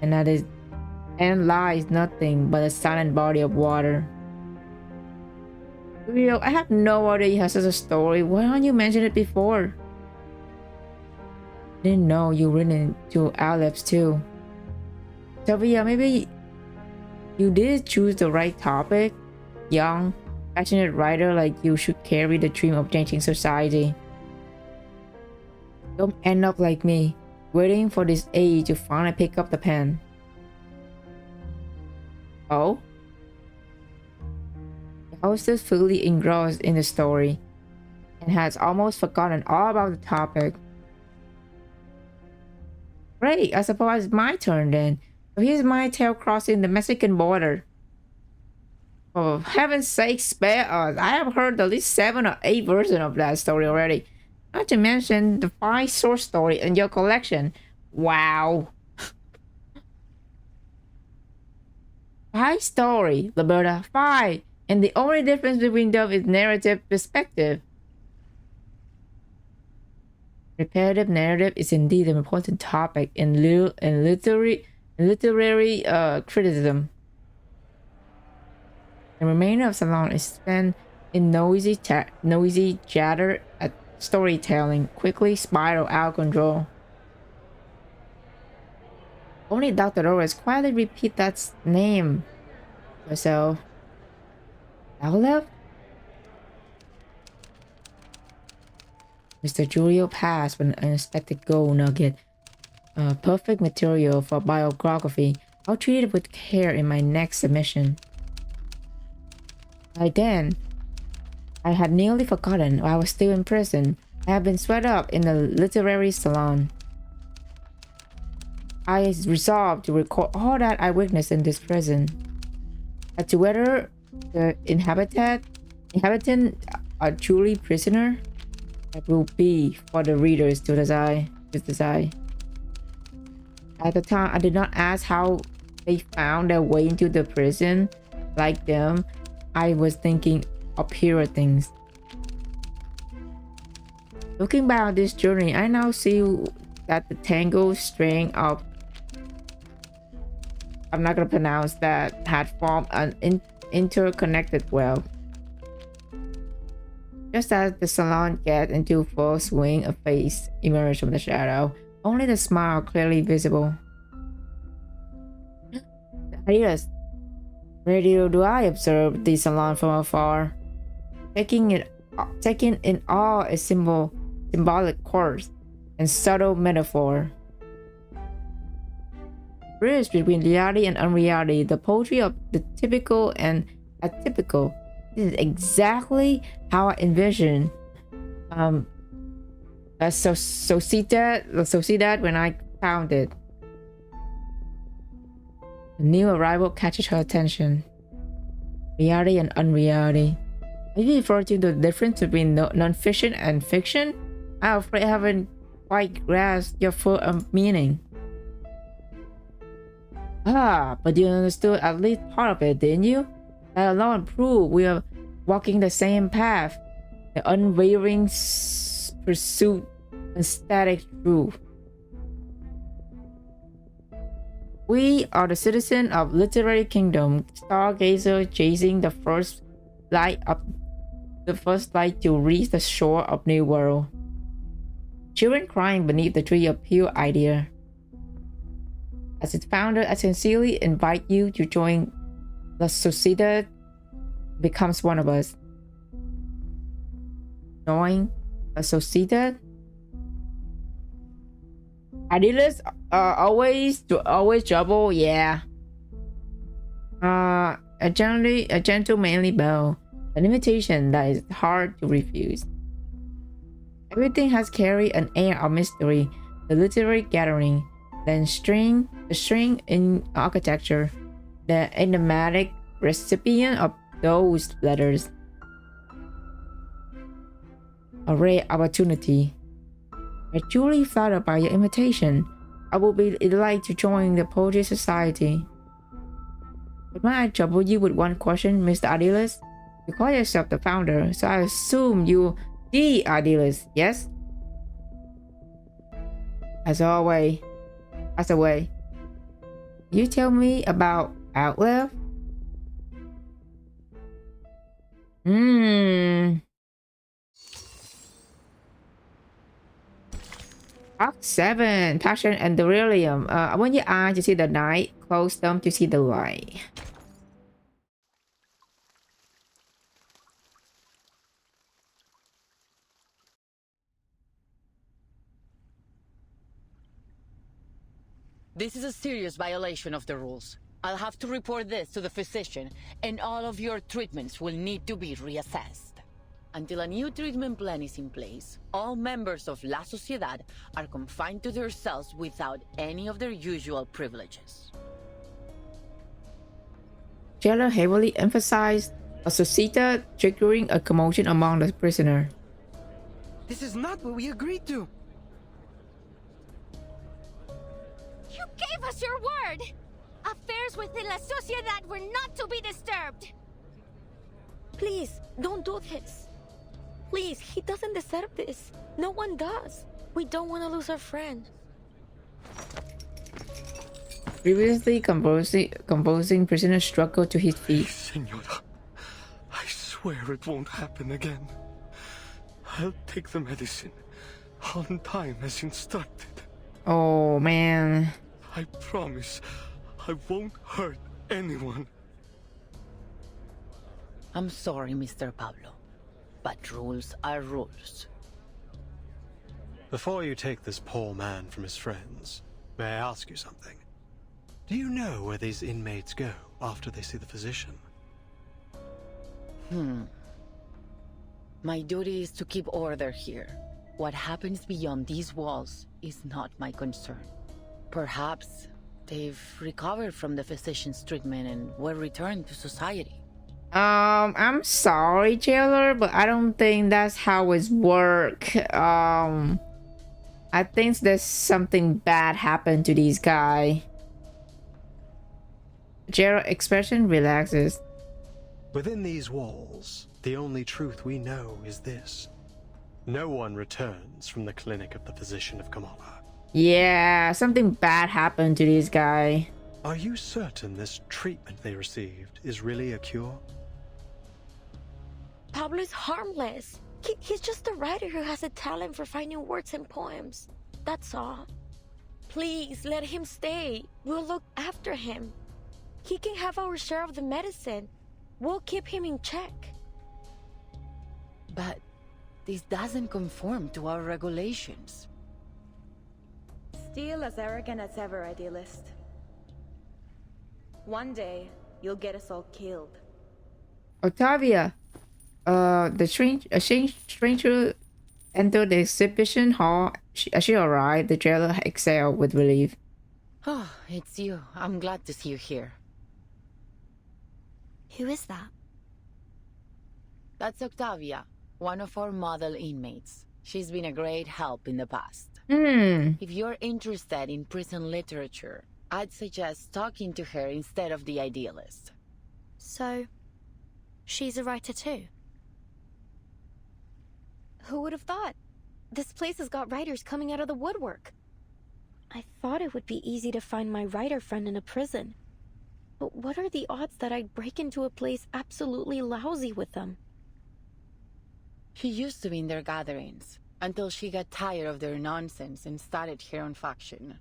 and lies nothing but a silent body of water. Rio, I have no idea you have such a story. Why don't you mention it before? I didn't know you written into Alex too. Sylvia, maybe you did choose the right topic. Young, passionate writer like you should carry the dream of changing society. Don't end up like me, waiting for this age to finally pick up the pen. Oh? The host is fully engrossed in the story and has almost forgotten all about the topic. Great, I suppose it's my turn then. So here's my tale crossing the Mexican border. For heaven's sake, spare us. I have heard at least 7 or 8 versions of that story already. Not to mention the 5 short story in your collection. Wow. High story, Roberta. 5. And the only difference between them is narrative perspective. Repetitive narrative is indeed an important topic in literary criticism. The remainder of Salon is spent in noisy chatter at storytelling, quickly spiral out of control. Only Dr. Dolores quietly repeat that name herself. Outlev? Mr. Julio passed with an unexpected gold nugget. Perfect material for biography. I'll treat it with care in my next submission. By then, I had nearly forgotten I was still in prison. I had been swept up in the literary salon. I resolved to record all that I witnessed in this prison. As to whether the inhabitant are truly prisoner, that will be for the readers to decide. At the time, I did not ask how they found their way into the prison. Like them, I was thinking of purer things. Looking back on this journey, I now see that the tangled string of, I'm not gonna pronounce that, had formed an interconnected web. Just as the salon gets into full swing, a face emerged from the shadow. Only the smile clearly visible. Yes, rarely do I observe the salon from afar, taking in awe a symbolic course and subtle metaphor. Bridge between reality and unreality, the poetry of the typical and atypical. This is exactly how I envision Sociedad when I found it. The new arrival catches her attention. Reality and unreality. Are you referring to the difference between non-fiction and fiction? I'm afraid I haven't quite grasped your full meaning. Ah, but you understood at least part of it, didn't you? That alone proved we are walking the same path. The unwavering pursuit and static truth. We are the citizen of literary kingdom, stargazer chasing the first light to reach the shore of new world. Children crying beneath the tree of pure idea. As its founder, I sincerely invite you to join the Sociedad becomes one of us. Join a Sociedad? Idealists always trouble, yeah. A gentle manly bow, an invitation that is hard to refuse. Everything has carried an air of mystery. The literary gathering, the string in architecture, the enigmatic recipient of those letters. A rare opportunity. I truly flattered by your invitation. I will be delighted to join the Poetry Society. But might I trouble you with one question, Mr. Idealist? You call yourself the founder, so I assume you're the idealist, yes? As always. You tell me about Outlive? Arc 7, Passion and Delirium. Open your eyes to see the night, close them to see the light. This is a serious violation of the rules. I'll have to report this to the physician, and all of your treatments will need to be reassessed. Until a new treatment plan is in place, all members of La Sociedad are confined to their cells without any of their usual privileges. Jailer heavily emphasized a Sociedad, triggering a commotion among the prisoner. This is not what we agreed to. gave us your word! Affairs within La Sociedad were not to be disturbed! Please, don't do this. Please, he doesn't deserve this. No one does. We don't want to lose our friend. Previously composing prisoner struggled to his feet. Senora, I swear it won't happen again. I'll take the medicine on time as instructed. Oh man. I promise I won't hurt anyone. I'm sorry, Mr. Pablo, but rules are rules. Before you take this poor man from his friends, may I ask you something? Do you know where these inmates go after they see the physician? My duty is to keep order here. What happens beyond these walls is not my concern. Perhaps they've recovered from the physician's treatment and were returned to society. I'm sorry, jailer, but I don't think that's how it works. I think there's something bad happened to these guys. Jailer expression relaxes. Within these walls, the only truth we know is this. No one returns from the clinic of the physician of Kamala. Yeah, something bad happened to these guys. Are you certain this treatment they received is really a cure? Pablo is harmless. He's just a writer who has a talent for finding words in poems. That's all. Please, let him stay. We'll look after him. He can have our share of the medicine. We'll keep him in check. But this doesn't conform to our regulations. Still as arrogant as ever, idealist. One day, you'll get us all killed. Octavia, the stranger entered the exhibition hall. As she arrived, the jailer exhaled with relief. Oh, it's you. I'm glad to see you here. Who is that? That's Octavia, one of our model inmates. She's been a great help in the past. If you're interested in prison literature, I'd suggest talking to her instead of the idealist. So, she's a writer too? Who would have thought? This place has got writers coming out of the woodwork. I thought it would be easy to find my writer friend in a prison. But what are the odds that I'd break into a place absolutely lousy with them? She used to be in their gatherings, until she got tired of their nonsense and started her own faction.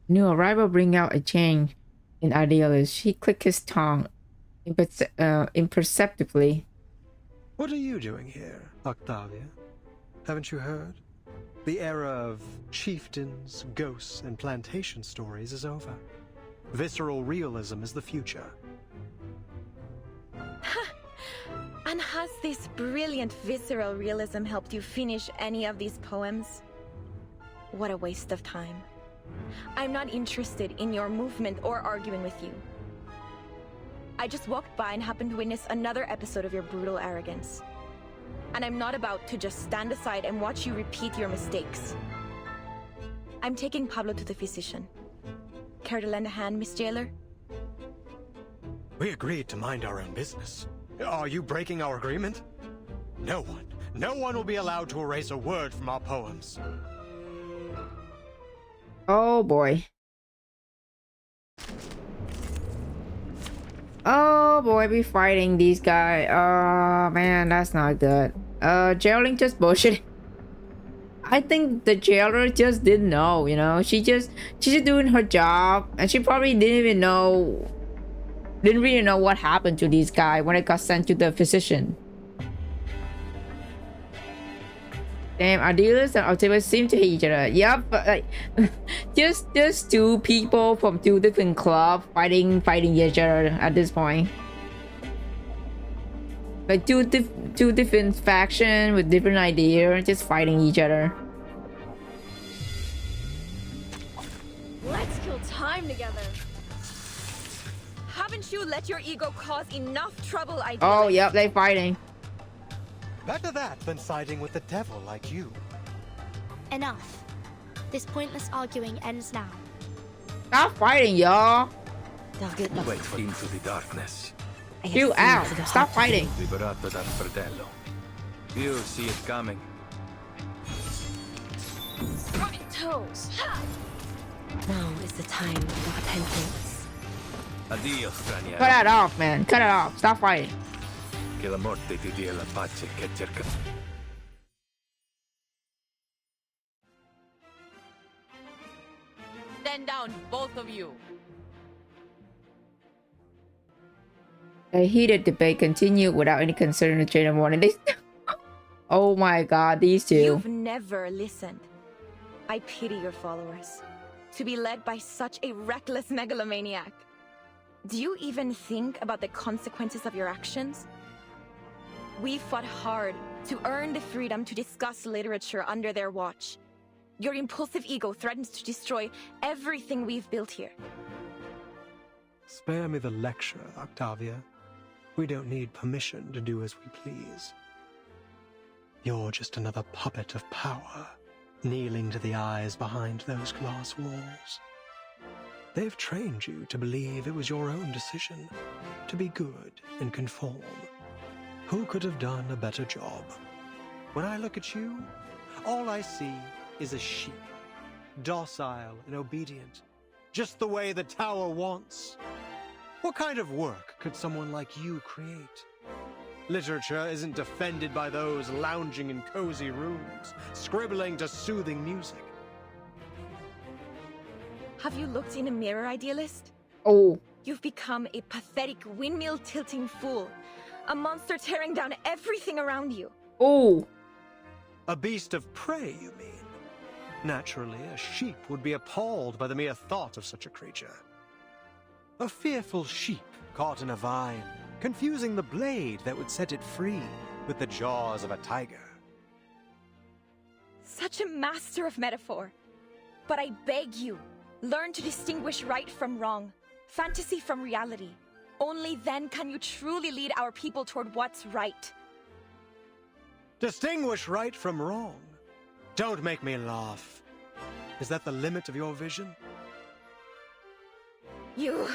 New arrival bring out a change in idealist. He clicked his tongue imperceptibly. What are you doing here, Octavia? Haven't you heard? The era of chieftains, ghosts, and plantation stories is over. Visceral realism is the future. And has this brilliant visceral realism helped you finish any of these poems? What a waste of time. I'm not interested in your movement or arguing with you. I just walked by and happened to witness another episode of your brutal arrogance. And I'm not about to just stand aside and watch you repeat your mistakes. I'm taking Pablo to the physician. Care to lend a hand, Miss Jailer? We agreed to mind our own business. Are you breaking our agreement? No one will be allowed to erase a word from our poems. Oh boy. Oh boy, we fighting these guys. Oh man, that's not good. Jailing just bullshit. I think the jailer just didn't know, you know. She's just doing her job, and she probably didn't really know what happened to these guys when it got sent to the physician. Damn, idealists and Octavius seem to hate each other. Yep, but like, just two people from two different clubs fighting each other at this point. Like two different factions with different ideas, just fighting each other. Let's kill time together. Haven't you let your ego cause enough trouble, idealist? Oh, yep, they fighting. Better that than siding with the devil like you. Enough. This pointless arguing ends now. Stop fighting, y'all. Wait for into the darkness. You out. Stop fighting. Liberato dal fratello. You see it coming. Toes. Now is the time for repentance. Addio, straniero. Cut that off, man. Cut it off. Stop fighting. Che la morte ti dia la pace che cerca. Stand down, both of you. A heated debate continued without any concern to Jane Morning. They... Oh my god, these two. You've never listened. I pity your followers. To be led by such a reckless megalomaniac. Do you even think about the consequences of your actions? We fought hard to earn the freedom to discuss literature under their watch. Your impulsive ego threatens to destroy everything we've built here. Spare me the lecture, Octavia. We don't need permission to do as we please. You're just another puppet of power, kneeling to the eyes behind those glass walls. They've trained you to believe it was your own decision, to be good and conform. Who could have done a better job? When I look at you, all I see is a sheep, docile and obedient, just the way the tower wants. What kind of work could someone like you create? Literature isn't defended by those lounging in cozy rooms, scribbling to soothing music. Have you looked in a mirror, idealist? Oh. You've become a pathetic windmill-tilting fool. A monster tearing down everything around you. Oh. A beast of prey, you mean? Naturally, a sheep would be appalled by the mere thought of such a creature. A fearful sheep caught in a vine, confusing the blade that would set it free with the jaws of a tiger. Such a master of metaphor. But I beg you, learn to distinguish right from wrong, fantasy from reality. Only then can you truly lead our people toward what's right. Distinguish right from wrong? Don't make me laugh. Is that the limit of your vision? You...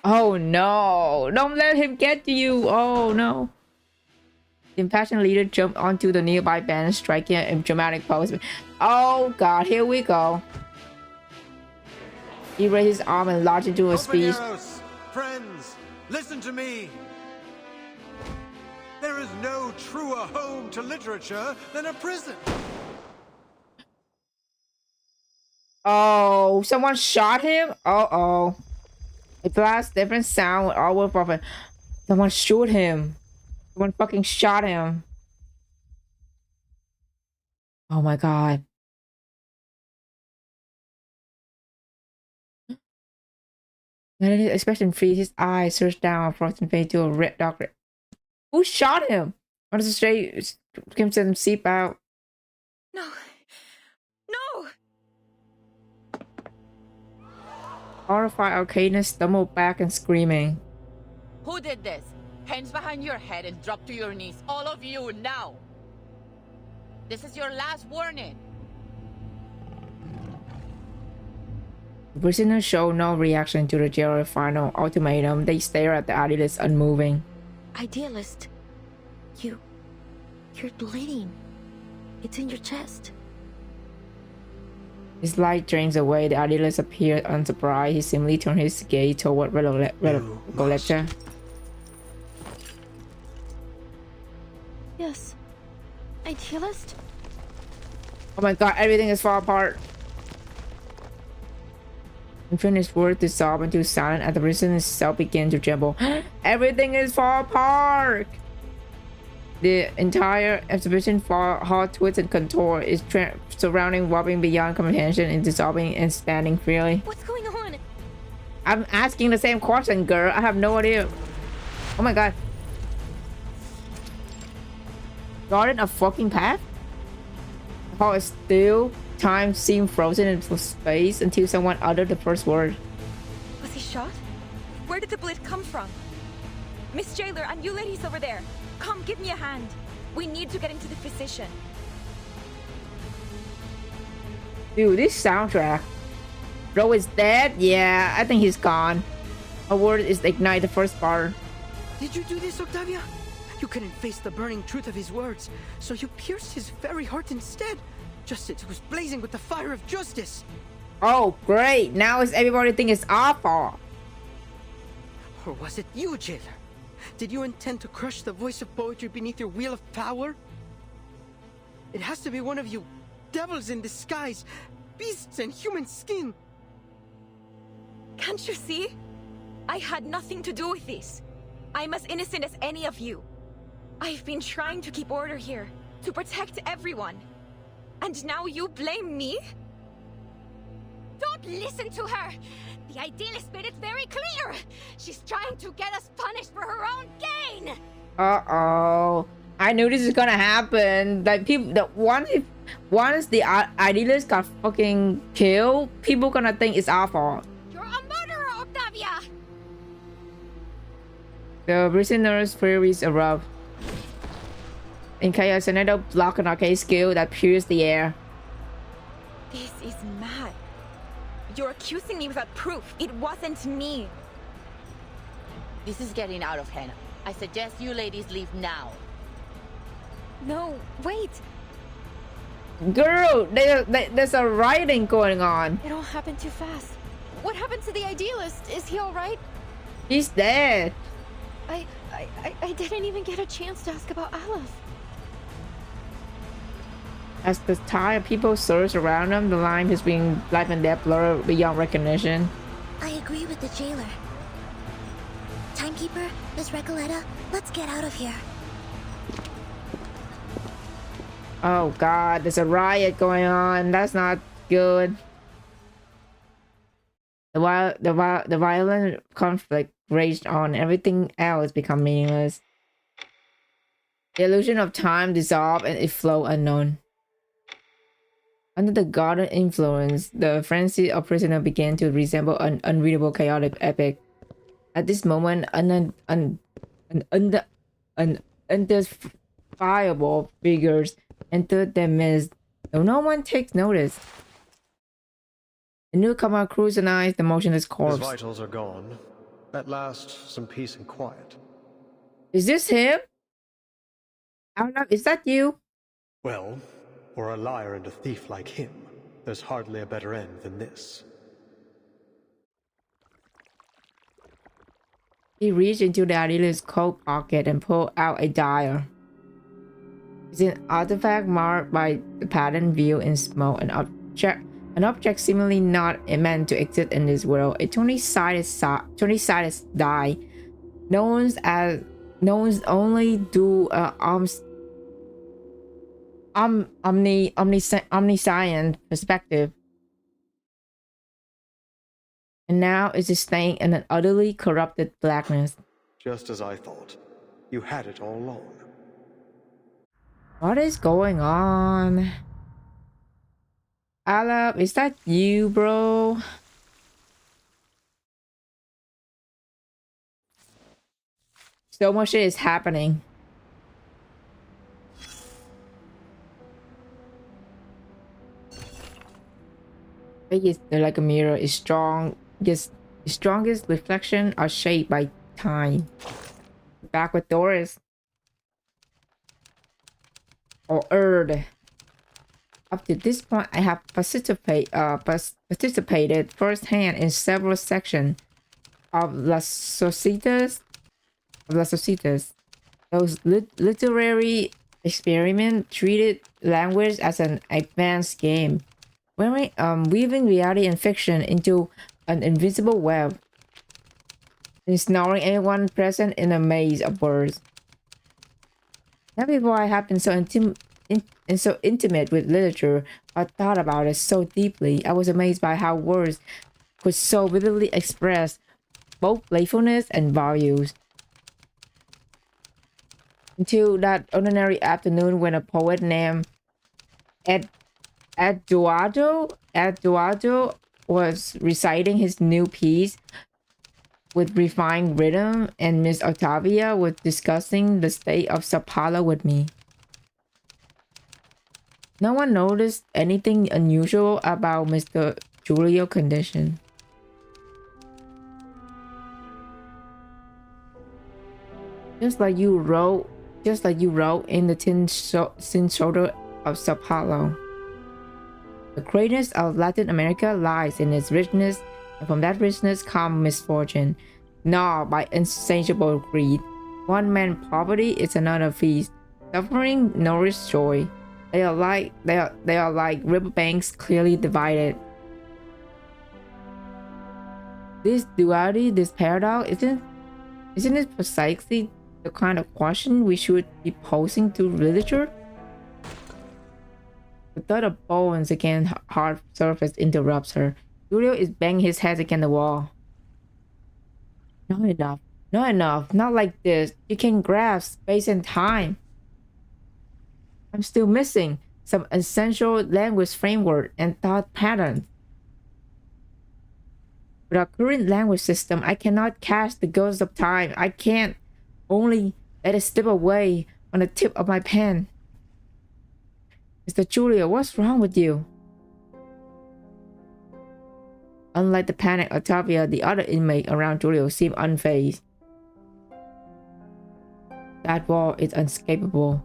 Oh no! Don't let him get to you! Oh no! The impassioned leader jumped onto the nearby banner, striking a dramatic pose. Oh god, here we go. He raised his arm and launched into a speech. Friends, listen to me! There is no truer home to literature than a prison! Oh, someone shot him? Uh-oh. A blast, different sound, all were profit. Someone shoot him. Someone fucking shot him. Oh my god. And his expression freeze, his eyes searched down a frozen face to a red dark red. Who shot him? What does it say? Crimson seep out. No. No! Horrified Arcanus stumbled back and screaming. Who did this? Hands behind your head and drop to your knees, all of you, now! This is your last warning. The prisoners showed no reaction to the jailer's final ultimatum. They stared at the idealist unmoving. Idealist, you're bleeding. It's in your chest. His light drains away. The idealist appeared unsurprised. He simply turned his gaze toward Recollector. Yes. Idealist? Oh my god, everything is falling apart. Unfinished words dissolved into silence as the prison itself began to tremble. Everything is falling apart! The entire exhibition hall twists and contour is surrounding, wobbling beyond comprehension and dissolving and standing freely. What's going on? I'm asking the same question, girl. I have no idea. Oh my god. Garden a fucking path? The hall is still. Time seemed frozen into space until someone uttered the first word. Was he shot? Where did the bleed come from? Miss Jailer and you ladies over there, come give me a hand. We need to get into the physician. Dude, this soundtrack. Bro is dead? Yeah, I think he's gone. A word is ignite the first bar. Did you do this, Octavia? You couldn't face the burning truth of his words, so you pierced his very heart instead. Justice was blazing with the fire of justice. Oh, great. Now is everybody think it's our fault. Or was it you, jailer? Did you intend to crush the voice of poetry beneath your wheel of power? It has to be one of you, devils in disguise, beasts in human skin. Can't you see? I had nothing to do with this. I'm as innocent as any of you. I've been trying to keep order here, to protect everyone. And now you blame me? Don't listen to her! The idealist made it very clear! She's trying to get us punished for her own gain! Uh-oh. I knew this is gonna happen. Like, people, once the idealist got fucking killed, people gonna think it's our fault. You're a murderer, Octavia! The prisoner's furies erupt. In chaos, another block an arcade skill that pierced the air. This is mad. You're accusing me without proof. It wasn't me. This is getting out of hand. I suggest you ladies leave now. No, wait. Girl, there's a rioting going on. It all happened too fast. What happened to the idealist? Is he alright? He's dead. I didn't even get a chance to ask about Aleph. As the tide of people surge around them, the line between life and death blur beyond recognition. I agree with the jailer. Timekeeper, Miss Recoleta, let's get out of here. Oh god, there's a riot going on. That's not good. The violent conflict raged on. Everything else become meaningless. The illusion of time dissolved and it flowed unknown. Under the garden influence, the frenzy of prisoner began to resemble an unreadable chaotic epic. At this moment, unidentifiable figures entered their midst, though no one takes notice. The newcomer scrutinized the motionless corpse. His vitals are gone. At last, some peace and quiet. Is this him? I don't know. Is that you? Well, for a liar and a thief like him, there's hardly a better end than this. He reached into the idealist's coat pocket and pulled out a dial. It's an artifact marked by the pattern view in smoke, an object seemingly not meant to exist in this world. A 20-sided die, known only do omniscient perspective. And now it's staying in an utterly corrupted blackness. Just as I thought. You had it all along. What is going on? Aleph, is that you, bro? So much shit is happening. They're like a mirror. Is strong. Yes, the strongest reflection are shaped by time. Back with Doris. Or Erd. Up to this point, I have participated firsthand in several sections of Las Societas. Those literary experiments treated language as an advanced game, weaving reality and fiction into an invisible web, ensnaring anyone present in a maze of words. Never before I have been so intimate with literature or thought about it so deeply. I was amazed by how words could so vividly express both playfulness and values. Until that ordinary afternoon when a poet named Eduardo was reciting his new piece with refined rhythm, and Miss Octavia was discussing the state of Sao Paulo with me. No one noticed anything unusual about Mr. Julio's condition. Just like you wrote in the thin shoulder of Sao Paulo. The greatness of Latin America lies in its richness, and from that richness comes misfortune, gnawed by insatiable greed. One man's poverty is another feast. Suffering nourishes joy. They are like riverbanks clearly divided. This duality, this paradox, isn't it precisely the kind of question we should be posing to literature? The thud of bones against hard surface interrupts her. Julio is banging his head against the wall. Not enough. Not enough. Not like this. You can grasp space and time. I'm still missing some essential language framework and thought patterns. With our current language system, I cannot catch the ghost of time. I can't only let it slip away on the tip of my pen. Mr. Julio, what's wrong with you? Unlike the panic Octavia, the other inmate around Julio seemed unfazed. That wall is unscalable.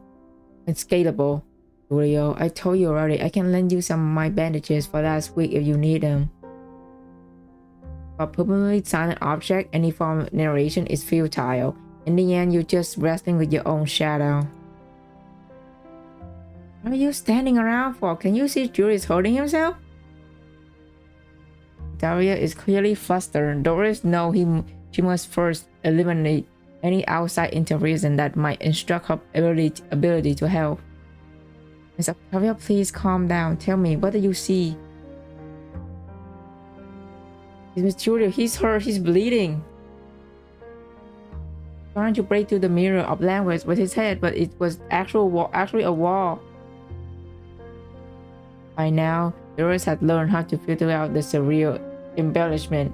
Julio, I told you already, I can lend you some of my bandages for last week if you need them. A permanently silent object, any form of narration is futile. In the end, you're just wrestling with your own shadow. What are you standing around for? Can you see Julius holding himself? Daria is clearly flustered. Doris knows she must first eliminate any outside intervention that might instruct her ability to help. Miss Octavia, please calm down. Tell me, what do you see? Miss Julia, he's hurt. He's bleeding. Trying to break through the mirror of language with his head, but it was actually a wall. By now, Doris had learned how to filter out the surreal embellishment,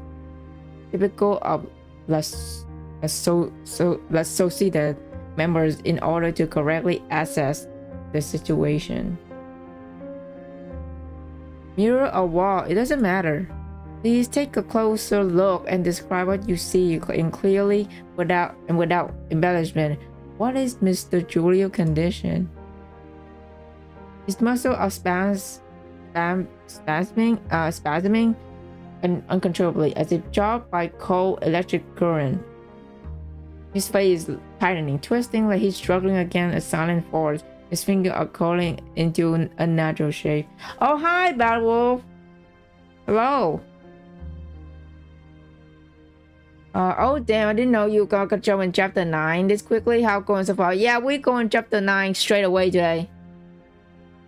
typical of Las Sociedad members in order to correctly assess the situation. Mirror or wall, it doesn't matter. Please take a closer look and describe what you see clearly without embellishment. What is Mr. Julio's condition? His muscles are spasming uncontrollably as if jarred by cold electric current. His face is tightening, twisting like he's struggling against a silent force. His fingers are curling into an unnatural shape. Oh, hi, Bad Wolf. Hello. Oh damn, I didn't know you gonna jump in chapter 9 this quickly. How going so far? Yeah, we're going chapter 9 straight away today.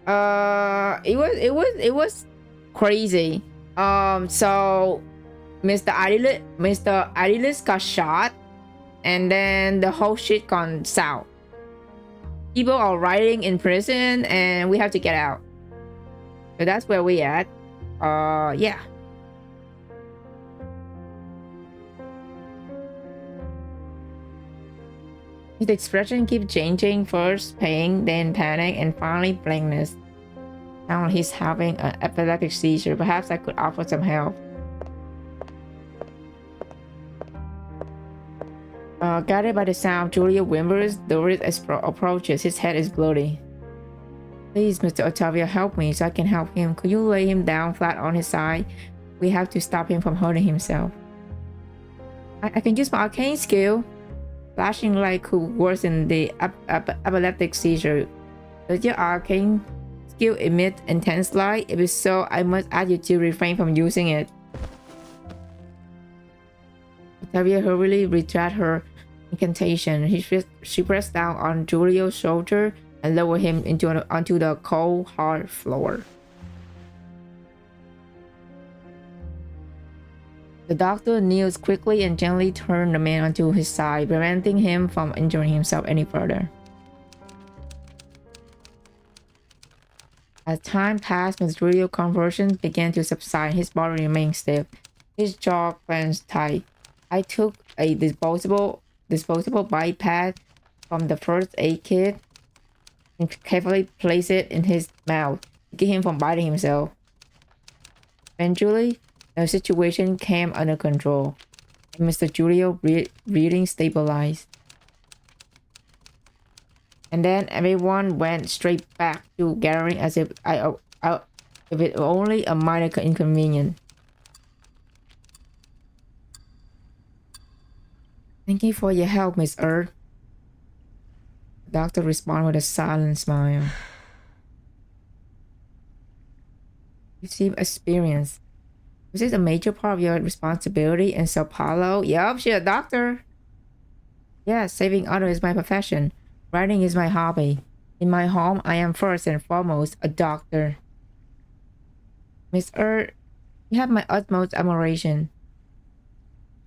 It was crazy. So Mr. Adilis got shot, and then the whole shit gone south. People are rioting in prison, and we have to get out. So that's where we at. Yeah. His expression keeps changing, first pain, then panic, and finally blankness. Now he's having an epileptic seizure. Perhaps I could offer some help. Guided by the sound, Julia whimpers. Doris approaches. His head is bloody. Please, Mr. Octavia, help me so I can help him. Could you lay him down flat on his side? We have to stop him from hurting himself. I can use my arcane skill. Flashing light could worsen the epileptic seizure. Does your arcane skill emit intense light? If so, I must ask you to refrain from using it. Octavia hurriedly retracted her incantation. She pressed down on Julio's shoulder and lowered him onto the cold, hard floor. The doctor kneels quickly and gently turned the man onto his side, preventing him from injuring himself any further. As time passed, Mr. Julio's convulsions began to subside. His body remained stiff. His jaw clenched tight. I took a disposable bite pad from the first aid kit and carefully placed it in his mouth to keep him from biting himself. Eventually, the situation came under control, and Mr. Julio breathing stabilized. And then everyone went straight back to gathering as if if it were only a minor inconvenience. Thank you for your help, Miss Earth. The doctor responded with a silent smile. You seem experienced. Was this a major part of your responsibility in Sao Paulo? Yup, she's a doctor. Yes, saving others is my profession. Writing is my hobby. In my home, I am first and foremost a doctor. Miss Earth, you have my utmost admiration.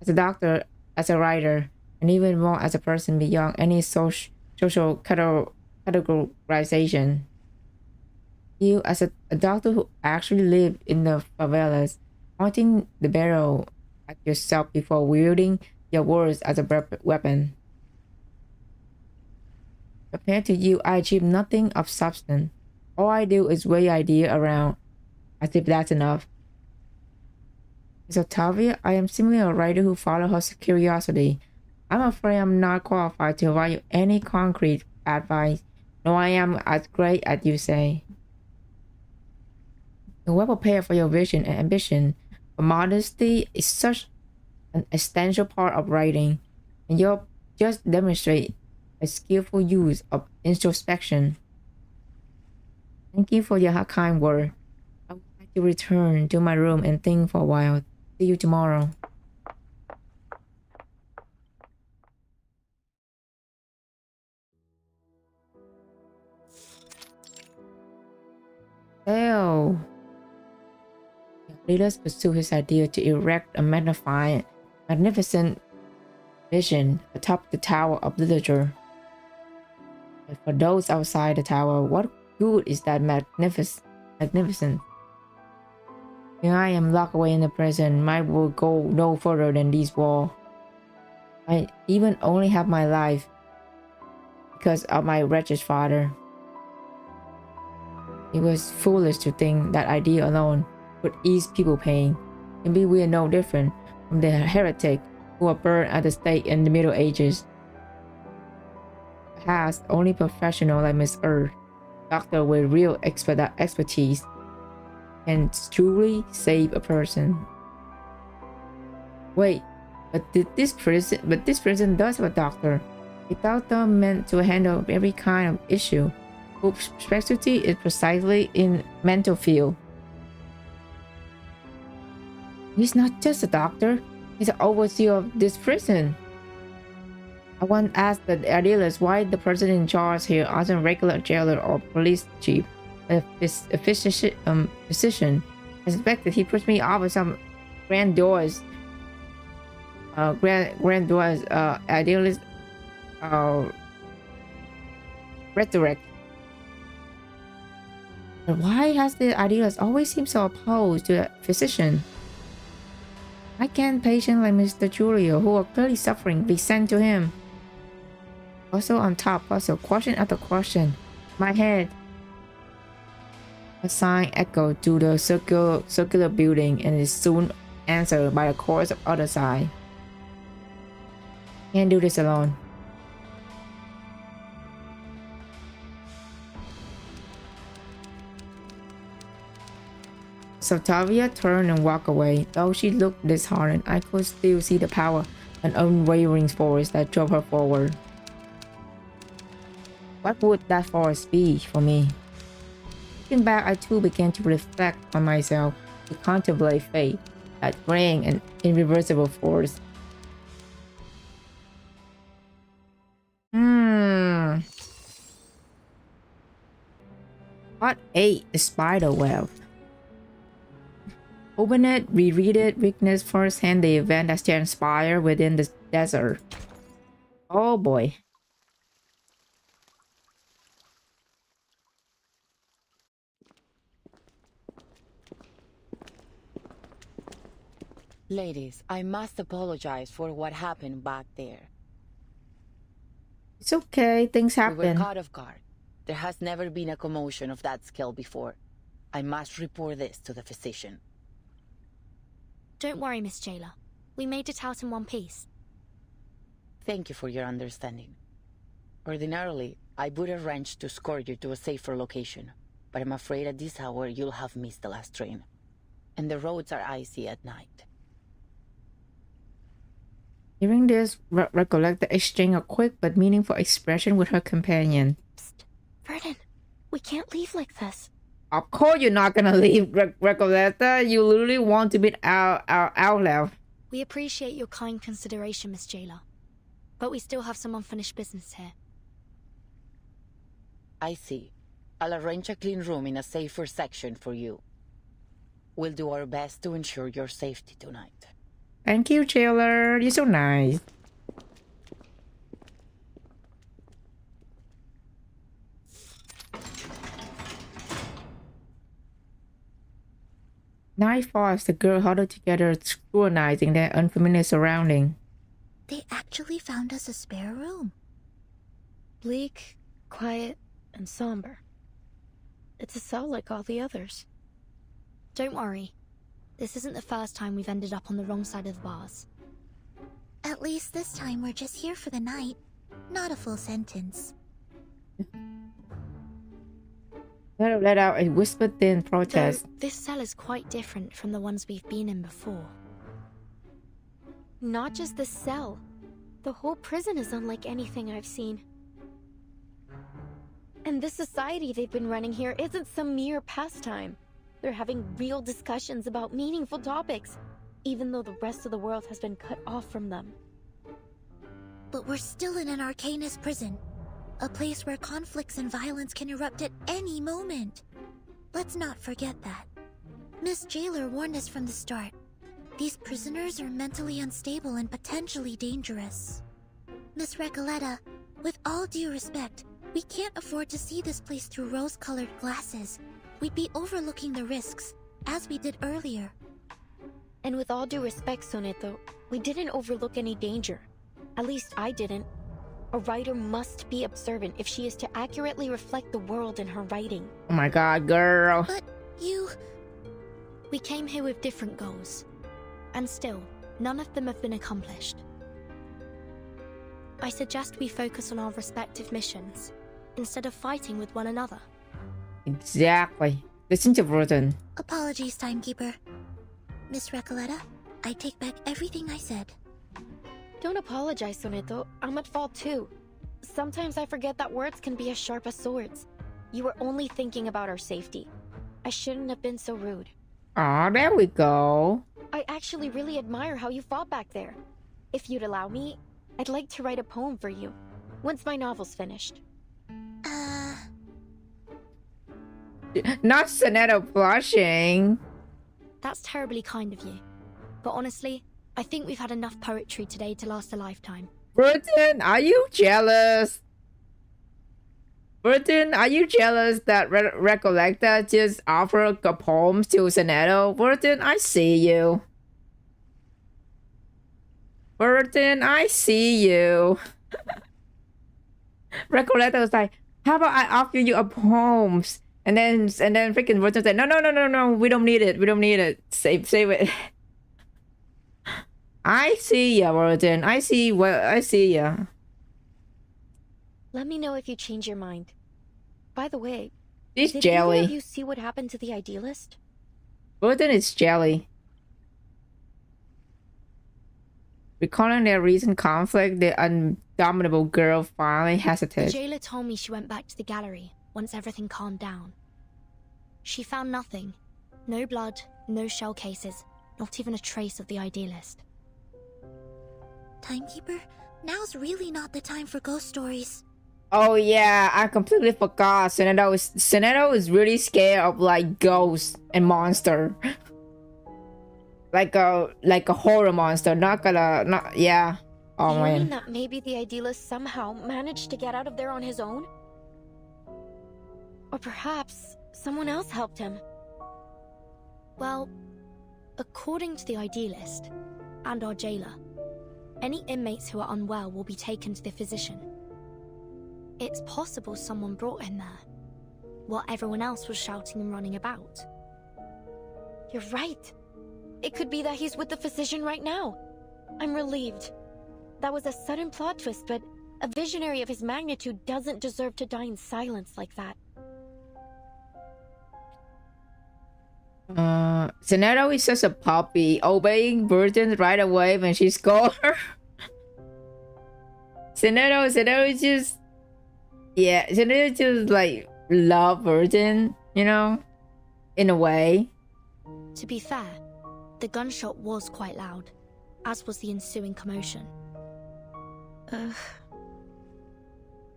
As a doctor, as a writer, and even more as a person beyond any social categorization. You, as a doctor who actually lived in the favelas, pointing the barrel at yourself before wielding your words as a weapon. Compared to you, I achieve nothing of substance. All I do is weigh idea around, as if that's enough. Miss Octavia, I am simply a writer who follows her curiosity. I'm afraid I'm not qualified to provide you any concrete advice, nor I am as great as you say. You're well prepared for your vision and ambition, but modesty is such an essential part of writing, and you'll just demonstrate a skillful use of introspection. Thank you for your kind word. I would like to return to my room and think for a while. See you tomorrow. Oh. Leaders pursue his idea to erect a magnificent vision atop the Tower of Literature. But for those outside the tower, what good is that magnificence? Here I am locked away in the prison. My will go no further than these walls. I even only have my life because of my wretched father. It was foolish to think that idea alone would ease people's pain. Maybe we are no different from the heretic who were burned at the stake in the Middle Ages. Perhaps only professional like Miss Earth, doctor with real expertise, can truly save a person. Wait, but this prison does have a doctor. A doctor meant to handle every kind of issue, whose specialty is precisely in mental field. He's not just a doctor, he's an overseer of this prison. I once asked the idealist why the person in charge here wasn't a regular jailer or police chief, but a physician. I suspected he pushed me off with some grandiose idealist rhetoric. But why has the idealist always seemed so opposed to a physician? Why can't patients like Mr. Julio, who are clearly suffering, be sent to him? Also on top, question after question. My head. A sign echoed through the circular building and is soon answered by the chorus of other side. Can't do this alone. Octavia turned and walked away. Though she looked disheartened, I could still see the power and unwavering force that drove her forward. What would that force be for me? Looking back, I too began to reflect on myself, to contemplate fate, that grand and irreversible force. What ate the spider web? Open it, reread it, witness firsthand the event that transpired within the desert. Oh boy. Ladies, I must apologize for what happened back there. It's okay, things happen. We were caught off guard. There has never been a commotion of that scale before. I must report this to the physician. Don't worry, Miss Jailer. We made it out in one piece. Thank you for your understanding. Ordinarily, I would arrange to escort you to a safer location, but I'm afraid at this hour you'll have missed the last train. And the roads are icy at night. Hearing this, Recoleta exchanged a quick but meaningful expression with her companion. Psst. Verdun, we can't leave like this. Of course you're not gonna leave, Recoleta. You literally want to be out loud. We appreciate your kind consideration, Miss Jailer. But we still have some unfinished business here. I see. I'll arrange a clean room in a safer section for you. We'll do our best to ensure your safety tonight. Thank you, Jailer. You're so nice. Night falls, the girl huddled together, scrutinizing their unfamiliar surrounding. They actually found us a spare room. Bleak, quiet, and somber. It's a cell like all the others. Don't worry. This isn't the first time we've ended up on the wrong side of the bars. At least this time we're just here for the night, not a full sentence. Let out a whispered thin protest. Though this cell is quite different from the ones we've been in before. Not just the cell. The whole prison is unlike anything I've seen. And this society they've been running here isn't some mere pastime. They're having real discussions about meaningful topics, even though the rest of the world has been cut off from them. But we're still in an Arcanist prison. A place where conflicts and violence can erupt at any moment. Let's not forget that. Miss Jailer warned us from the start. These prisoners are mentally unstable and potentially dangerous. Miss Recoleta, with all due respect, we can't afford to see this place through rose-colored glasses. We'd be overlooking the risks, as we did earlier. And with all due respect, Soneto, we didn't overlook any danger. At least I didn't. A writer must be observant if she is to accurately reflect the world in her writing. Oh my god, girl. But you... We came here with different goals. And still, none of them have been accomplished. I suggest we focus on our respective missions, instead of fighting with one another. Exactly. Listen to Verdun. Apologies, Timekeeper. Miss Recoleta, I take back everything I said. Don't apologize, Soneto. I'm at fault too. Sometimes I forget that words can be as sharp as swords. You were only thinking about our safety. I shouldn't have been so rude. Aw, there we go. I actually really admire how you fought back there. If you'd allow me, I'd like to write a poem for you, once my novel's finished. Not Soneto blushing. That's terribly kind of you. But honestly, I think we've had enough poetry today to last a lifetime. Verdun, are you jealous? Verdun, are you jealous that Recoleta just offered a poem to Soneto? Verdun, I see you. Verdun, I see you. Recoleta was like, how about I offer you a poem? And then freaking Verdun said, no, we don't need it. We don't need it. Save it. I see ya, Verdun. I see ya. Let me know if you change your mind. By the way, She's did jelly. either of you see what happened to the idealist? Verdun is jelly. Recalling their recent conflict, the indomitable girl finally The hesitated. jailer told me she went back to the gallery once everything calmed down. She found nothing. No blood, no shell cases, not even a trace of the idealist. Timekeeper, now's really not the time for ghost stories. Oh yeah, I completely forgot. Soneto is really scared of like ghosts and monster. like a horror monster. Yeah. Oh Do you mean man. that maybe the idealist somehow managed to get out of there on his own? Or perhaps someone else helped him? Well, according to the idealist and our jailer, any inmates who are unwell will be taken to the physician. It's possible someone brought him there, while everyone else was shouting and running about. You're right. It could be that he's with the physician right now. I'm relieved. That was a sudden plot twist, but a visionary of his magnitude doesn't deserve to die in silence like that. Zenero is just a puppy, obeying virgins right away when she scolds her. Zenero is just... Yeah, Zenero just like love virgin, you know? In a way. To be fair, the gunshot was quite loud, as was the ensuing commotion.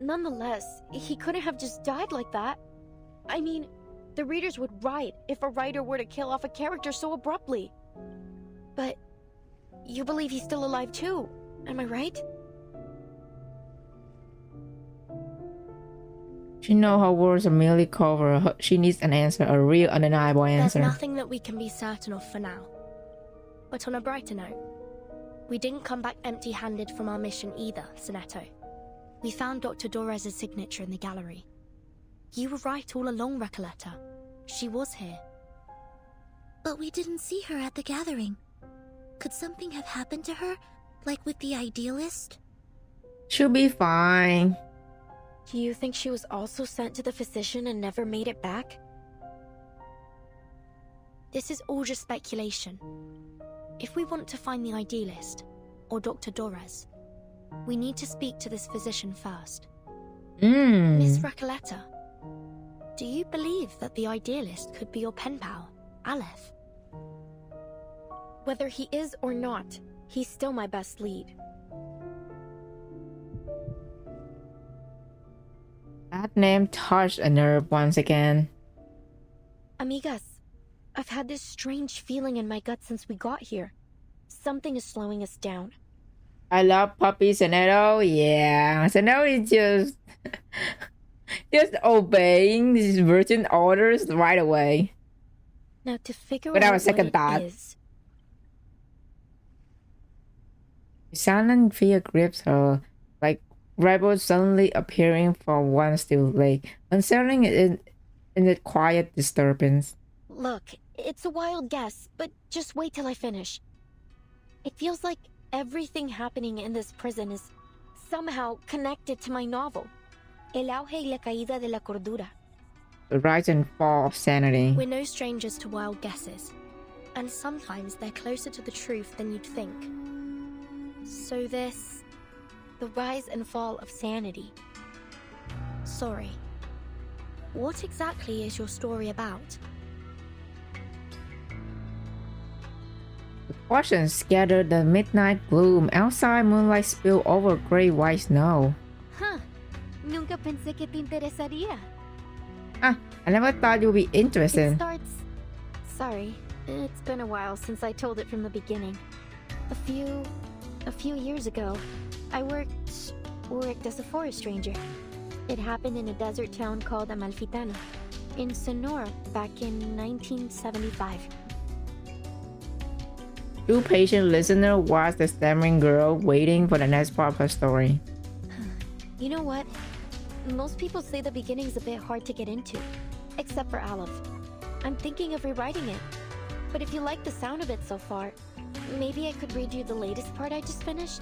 Nonetheless, he couldn't have just died like that. I mean, the readers would riot if a writer were to kill off a character so abruptly. But you believe he's still alive too, am I right? She knows her words are merely cover. She needs an answer, a real undeniable answer. There's nothing that we can be certain of for now. But on a brighter note, we didn't come back empty-handed from our mission either, Sonetto. We found Dr. Dorez's signature in the gallery. You were right all along, Recoleta. She was here. But we didn't see her at the gathering. Could something have happened to her, like with the idealist? She'll be fine. Do you think she was also sent to the physician and never made it back? This is all just speculation. If we want to find the idealist, or Dr. Dorez, we need to speak to this physician first. Miss Recoleta, do you believe that the idealist could be your pen pal, Aleph? Whether he is or not, he's still my best lead. That name touched a nerve once again. Amigas, I've had this strange feeling in my gut since we got here. Something is slowing us down. I love puppy Zenero. Yeah, Zenero is just just obeying these virgin orders right away. Now to figure Without out a second what thought. it is. Silent fear grips her, like rebels suddenly appearing from one still lake, unsettling in the quiet disturbance. Look, it's a wild guess, but just wait till I finish. It feels like everything happening in this prison is somehow connected to my novel, El auge y la caída de la cordura. The rise and fall of sanity. We're no strangers to wild guesses, and sometimes they're closer to the truth than you'd think. So this... The rise and fall of sanity. Sorry. What exactly is your story about? The questions scatter the midnight gloom. Outside, moonlight spill over gray white snow. Huh. Nunca pensé que te interesaría. Ah, I never thought you'd be interested. It starts... Sorry, it's been a while since I told it from the beginning. A few years ago, I worked as a forest ranger. It happened in a desert town called Amalfitano, in Sonora, back in 1975. True patient listener was the stammering girl waiting for the next part of her story. You know what? Most people say the beginning's a bit hard to get into, except for Aleph. I'm thinking of rewriting it. But if you like the sound of it so far, maybe I could read you the latest part I just finished?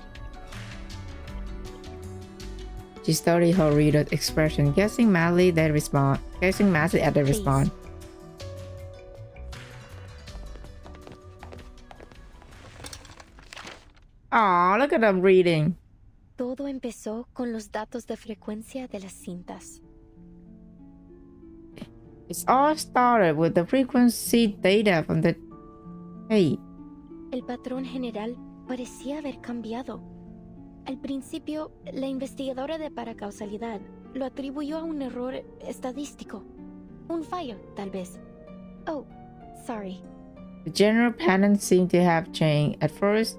She studied her reader's expression, guessing madly at the response. Aw, look at them reading. Todo empezó con los datos de frecuencia de las cintas. It's all started with the frequency data from the tape. El patrón general parecía haber cambiado. Al principio, la investigadora de paracausalidad lo atribuyó a un error estadístico. Un fallo, tal vez. Oh, sorry. The general pattern seemed to have changed. At first,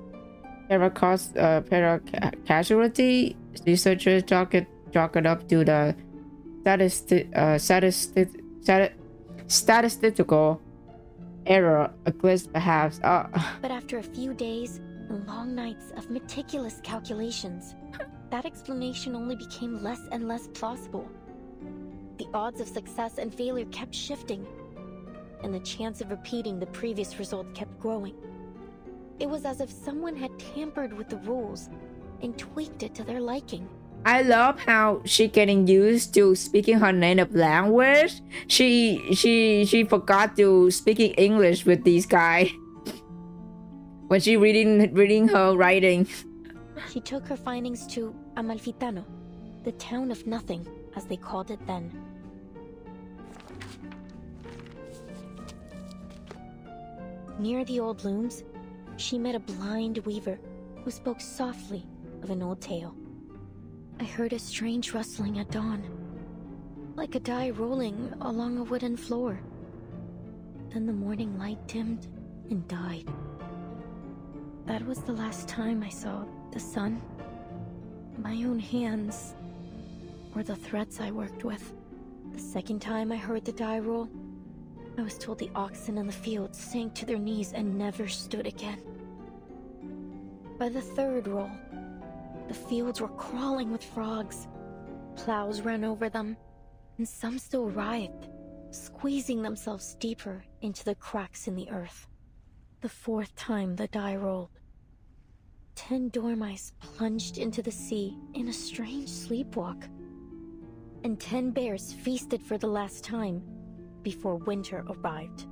casualty researchers chalk it up to the statistical error, a glitch perhaps. But after a few days and long nights of meticulous calculations, that explanation only became less and less plausible. The odds of success and failure kept shifting, and the chance of repeating the previous result kept growing. It was as if someone had tampered with the rules and tweaked it to their liking. I love how she getting used to speaking her native language. She forgot to speaking English with this guy when she reading her writing. She took her findings to Amalfitano, the town of nothing, as they called it then. Near the old looms, she met a blind weaver who spoke softly of an old tale. I heard a strange rustling at dawn, like a die rolling along a wooden floor. Then the morning light dimmed and died. That was the last time I saw the sun, my own hands, or the threads I worked with. The second time I heard the die roll, I was told the oxen in the fields sank to their knees and never stood again. By the third roll, the fields were crawling with frogs. Plows ran over them, and some still writhed, squeezing themselves deeper into the cracks in the earth. The fourth time the die rolled, 10 dormice plunged into the sea in a strange sleepwalk, and 10 bears feasted for the last time before winter arrived.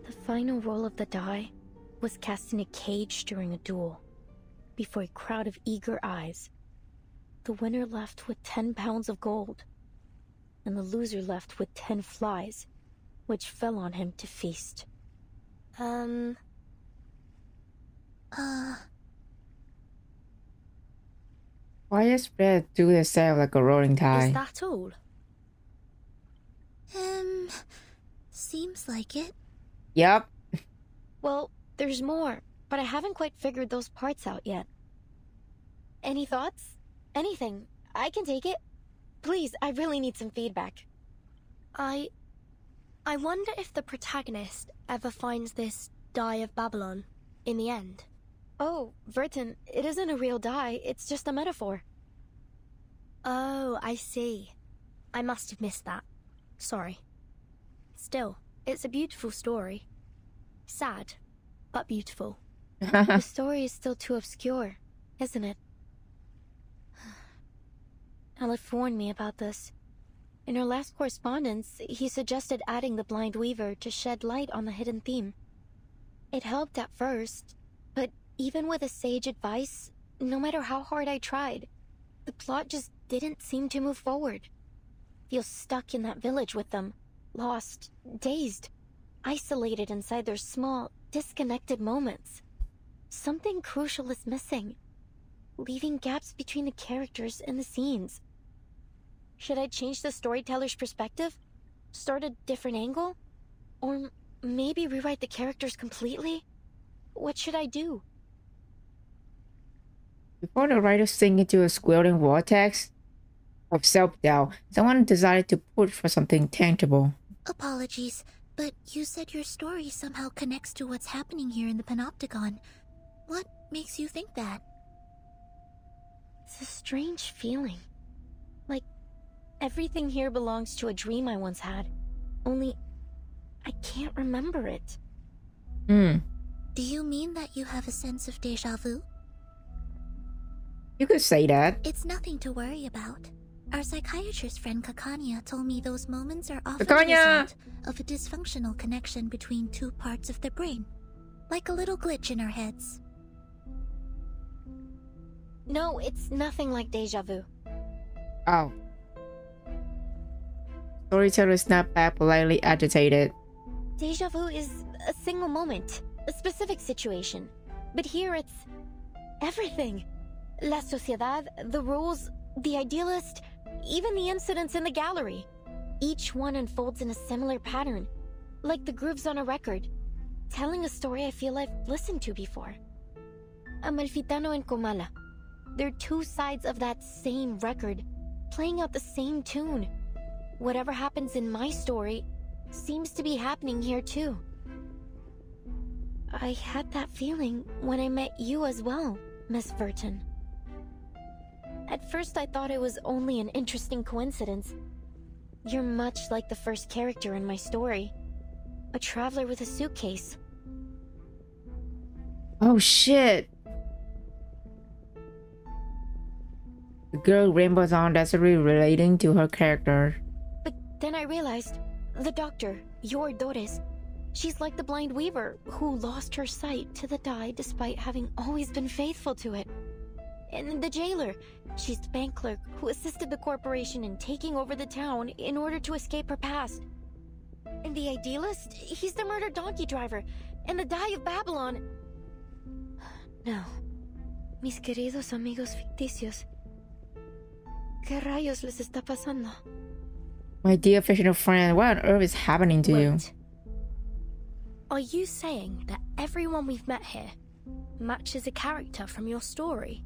The final roll of the die was cast in a cage during a duel. Before a crowd of eager eyes, the winner left with 10 pounds of gold, and the loser left with 10 flies, which fell on him to feast. Why does bread do the same like a rolling tide? Is that all? Seems like it. Yep. Well, there's more, but I haven't quite figured those parts out yet. Any thoughts? Anything. I can take it. Please, I really need some feedback. I wonder if the protagonist ever finds this die of Babylon in the end. Oh, Verton, it isn't a real die, it's just a metaphor. Oh, I see. I must have missed that. Sorry. Still, it's a beautiful story. Sad, but beautiful. The story is still too obscure, isn't it? Aleph warned me about this. In our last correspondence, he suggested adding the blind weaver to shed light on the hidden theme. It helped at first, but even with his sage advice, no matter how hard I tried, the plot just didn't seem to move forward. Feel stuck in that village with them, lost, dazed, isolated inside their small, disconnected moments. Something crucial is missing, leaving gaps between the characters and the scenes. Should I change the storyteller's perspective? Start a different angle? Or maybe rewrite the characters completely? What should I do? Before the writer sink into a swirling vortex of self-doubt, someone decided to push for something tangible. Apologies, but you said your story somehow connects to what's happening here in the Panopticon. What makes you think that? It's a strange feeling. Like, everything here belongs to a dream I once had. Only, I can't remember it. Do you mean that you have a sense of déjà vu? You could say that. It's nothing to worry about. Our psychiatrist friend Kakanya told me those moments are often Kakanya! the result of a dysfunctional connection between two parts of the brain. Like a little glitch in our heads. No, it's nothing like déjà vu. Oh. Storyteller snapped back, politely agitated. Déjà vu is a single moment, a specific situation. But here it's everything. La sociedad, the rules, the idealist, even the incidents in the gallery. Each one unfolds in a similar pattern, like the grooves on a record, telling a story I feel I've listened to before. Amalfitano and Comala. They're two sides of that same record, playing out the same tune. Whatever happens in my story seems to be happening here too. I had that feeling when I met you as well, Miss Verton. At first I thought it was only an interesting coincidence. You're much like the first character in my story. A traveler with a suitcase. Oh shit. The girl Rainbow's on, that's really relating to her character. But then I realized, the doctor, your Doris, she's like the blind weaver who lost her sight to the dye despite having always been faithful to it. And the jailer, she's the bank clerk who assisted the corporation in taking over the town in order to escape her past. And the idealist, he's the murdered donkey driver, and the dye of Babylon. Now, mis queridos amigos ficticios, ¿qué rayos les está pasando? My dear fictional friend, what on earth is happening to you? Are you saying that everyone we've met here matches a character from your story?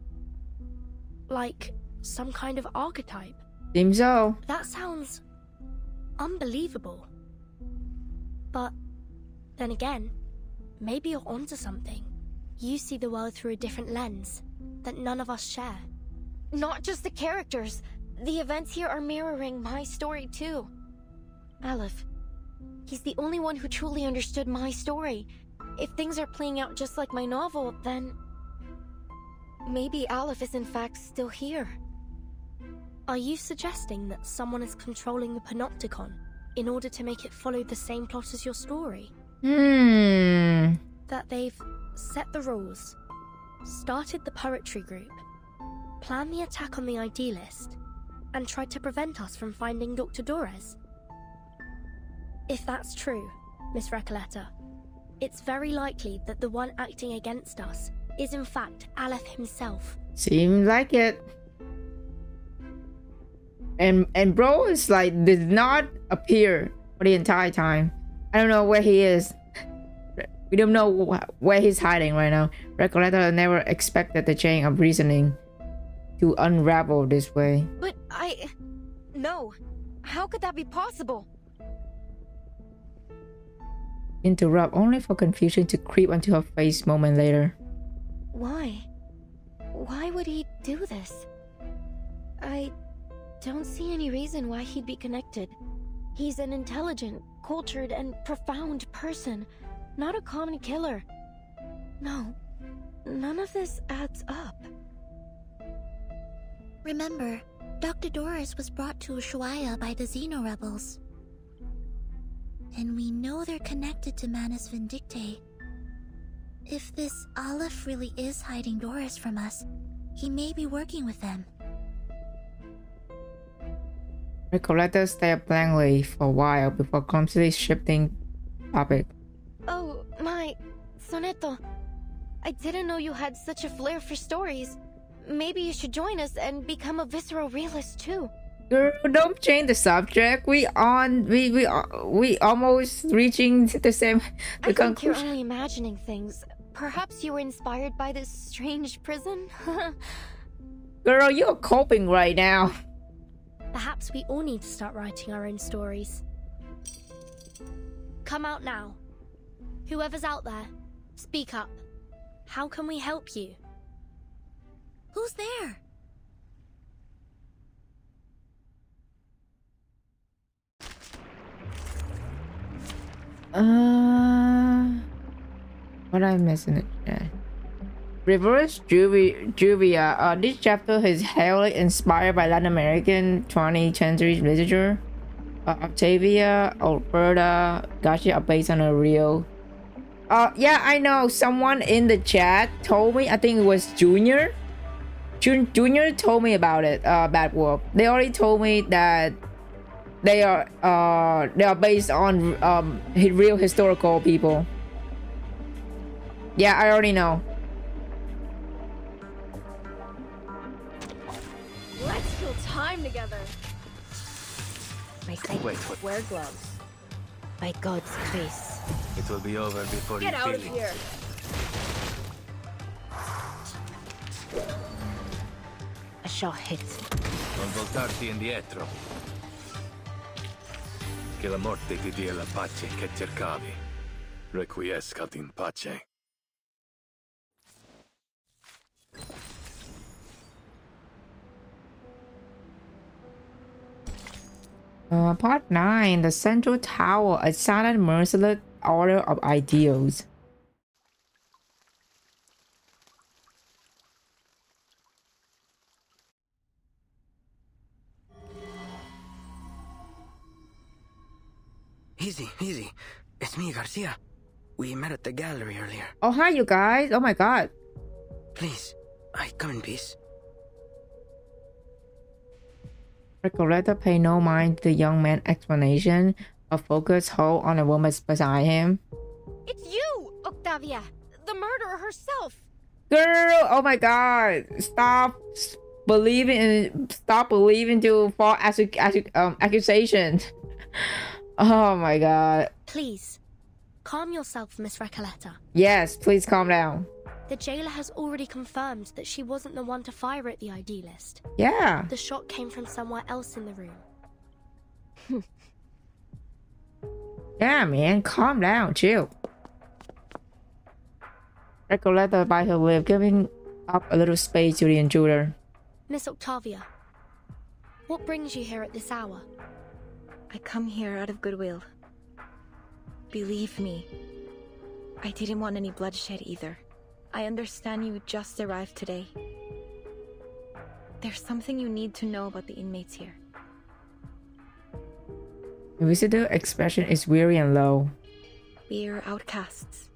Like some kind of archetype? Seems so. That sounds unbelievable. But then again, maybe you're onto something. You see the world through a different lens that none of us share. Not just the characters. The events here are mirroring my story too. Aleph, he's the only one who truly understood my story. If things are playing out just like my novel, then maybe Aleph is in fact still here. Are you suggesting that someone is controlling the Panopticon in order to make it follow the same plot as your story? That they've set the rules, started the poetry group, planned the attack on the idealist, and tried to prevent us from finding Dr. Dores? If that's true, Miss Recoleta, it's very likely that the one acting against us is in fact Aleph himself. Seems like it. And bro is like did not appear for the entire time. I don't know where he is. We don't know where he's hiding right now. Recoleta never expected the chain of reasoning to unravel this way. But no. How could that be possible? Interrupt only for confusion to creep onto her face a moment later. Why? Why would he do this? I don't see any reason why he'd be connected. He's an intelligent, cultured, and profound person, not a common killer. No, none of this adds up. Remember, Dr. Doris was brought to Ushuaia by the Xeno rebels. And we know they're connected to Manus Vindicte. If this Aleph really is hiding Doris from us, he may be working with them. Recoleta stared blankly for a while before completely shifting topic. Oh, my... Soneto. I didn't know you had such a flair for stories. Maybe you should join us and become a visceral realist too. Girl, don't change the subject. We almost reaching the same I think conclusion. you're only imagining things. Perhaps you were inspired by this strange prison? Girl, you're coping right now. Perhaps we all need to start writing our own stories. Come out now. Whoever's out there, speak up. How can we help you? Who's there? What I missing it? Yeah. Reverse Juvia. This chapter is heavily inspired by Latin American 20th century literature. Octavia, Alberta, Gotcha are based on a real. Yeah, I know. Someone in the chat told me. I think it was Junior. Junior told me about it. Bad Wolf. They already told me that they are based on real historical people. Yeah, I already know. Let's kill time together. My sight. Wear gloves. By God's grace. It will be over before Get you out feel of it. here. A shot hit. Non voltarti indietro. Che la morte ti dia la pace che cercavi. Requiescat in pace. Part 9. The Central Tower. A silent, merciless order of ideals. Easy, easy. It's me, Garcia. We met at the gallery earlier. Oh, hi, you guys. Oh my god. Please, I come in peace. Recoleta paid no mind to the young man's explanation, but focused whole on the woman beside him. It's you, Octavia! The murderer herself! Girl, oh my god. Stop believing to false accusations. Oh my god. Please, calm yourself, Miss Recoleta. Yes, please calm down. The jailer has already confirmed that she wasn't the one to fire at the idealist. Yeah. The shot came from somewhere else in the room. Yeah, man, calm down, chill. Recoleta bit her lip, giving up a little space to the intruder. Miss Octavia, what brings you here at this hour? I come here out of goodwill. Believe me, I didn't want any bloodshed either. I understand you just arrived today. There's something you need to know about the inmates here. The visitor expression is weary and low. We're outcasts,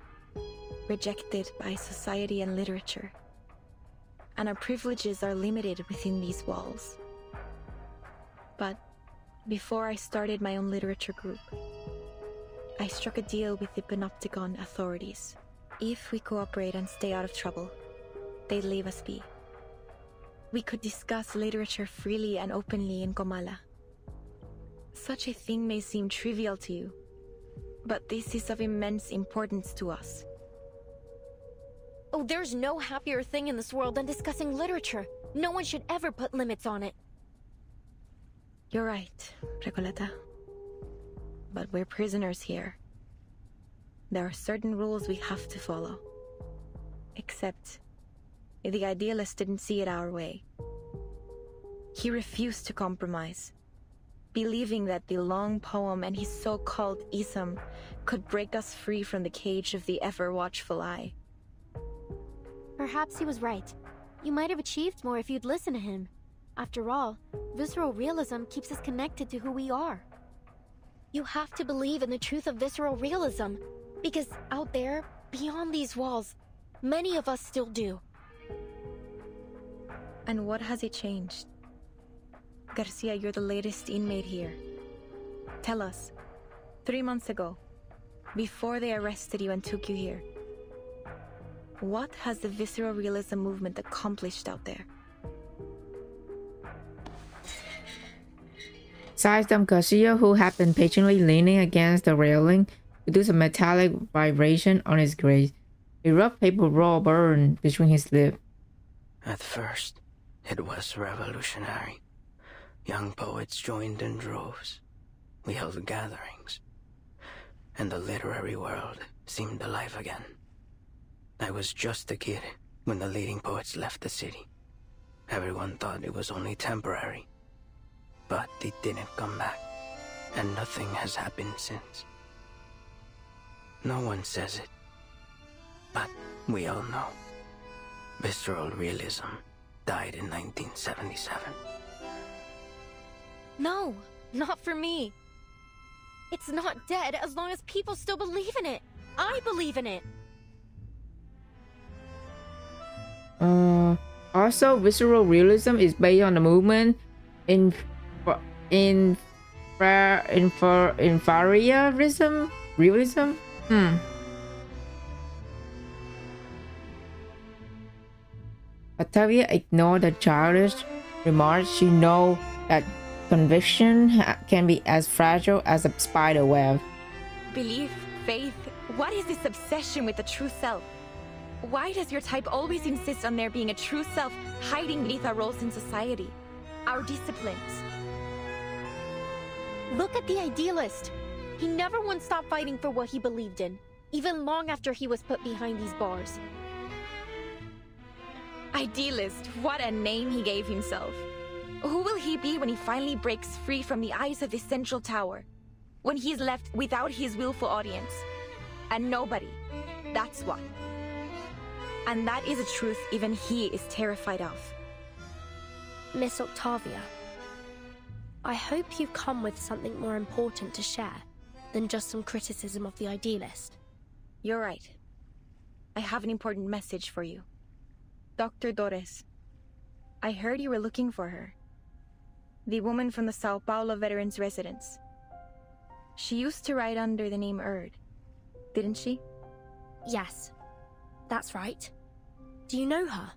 rejected by society and literature, and our privileges are limited within these walls. But before I started my own literature group, I struck a deal with the Panopticon authorities. If we cooperate and stay out of trouble, they'd leave us be. We could discuss literature freely and openly in Comala. Such a thing may seem trivial to you, but this is of immense importance to us. Oh, there's no happier thing in this world than discussing literature. No one should ever put limits on it. You're right, Recoleta. But we're prisoners here. There are certain rules we have to follow. Except, the idealist didn't see it our way. He refused to compromise, believing that the long poem and his so-called ism could break us free from the cage of the ever-watchful eye. Perhaps he was right. You might have achieved more if you'd listened to him. After all, visceral realism keeps us connected to who we are. You have to believe in the truth of visceral realism, because out there, beyond these walls, many of us still do. And what has it changed? Garcia, you're the latest inmate here. Tell us, 3 months ago, before they arrested you and took you here, what has the visceral realism movement accomplished out there? Sidestem Garcia, who had been patiently leaning against the railing, produced a metallic vibration on his graze. A rough paper roll burned between his lips. At first, it was revolutionary. Young poets joined in droves. We held gatherings. And the literary world seemed alive again. I was just a kid when the leading poets left the city. Everyone thought it was only temporary. But they didn't come back, and nothing has happened since. No one says it, but we all know. Visceral realism died in 1977. No, not for me. It's not dead as long as people still believe in it. I believe in it. Also, visceral realism is based on the movement inferiorism? Realism? Octavia ignored the childish remarks. She knows that conviction can be as fragile as a spider web. Belief, faith, what is this obsession with the true self? Why does your type always insist on there being a true self hiding beneath our roles in society? Our disciplines? Look at the idealist. He never once stopped fighting for what he believed in, even long after he was put behind these bars. Idealist, what a name he gave himself. Who will he be when he finally breaks free from the eyes of the central tower? When he's left without his willful audience? And nobody. That's what. And that is a truth even he is terrified of. Miss Octavia, I hope you've come with something more important to share than just some criticism of the idealist. You're right. I have an important message for you. Dr. Torres, I heard you were looking for her. The woman from the Sao Paulo Veterans Residence. She used to write under the name Erd, didn't she? Yes, that's right. Do you know her?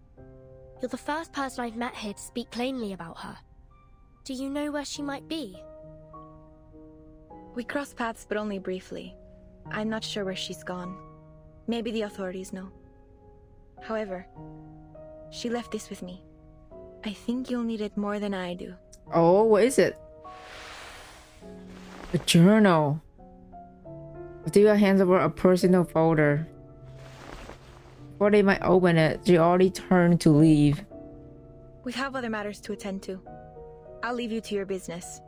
You're the first person I've met here to speak plainly about her. Do you know where she might be? We crossed paths, but only briefly. I'm not sure where she's gone. Maybe the authorities know. However, she left this with me. I think you'll need it more than I do. Oh, what is it? A journal. Octavia hands over a personal folder. Before they might open it, she already turned to leave. We have other matters to attend to. I'll leave you to your business.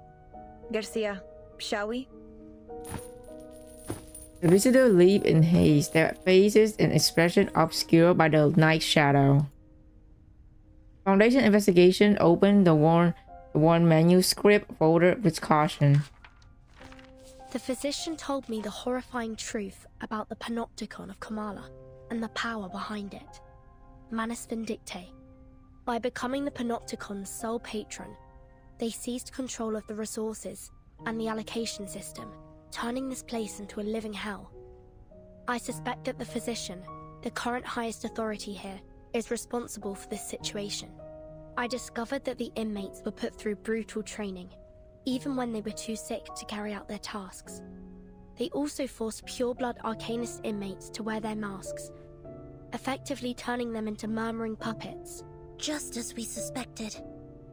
Garcia, shall we? The visitors leave in haste, their faces and expression obscured by the night shadow. Foundation investigation opened the worn manuscript folder with caution. The physician told me the horrifying truth about the panopticon of Kamala and the power behind it. Manus Vindictae. By becoming the panopticon's sole patron, they seized control of the resources and the allocation system, turning this place into a living hell. I suspect that the physician, the current highest authority here, is responsible for this situation. I discovered that the inmates were put through brutal training, even when they were too sick to carry out their tasks. They also forced pure-blood Arcanist inmates to wear their masks, effectively turning them into murmuring puppets. Just as we suspected,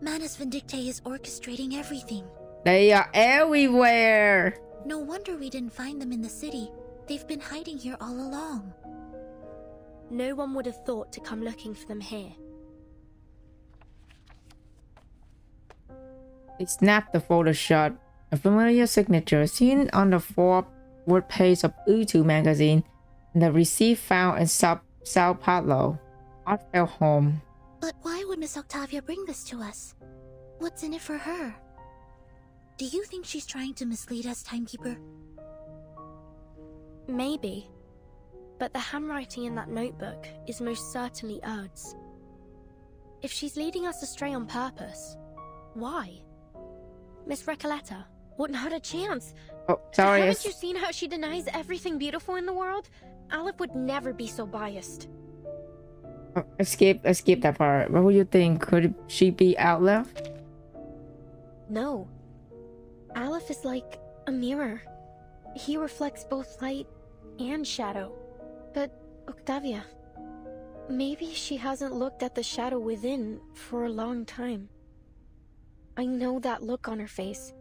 Manus Vindictae is orchestrating everything. They are everywhere! No wonder we didn't find them in the city. They've been hiding here all along. No one would have thought to come looking for them here. They snapped the folder shut. A familiar signature seen on the forward page of U2 magazine and the receipt found in Sao Paulo. I felt home. But why would Miss Octavia bring this to us? What's in it for her? Do you think she's trying to mislead us, Timekeeper? Maybe. But the handwriting in that notebook is most certainly Erd's. If she's leading us astray on purpose, why? Miss Recoleta? What, not a chance. Oh, sorry. Haven't you seen how she denies everything beautiful in the world? Aleph would never be so biased. Oh, escape that part. What would you think? Could she be out left? No. Aleph is like a mirror. He reflects both light and shadow. But, Octavia, maybe she hasn't looked at the shadow within for a long time. I know that look on her face.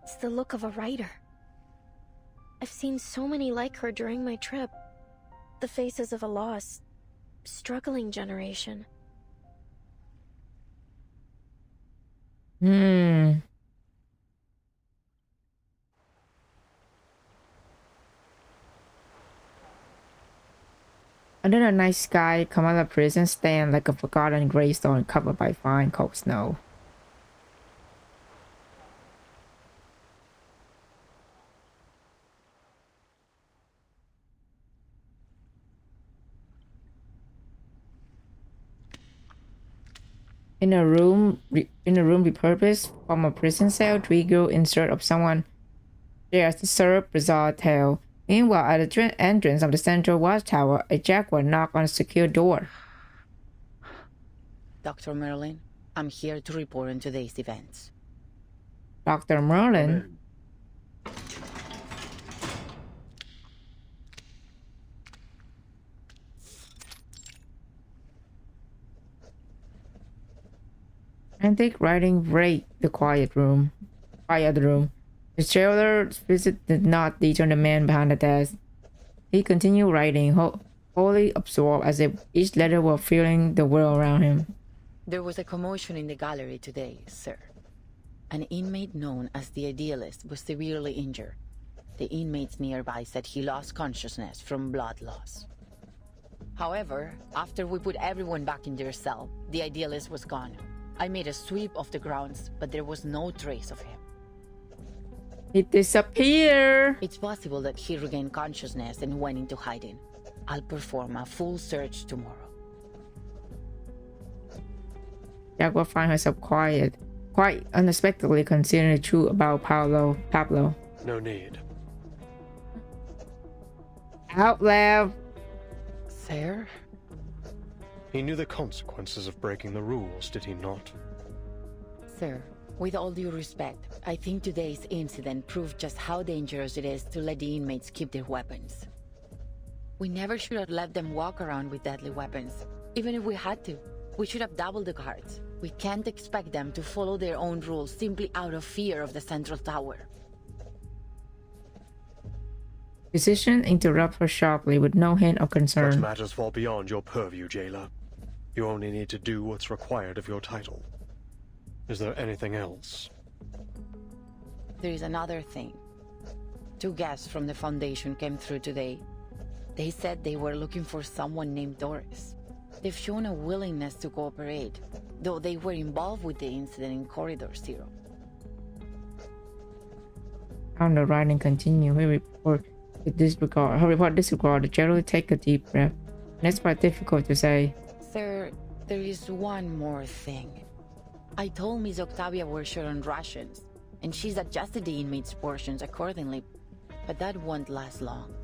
It's the look of a writer. I've seen so many like her during my trip. The faces of a lost, struggling generation. Under the night sky, Kamala prison stands like a forgotten gravestone covered by fine cold snow. In a room repurposed from a prison cell, Drigo insert of someone shares the syrup bizarre tale. Meanwhile, at the entrance of the central watchtower, a jaguar knocked on a secure door. Dr. Merlin, I'm here to report on today's events. Dr. Merlin? Frantic writing raked the quiet room. The jailer's visit did not deter the man behind the desk. He continued writing, wholly absorbed as if each letter were filling the world around him. There was a commotion in the gallery today, sir. An inmate known as the Idealist was severely injured. The inmates nearby said he lost consciousness from blood loss. However, after we put everyone back in their cell, the Idealist was gone. I made a sweep of the grounds, but there was no trace of him. He disappeared. It's possible that he regained consciousness and went into hiding. I'll perform a full search tomorrow. Jack will find herself quite unexpectedly considering the truth about Pablo. No need. Out loud. Sir? He knew the consequences of breaking the rules, did he not? Sir, with all due respect, I think today's incident proved just how dangerous it is to let the inmates keep their weapons. We never should have let them walk around with deadly weapons. Even if we had to, we should have doubled the guards. We can't expect them to follow their own rules simply out of fear of the central tower. Physician interrupts her sharply with no hint of concern. Such matters fall beyond your purview, jailer. You only need to do what's required of your title. Is there anything else? There is another thing. 2 guests from the Foundation came through today. They said they were looking for someone named Doris. They've shown a willingness to cooperate, though they were involved with the incident in Corridor Zero. On the writing continue, her report disregard. Generally take a deep breath. That's quite difficult to say. Sir, there is one more thing. I told Miss Octavia we're short on rations, and she's adjusted the inmates' portions accordingly, but that won't last long.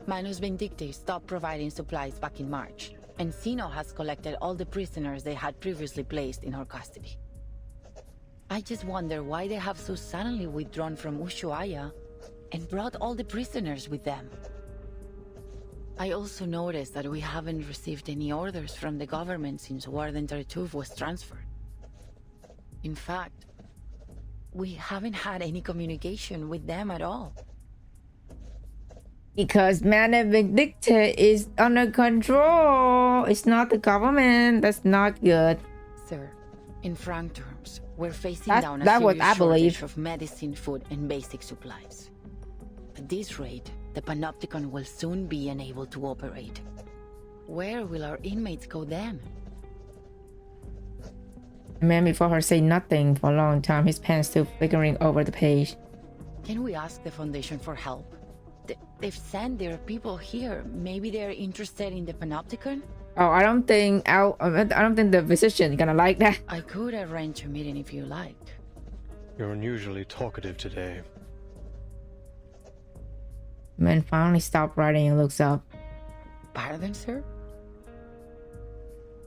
Manus Vindicti stopped providing supplies back in March, and Sino has collected all the prisoners they had previously placed in her custody. I just wonder why they have so suddenly withdrawn from Ushuaia and brought all the prisoners with them. I also noticed that we haven't received any orders from the government since Warden Tartuffe was transferred. In fact, we haven't had any communication with them at all. Because Mana Vindicta is under control. It's not the government. That's not good. Sir, in frank terms, we're facing down a serious shortage of medicine, food, and basic supplies. At this rate, the Panopticon will soon be unable to operate. Where will our inmates go then? The man before her said nothing for a long time, his pen still flickering over the page. Can we ask the Foundation for help? They've sent their people here. Maybe they're interested in the Panopticon? Oh, I don't think the physician is gonna like that. I could arrange a meeting if you like. You're unusually talkative today. The man finally stopped writing and looks up. Pardon, sir?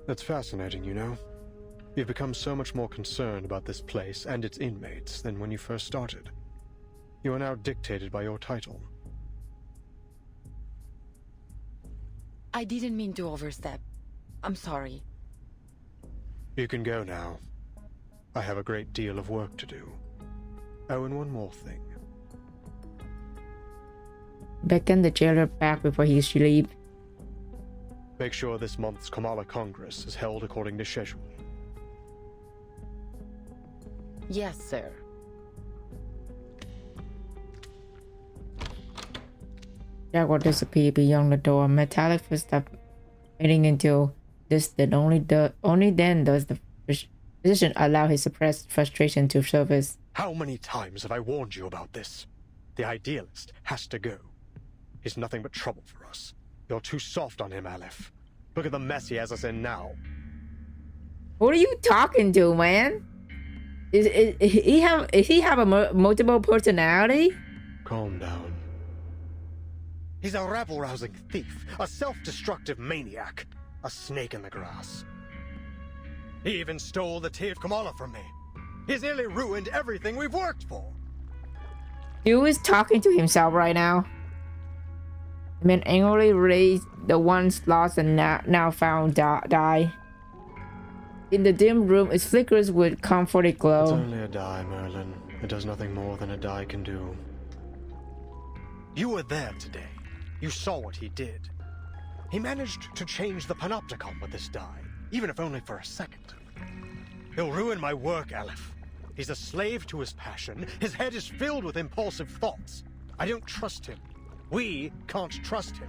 That's fascinating, you know. You've become so much more concerned about this place and its inmates than when you first started. You are now dictated by your title. I didn't mean to overstep. I'm sorry. You can go now. I have a great deal of work to do. Oh, and one more thing. Beckon the jailer back before he should leave. Make sure this month's Kamala Congress is held according to schedule. Yes, sir. Jack will disappear beyond the door. Metallic footsteps fading into distance. Only then does the physician allow his suppressed frustration to surface. How many times have I warned you about this? The Idealist has to go. He's nothing but trouble for us. You're too soft on him, Aleph. Look at the mess he has us in now. What are you talking to, man? Is he have a multiple personality? Calm down. He's a rabble-rousing thief, a self-destructive maniac, a snake in the grass. He even stole the tea of Kamala from me. He's nearly ruined everything we've worked for. Yu is talking to himself right now. The man angrily raised the once lost and now found die. In the dim room, it flickers with comforting glow. It's only a die, Merlin. It does nothing more than a die can do. You were there today. You saw what he did. He managed to change the Panopticon with this die, even if only for a second. He'll ruin my work, Aleph. He's a slave to his passion. His head is filled with impulsive thoughts. I don't trust him. We can't trust him.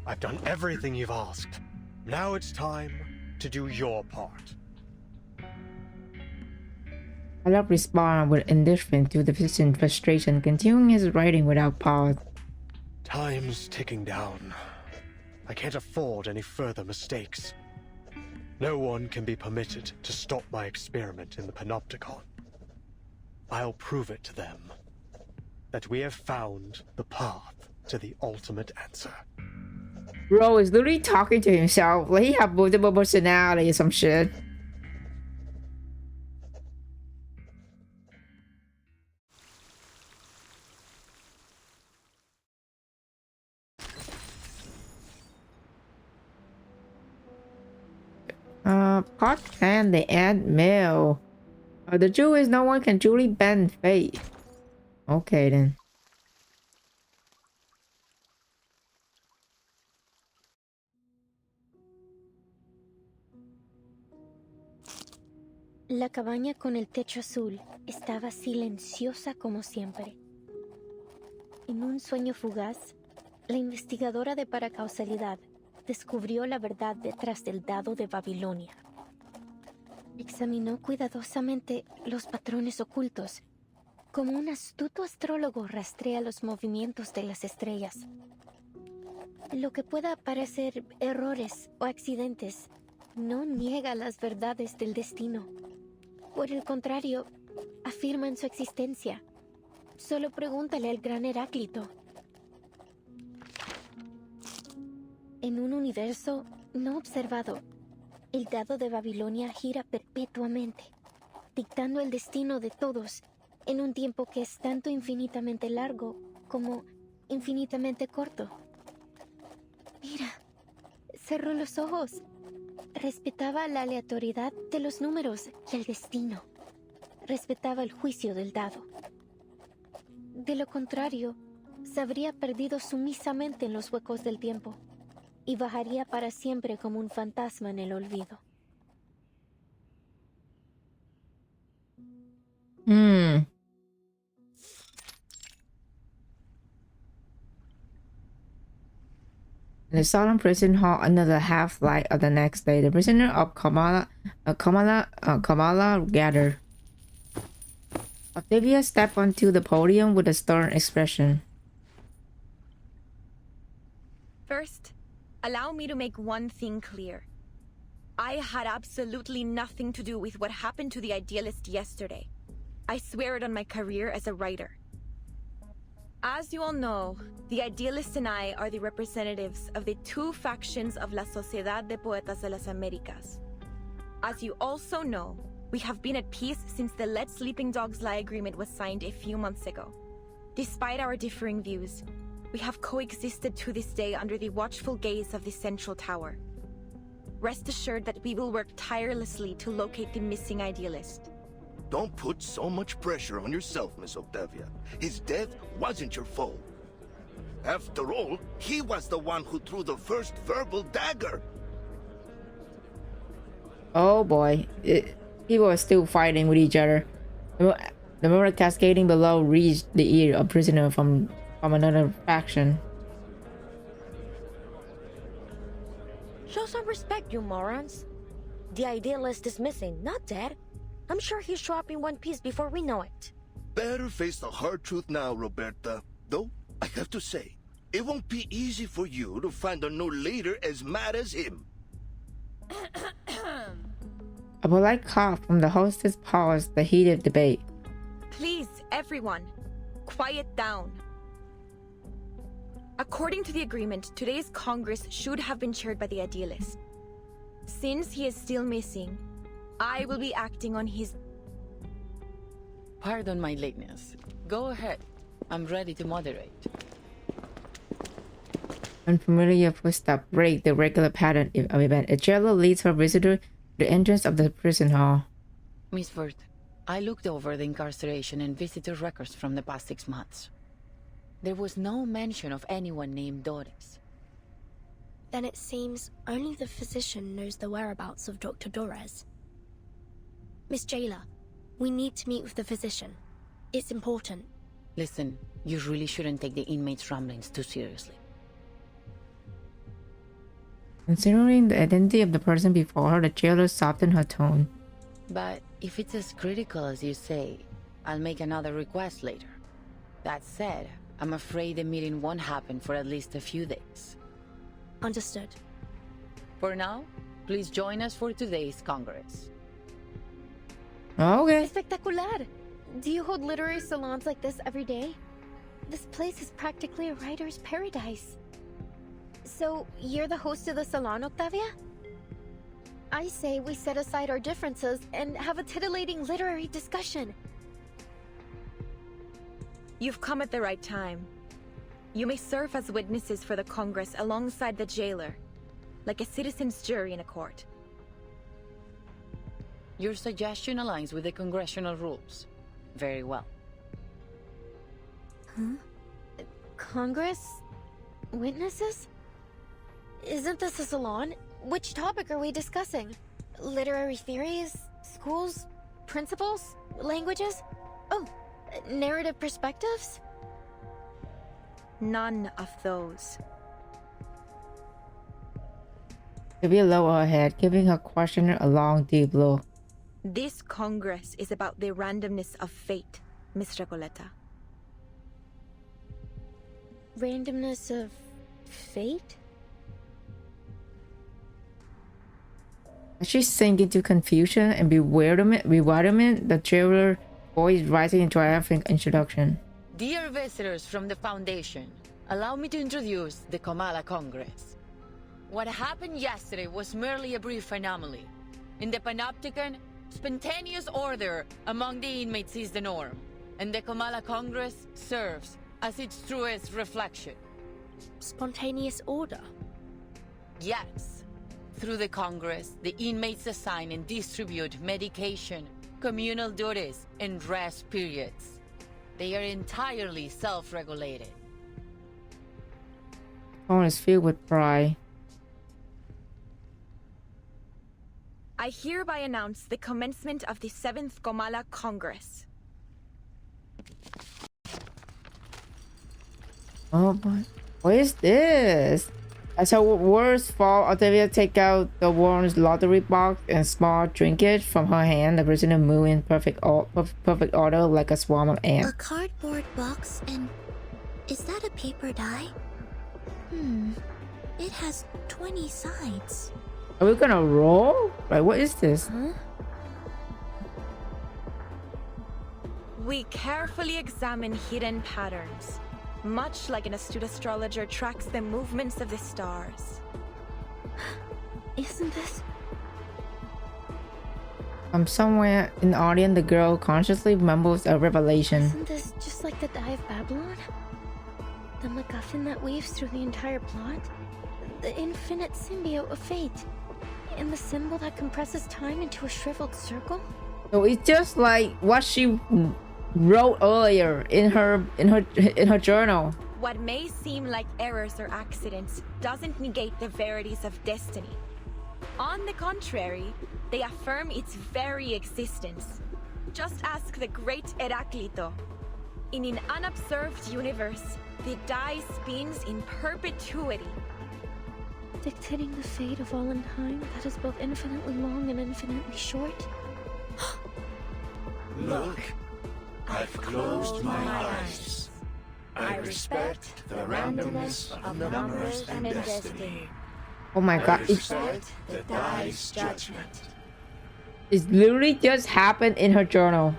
I've done everything you've asked. Now it's time to do your part. Aleph responded with indifference to the physician's frustration, continuing his writing without pause. Time's ticking down. I can't afford any further mistakes. No one can be permitted to stop my experiment in the Panopticon. I'll prove it to them that we have found the path to the ultimate answer. Bro is literally talking to himself. Like he have multiple personality or some shit. Part 10, the Ant Mill. The Jew is no one can truly bend fate. Okay then. La cabaña con el techo azul estaba silenciosa como siempre. En un sueño fugaz, la investigadora de paracausalidad descubrió la verdad detrás del dado de Babilonia. Examinó cuidadosamente los patrones ocultos, como un astuto astrólogo rastrea los movimientos de las estrellas. Lo que pueda parecer errores o accidentes no niega las verdades del destino. Por el contrario, afirman su existencia. Solo pregúntale al gran Heráclito. En un universo no observado, el dado de Babilonia gira perpetuamente, dictando el destino de todos en un tiempo que es tanto infinitamente largo como infinitamente corto. Mira, cerró los ojos. Respetaba la aleatoriedad de los números y el destino. Respetaba el juicio del dado. De lo contrario, se habría perdido sumisamente en los huecos del tiempo y bajaría para siempre como un fantasma en el olvido. In the solemn prison hall, another half-light of the next day, the prisoner of Kamala gathered. Octavia stepped onto the podium with a stern expression. First, allow me to make one thing clear. I had absolutely nothing to do with what happened to the Idealist yesterday. I swear it on my career as a writer. As you all know, the Idealist and I are the representatives of the two factions of La Sociedad de Poetas de las Américas. As you also know, we have been at peace since the Let Sleeping Dogs Lie agreement was signed a few months ago. Despite our differing views, we have coexisted to this day under the watchful gaze of the Central Tower. Rest assured that we will work tirelessly to locate the missing Idealist. Don't put so much pressure on yourself, Miss Octavia. His death wasn't your fault. After all, he was the one who threw the first verbal dagger. Oh boy, people are still fighting with each other. The murmur cascading below reached the ear of a prisoner from another faction. Show some respect, you morons. The Idealist is missing, not dead. I'm sure he'll show up in one piece before we know it. Better face the hard truth now, Roberta. Though, I have to say, it won't be easy for you to find a no leader as mad as him. A polite cough from the hostess paused the heated debate. Please, everyone, quiet down. According to the agreement, today's Congress should have been chaired by the Idealist. Since he is still missing, I will be acting on his... Pardon my lateness. Go ahead. I'm ready to moderate. Unfamiliar footsteps break the regular pattern of event. A jailer leads her visitor to the entrance of the prison hall. Miss Vert, I looked over the incarceration and visitor records from the past 6 months. There was no mention of anyone named Doris. Then it seems only the physician knows the whereabouts of Dr. Dorez. Miss Jailer, we need to meet with the physician. It's important. Listen, you really shouldn't take the inmates' ramblings too seriously. Considering the identity of the person before her, the jailer softened her tone. But if it's as critical as you say, I'll make another request later. That said, I'm afraid the meeting won't happen for at least a few days. Understood. For now, please join us for today's Congress. Okay. Espectacular! Do you hold literary salons like this every day? This place is practically a writer's paradise. So, you're the host of the salon, Octavia? I say we set aside our differences and have a titillating literary discussion. You've come at the right time. You may serve as witnesses for the Congress alongside the jailer, like a citizen's jury in a court. Your suggestion aligns with the congressional rules. Very well. Huh? Congress? Witnesses? Isn't this a salon? Which topic are we discussing? Literary theories? Schools? Principles? Languages? Oh, narrative perspectives? None of those. Sylvia lowered her head, giving her questioner a long, deep look. This Congress is about the randomness of fate, Miss Recoleta. Randomness of fate? As she sank into confusion and bewilderment, the jailer voice rising in triumphant introduction. Dear visitors from the Foundation, allow me to introduce the Comala Congress. What happened yesterday was merely a brief anomaly. In the Panopticon, spontaneous order among the inmates is the norm, and the Comala Congress serves as its truest reflection. Spontaneous order? Yes. Through the Congress, the inmates assign and distribute medication, communal duties, and rest periods. They are entirely self-regulated. Tone is filled with pride. I hereby announce the commencement of the 7th Comala Congress. Oh boy. What is this? As her words fall, Octavia take out the worm's lottery box and small trinket from her hand. The prisoner moved in perfect order like a swarm of ants. A cardboard box, and is that a paper die? It has 20 sides. Are we gonna roll? Like, what is this? Huh? We carefully examine hidden patterns, much like an astute astrologer tracks the movements of the stars. Isn't this... From somewhere in the audience, the girl consciously mumbles a revelation. Isn't this just like the Die of Babylon? The MacGuffin that weaves through the entire plot? The infinite symbiote of fate? And the symbol that compresses time into a shriveled circle? So it's just like what she wrote earlier in her journal. What may seem like errors or accidents doesn't negate the verities of destiny. On the contrary, they affirm its very existence. Just ask the great Heraclito. In an unobserved universe, the die spins in perpetuity. Dictating the fate of all in time that is both infinitely long and infinitely short? Look, I've closed my eyes. I respect the randomness of numbers and destiny. Oh my god, I respect the die's judgment. It literally just happened in her journal.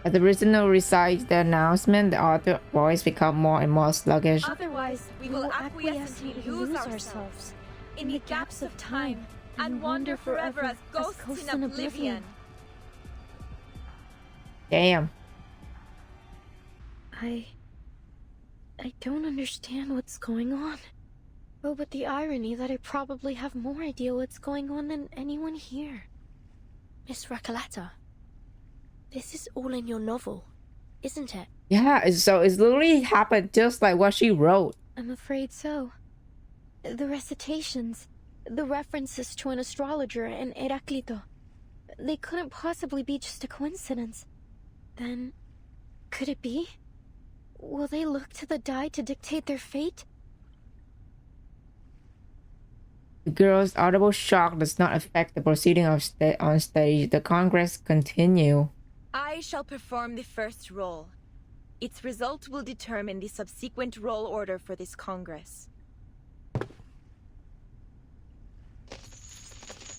As the prisoner recites the announcement, the author's voice becomes more and more sluggish. Otherwise, we will acquiesce and lose ourselves in the gaps of time and wander forever as ghosts in oblivion. Damn. I don't understand what's going on. Oh, but the irony that I probably have more idea what's going on than anyone here. Miss Recoleta, this is all in your novel, isn't it? Yeah, so it's literally happened just like what she wrote. I'm afraid so. The recitations, the references to an astrologer and Heraclito. They couldn't possibly be just a coincidence. Then, could it be? Will they look to the die to dictate their fate? The girl's audible shock does not affect the proceeding on stage. The Congress continue. I shall perform the first roll. Its result will determine the subsequent roll order for this Congress.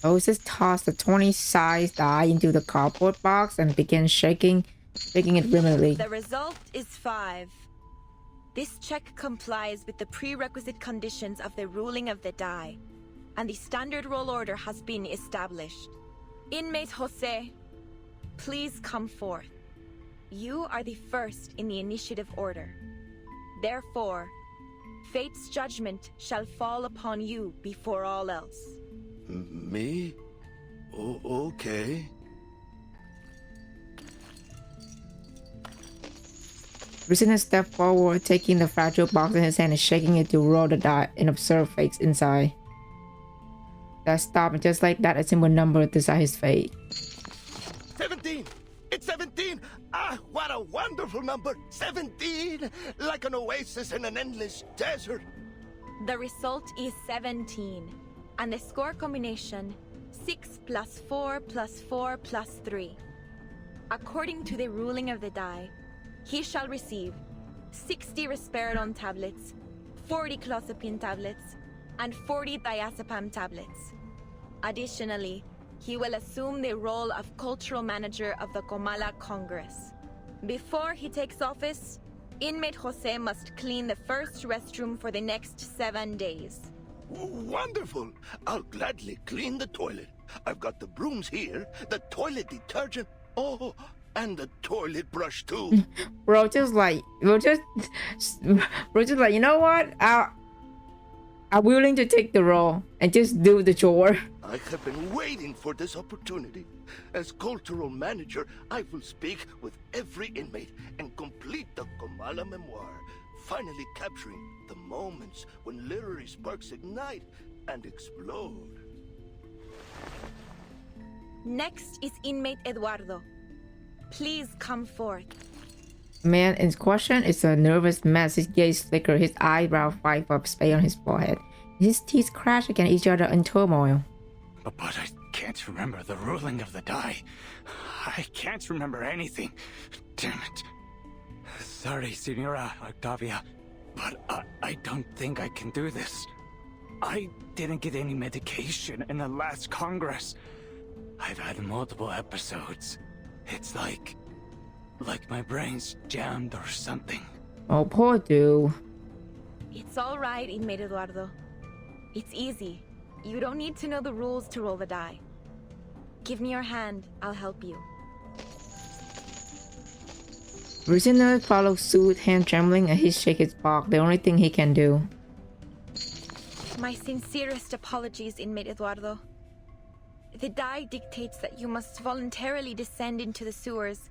Moses tossed the 20-sized die into the cardboard box and began shaking it rhythmically. The result is 5. This check complies with the prerequisite conditions of the ruling of the die, and the standard roll order has been established. Inmate Jose, please come forth. You are the first in the initiative order. Therefore, fate's judgment shall fall upon you before all else. Me? Okay. Prisoner stepped forward, taking the fragile box in his hand and shaking it to roll the die and observe fates inside. That stopped, and just like that, a simple number decided his fate. 17! It's 17! Ah, what a wonderful number! 17! Like an oasis in an endless desert. The result is 17, and the score combination 6 + 4 + 4 + 3. According to the ruling of the die, he shall receive 60 risperidone tablets, 40 clozapine tablets, and 40 diazepam tablets. Additionally, he will assume the role of cultural manager of the Comala Congress. Before he takes office, inmate Jose must clean the first restroom for the next 7 days. Wonderful! I'll gladly clean the toilet. I've got the brooms here, the toilet detergent, and the toilet brush too. Bro, just like, you know what? I'm willing to take the role and just do the chore. I have been waiting for this opportunity. As cultural manager, I will speak with every inmate and complete the Comala memoir, finally capturing the moments when literary sparks ignite and explode. Next is inmate Eduardo. Please come forth. Man in question is a nervous mess. His gaze flicker, his eyebrow fight up space on his forehead. His teeth crash against each other in turmoil. But I can't remember the ruling of the die. I can't remember anything. Damn it. Sorry, Senora Octavia, but I don't think I can do this. I didn't get any medication in the last Congress. I've had multiple episodes. It's like my brain's jammed or something. Oh, poor dude. It's all right, inmate Eduardo. It's easy. You don't need to know the rules to roll the die. Give me your hand, I'll help you. Prisoner follows suit, hand trembling, and he shakes his box, the only thing he can do. My sincerest apologies, inmate Eduardo. The die dictates that you must voluntarily descend into the sewers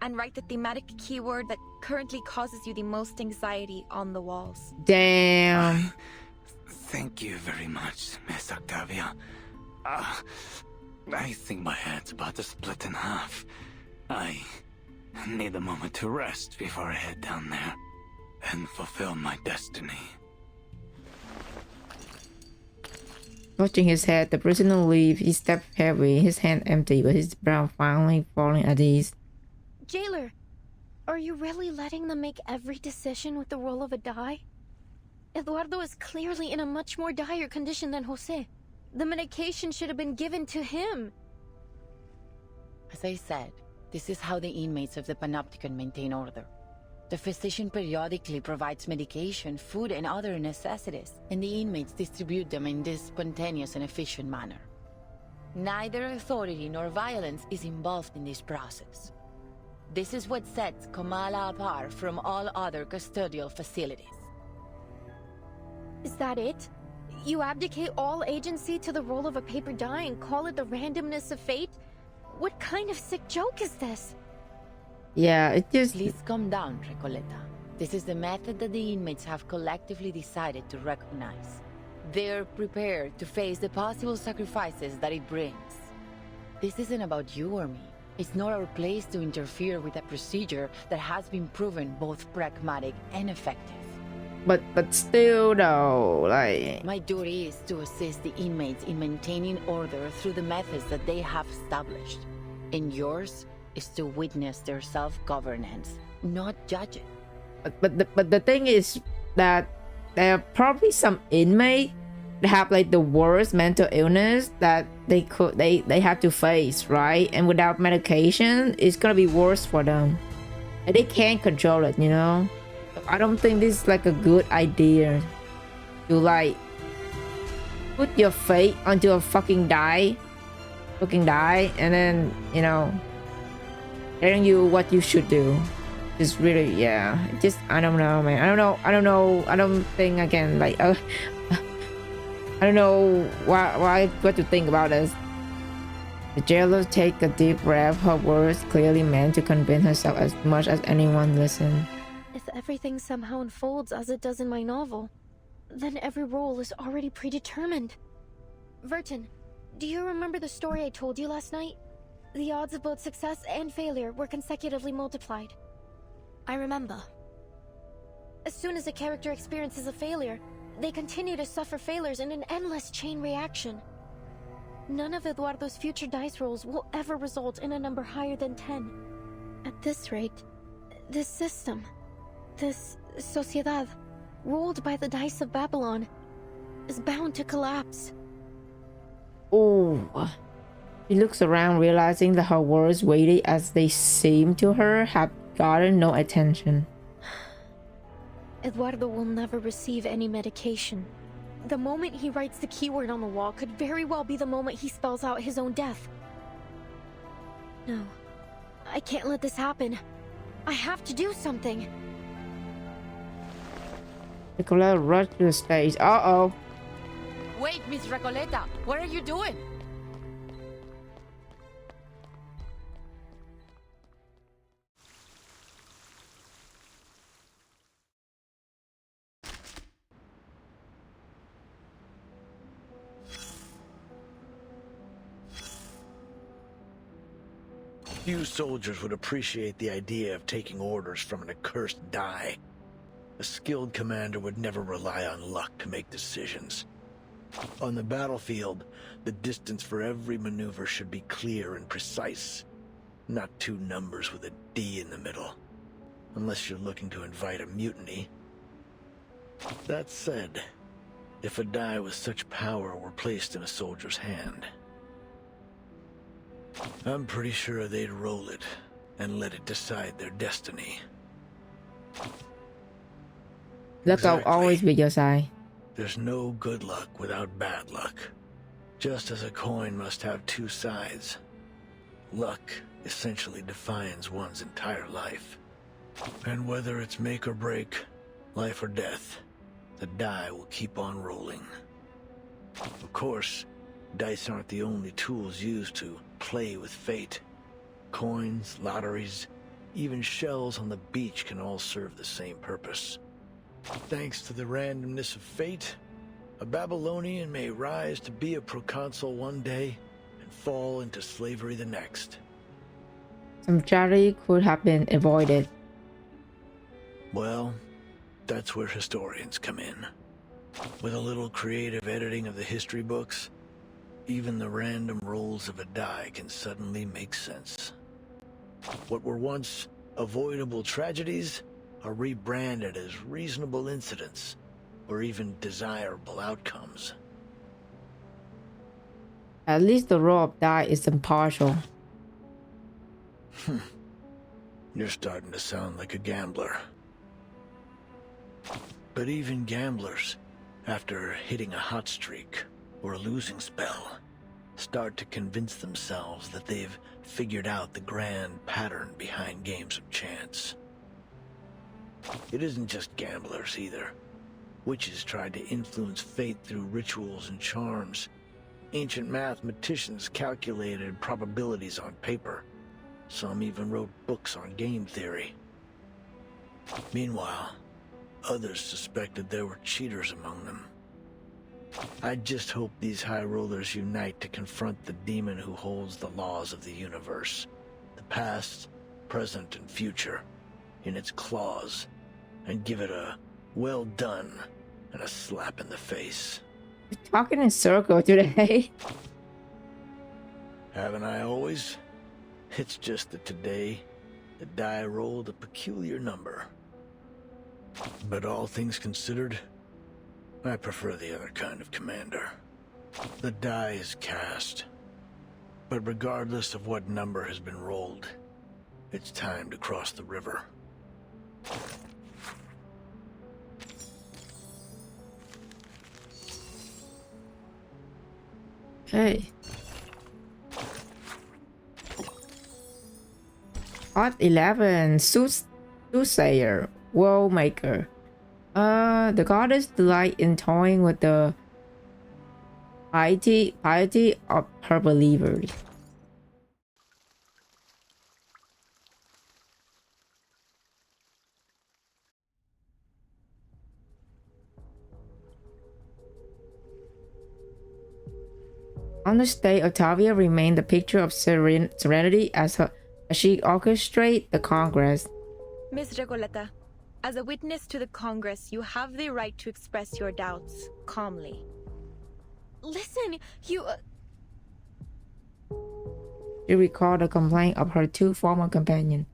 and write the thematic keyword that currently causes you the most anxiety on the walls. Damn. Thank you very much, Miss Octavia. I think my head's about to split in half. I need a moment to rest before I head down there and fulfill my destiny. Touching his head, the prisoner leaves. He steps heavy, his hand empty, but his brow finally falling at ease. Jailer, are you really letting them make every decision with the roll of a die? Eduardo is clearly in a much more dire condition than Jose. The medication should have been given to him. As I said, this is how the inmates of the Panopticon maintain order. The physician periodically provides medication, food, and other necessities, and the inmates distribute them in this spontaneous and efficient manner. Neither authority nor violence is involved in this process. This is what sets Comala apart from all other custodial facilities. Is that it? You abdicate all agency to the roll of a paper die and call it the randomness of fate? What kind of sick joke is this? Yeah, it just... Please calm down, Recoleta. This is the method that the inmates have collectively decided to recognize. They're prepared to face the possible sacrifices that it brings. This isn't about you or me. It's not our place to interfere with a procedure that has been proven both pragmatic and effective. But still though, like... My duty is to assist the inmates in maintaining order through the methods that they have established. And yours is to witness their self-governance, not judge it. But the thing is that there are probably some inmates that have like the worst mental illness that they have to face, right? And without medication, it's gonna be worse for them. And they can't control it, you know? I don't think this is like a good idea to like put your fate onto a fucking die, and then, you know, telling you what you should do. Just really, yeah, just, I don't know, man. I don't think I can, like, I don't know what to think about this. The jailer take a deep breath. Her words clearly meant to convince herself as much as anyone listened. If everything somehow unfolds as it does in my novel, then every role is already predetermined. Verton, do you remember the story I told you last night? The odds of both success and failure were consecutively multiplied. I remember. As soon as a character experiences a failure, they continue to suffer failures in an endless chain reaction. None of Eduardo's future dice rolls will ever result in a number higher than 10. At this rate, this system, this sociedad, ruled by the dice of Babylon, is bound to collapse. Oh. She looks around, realizing that her words, weighty as they seem to her, have gotten no attention. Eduardo will never receive any medication. The moment he writes the keyword on the wall could very well be the moment he spells out his own death. No, I can't let this happen. I have to do something. Nicoletta rushed to the stage. Uh-oh. Wait, Miss Recoleta, what are you doing? Few soldiers would appreciate the idea of taking orders from an accursed die. A skilled commander would never rely on luck to make decisions. On the battlefield, the distance for every maneuver should be clear and precise, not two numbers with a D in the middle, unless you're looking to invite a mutiny. That said, if a die with such power were placed in a soldier's hand, I'm pretty sure they'd roll it and let it decide their destiny. Luck will always be your side. There's no good luck without bad luck. Just as a coin must have two sides. Luck essentially defines one's entire life. And whether it's make or break, life or death, the die will keep on rolling. Of course, dice aren't the only tools used to play with fate. Coins, lotteries, even shells on the beach can all serve the same purpose. Thanks to the randomness of fate, a Babylonian may rise to be a proconsul one day and fall into slavery the next. Some tragedy could have been avoided. Well, that's where historians come in. With a little creative editing of the history books, even the random rolls of a die can suddenly make sense. What were once avoidable tragedies are rebranded as reasonable incidents, or even desirable outcomes. At least the roll of die is impartial. You're starting to sound like a gambler. But even gamblers, after hitting a hot streak or a losing spell, start to convince themselves that they've figured out the grand pattern behind games of chance. It isn't just gamblers either. Witches tried to influence fate through rituals and charms. Ancient mathematicians calculated probabilities on paper. Some even wrote books on game theory. Meanwhile, others suspected there were cheaters among them. I just hope these High Rollers unite to confront the demon who holds the laws of the universe. The past, present, and future in its claws, and give it a well done and a slap in the face. You're talking in circle today. Haven't I always? It's just that today, the die rolled a peculiar number. But all things considered, I prefer the other kind of commander. The die is cast. But regardless of what number has been rolled, it's time to cross the river. Okay. Part 11, Soothsayer, World Maker. The goddess delight in toying with the piety of her believers. On the stage, Octavia remained the picture of serenity as she orchestrated the Congress. Miss Recoleta, as a witness to the Congress, you have the right to express your doubts calmly. Listen, you... She recalled the complaint of her two former companions,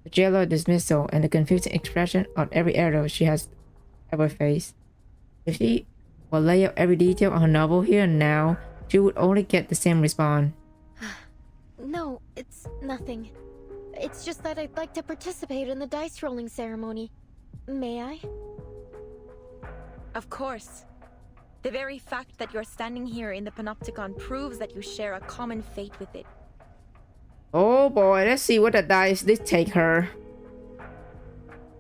the jailer dismissal, and the confusing expression on every error she has ever faced. If she would lay out every detail of her novel here and now, she would only get the same response. No, it's nothing. It's just that I'd like to participate in the dice rolling ceremony. May I? Of course. The very fact that you're standing here in the Panopticon proves that you share a common fate with it. Oh boy, let's see what the dice did take her.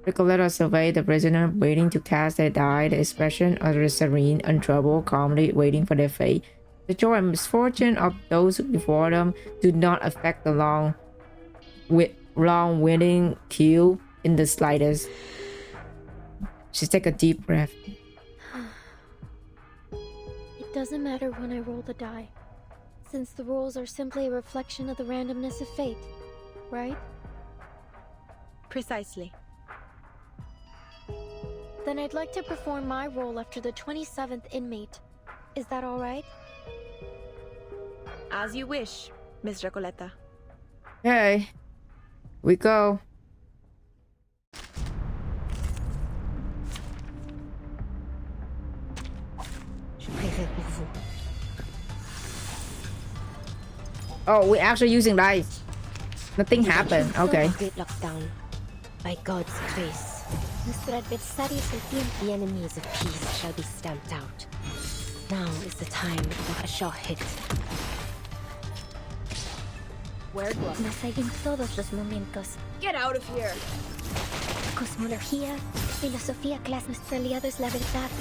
Recoleta surveyed the prisoner waiting to cast their die, the expression of the serene, untroubled, calmly waiting for their fate. The joy and misfortune of those before them do not affect the long-winding queue in the slightest. She took a deep breath. It doesn't matter when I roll the die, since the rolls are simply a reflection of the randomness of fate, right? Precisely. Then I'd like to perform my role after the 27th inmate. Is that all right? As you wish, Miss Recoleta. Okay, we go. Oh, we're actually using dice. Nothing happened. Okay. Lockdown. By God's grace, nuestro adversario es el tiempo. The enemies of peace shall be stamped out. Now is the time that I shall hit. Mas hay en todos los momentos. Get out of here! Cosmología, filosofía, clase. Nuestro aliado es la verdad.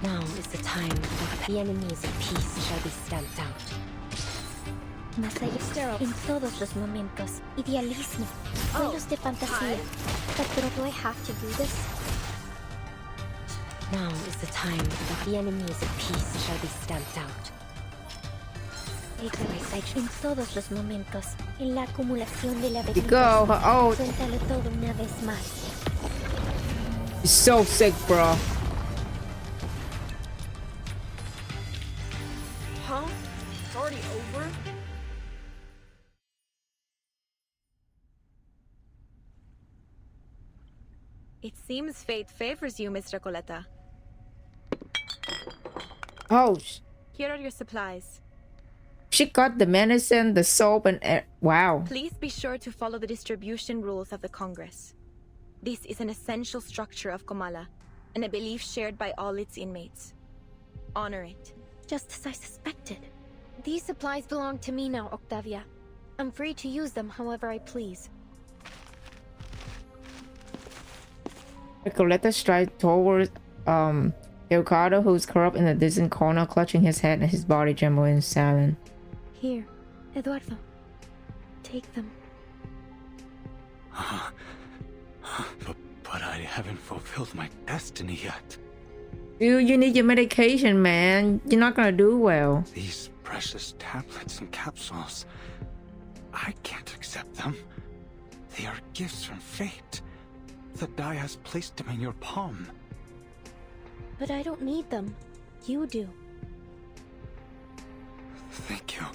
Now is the time that the enemies of peace shall be stamped out. Mas hay en todos los momentos. Idealismo, vuelos de fantasía. But do I have to do this? Now is the time that the enemies of peace shall be stamped out. En todos los momentos, en la acumulación de la Go. Oh. Suéltalo todo una vez más. It's so sick, bro. Huh? It's already over? It seems fate favors you, Miss Recoleta. Oh. Here are your supplies. She got the medicine, the soap, and wow. Please be sure to follow the distribution rules of the Congress. This is an essential structure of Comala, and a belief shared by all its inmates. Honor it. Just as I suspected. These supplies belong to me now, Octavia. I'm free to use them however I please. Recoleta strides towards Ricardo, who's curled up in the distant corner, clutching his head and his body trembling in silence. Here, Eduardo. Take them. But I haven't fulfilled my destiny yet. Dude, you need your medication, man. You're not gonna do well. These precious tablets and capsules. I can't accept them. They are gifts from fate. The die has placed them in your palm. But I don't need them. You do. Thank you,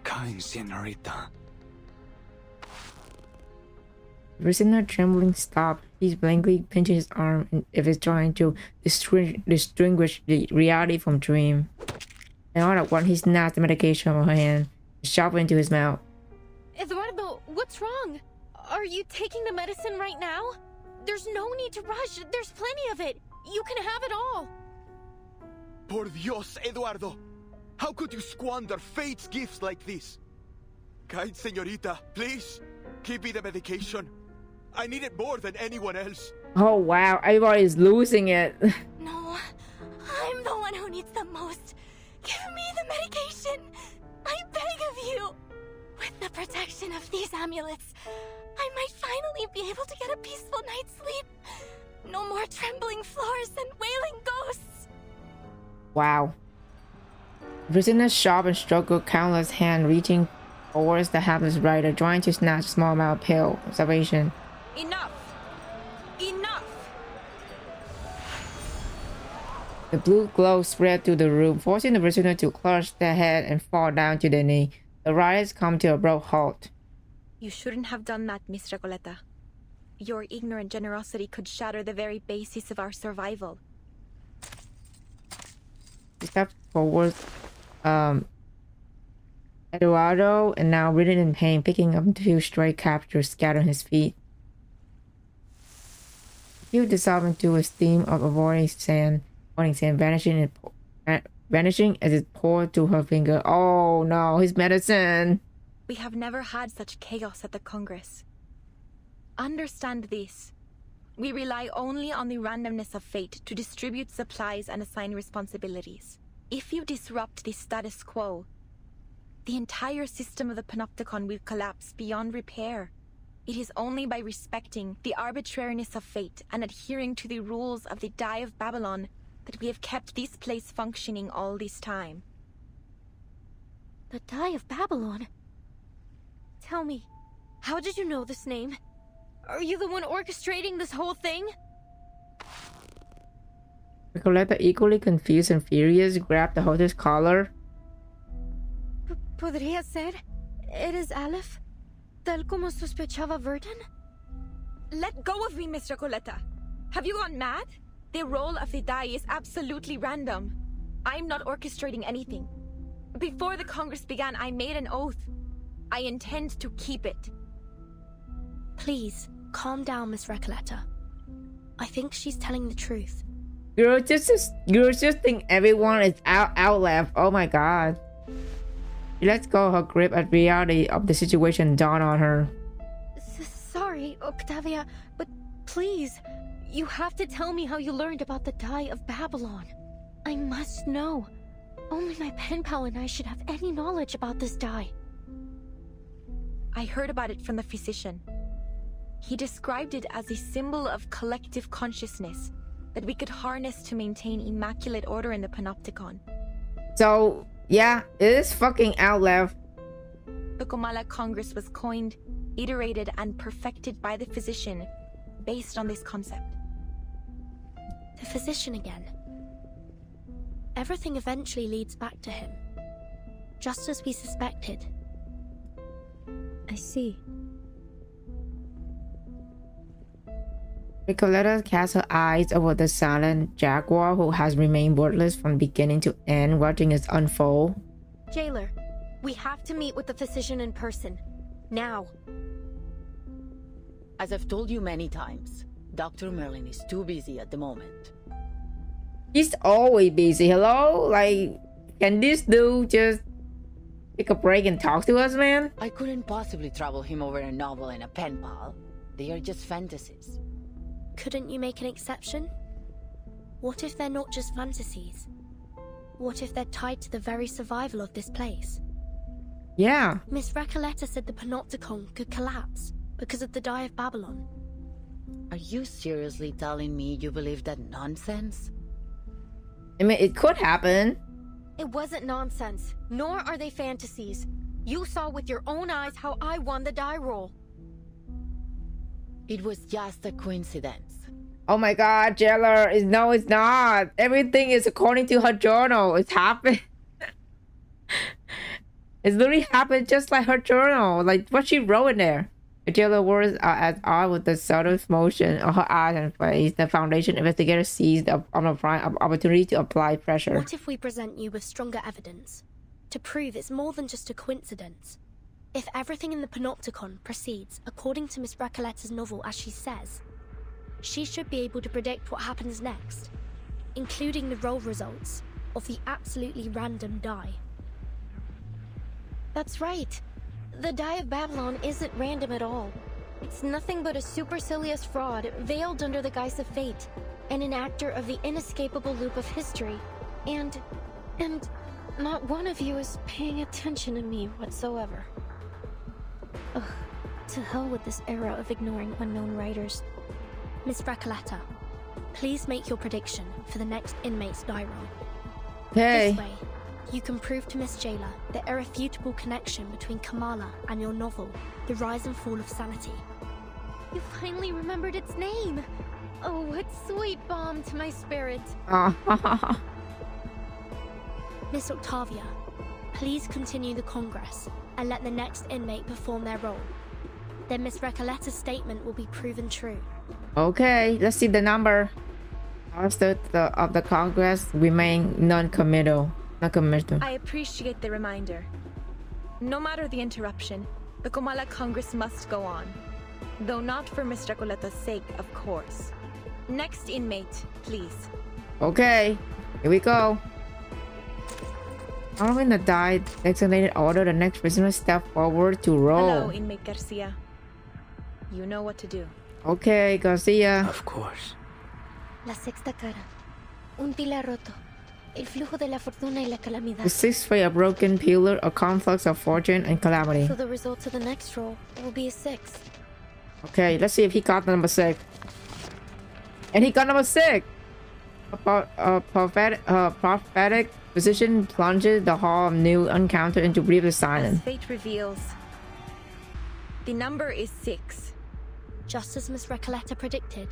kind senorita. Prisoner trembling stopped. He blankly pinches his arm and if he's trying to distinguish the reality from dream. And all at once he snapped the medication from her hand and shoved it into his mouth. Eduardo, what's wrong? Are you taking the medicine right now? There's no need to rush. There's plenty of it. You can have it all. Por Dios, Eduardo. How could you squander fate's gifts like this? Kind señorita, please, give me the medication. I need it more than anyone else. Oh wow, everybody's losing it. No, I'm the one who needs the most. Give me the medication. I beg of you. With the protection of these amulets, I might finally be able to get a peaceful night's sleep. No more trembling floors and wailing ghosts. Wow. Prisoner's sharp and struggled countless hand reaching towards the hapless rider, trying to snatch a small amount of pill of salvation. Enough! Enough! The blue glow spread through the room, forcing the prisoner to clutch their head and fall down to their knee. The riders come to a abrupt halt. You shouldn't have done that, Miss Recoleta. Your ignorant generosity could shatter the very basis of our survival. He stepped forward, Eduardo, and now writhing in pain, picking up two stray captures scattered on his feet. He dissolved into a steam of avoiding sand, vanishing as it poured to her finger. Oh no, his medicine! We have never had such chaos at the Congress. Understand this. We rely only on the randomness of fate to distribute supplies and assign responsibilities. If you disrupt the status quo, the entire system of the Panopticon will collapse beyond repair. It is only by respecting the arbitrariness of fate and adhering to the rules of the Die of Babylon that we have kept this place functioning all this time. The Die of Babylon? Tell me, how did you know this name? Are you the one orchestrating this whole thing? Recoleta, equally confused and furious, grabbed the hoster's collar. ¿Podría ser? ¿Eres Aleph? ¿Tal como sospechaba Verdun? Let go of me, Miss Recoleta. Have you gone mad? The roll of the die is absolutely random. I'm not orchestrating anything. Before the Congress began, I made an oath. I intend to keep it. Please, calm down, Miss Recoleta. I think she's telling the truth. Girls just think everyone is out left. Oh my god. She lets go of her grip as reality of the situation dawned on her. Sorry, Octavia, but please, you have to tell me how you learned about the Die of Babylon. I must know. Only my pen pal and I should have any knowledge about this die. I heard about it from the physician. He described it as a symbol of collective consciousness that we could harness to maintain immaculate order in the Panopticon. So, yeah, it is fucking out left. The Comala Congress was coined, iterated, and perfected by the physician based on this concept. The physician again. Everything eventually leads back to him. Just as we suspected. I see. Recoleta casts her eyes over the silent jaguar who has remained wordless from beginning to end, watching it unfold. Jailer, we have to meet with the physician in person. Now. As I've told you many times, Dr. Merlin is too busy at the moment. He's always busy. Hello? Like, can this dude just take a break and talk to us, man? I couldn't possibly trouble him over a novel and a pen pal. They are just fantasies. Couldn't you make an exception? What if they're not just fantasies? What if they're tied to the very survival of this place? Yeah. Miss Recoleta said the Panopticon could collapse because of the Die of Babylon. Are you seriously telling me you believe that nonsense? I mean, it could happen. It wasn't nonsense, nor are they fantasies. You saw with your own eyes how I won the die roll. It was just a coincidence. Oh my god, Jailer. No, it's not. Everything is according to her journal. It's happened. It's literally happened just like her journal. Like what she wrote in there. The Jailer words are at odds with the subtle motion of her eyes and face. The Foundation investigator seized the opportunity to apply pressure. What if we present you with stronger evidence to prove it's more than just a coincidence? If everything in the Panopticon proceeds according to Miss Recoletta's novel as she says, she should be able to predict what happens next, including the roll results of the absolutely random die. That's right. The Die of Babylon isn't random at all. It's nothing but a supercilious fraud veiled under the guise of fate, and an actor of the inescapable loop of history. And not one of you is paying attention to me whatsoever. Ugh, to hell with this era of ignoring unknown writers. Miss Recoletta, please make your prediction for the next inmate's die roll. Okay. This way, you can prove to Miss Jailer the irrefutable connection between Kamala and your novel, The Rise and Fall of Sanity. You finally remembered its name! Oh, what sweet balm to my spirit. Miss Octavia, please continue the Congress and let the next inmate perform their role. Then Miss Recoletta's statement will be proven true. Okay, let's see the number. After of the Congress remain non-committal. I appreciate the reminder. No matter the interruption, the Comala Congress must go on. Though not for Miss Recoletta's sake, of course. Next inmate, please. Okay, here we go. Following the die designated order, the next prisoner step forward to roll. Hello, inmate Garcia. You know what to do. Okay, Garcia. Of course. La sexta cara. Un pilar roto. El flujo de la fortuna y la calamidad. The sixth way, a broken pillar, a conflux of fortune and calamity. So the result of the next roll will be a 6. Okay, let's see if he got number 6. And he got number 6! A prophetic position plunges the Hall of New Encounter into breathless silence. As fate reveals, the number is 6. Just as Miss Recoletta predicted.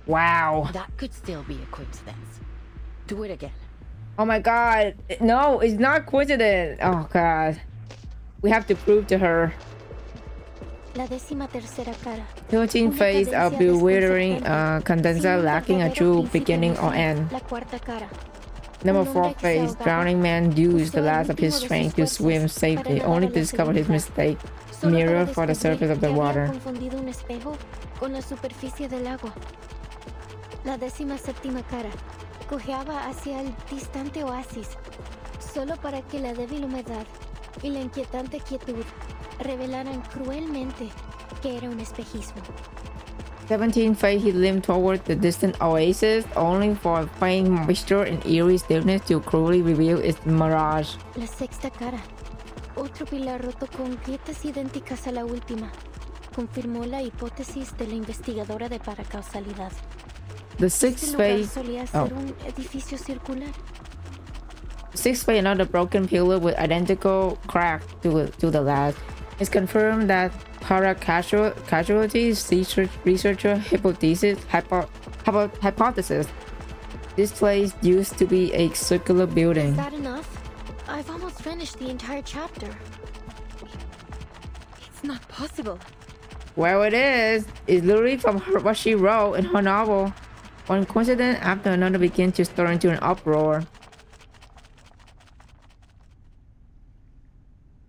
Wow. That could still be a coincidence. Do it again. Oh my god. No, it's not coincidence. Oh god. We have to prove to her. La 13ª cara. 13 phase of bewildering condenser lacking a true beginning or end. La cuarta cara. Number 4 phase, drowning man used the last of his strength to swim safely, only to discover his mistake. Mirror for the surface of the water. Confundido un espejo con la superficie del agua. La 17ª cara. Cojeaba hacia el distante oasis, solo para que la débil humedad y la inquietante quietud revelaran cruelmente que era un espejismo. 17 phase, he limped toward the distant oasis, only for faint moisture and eerie stillness to cruelly reveal its mirage. La sexta cara. Otro pilar roto con grietas idénticas a la última. Confirmó la hipótesis de la investigadora de paracausalidad. The sixth phase. Solía ser un edificio circular. Sixth phase, another broken pillar with identical crack to the last. It's confirmed that para-casualties researcher hypothesis. This place used to be a circular building. Is that enough? I've almost finished the entire chapter. It's not possible. Well, it is. It's literally from what she wrote in her novel. One coincidence after another begins to stir into an uproar.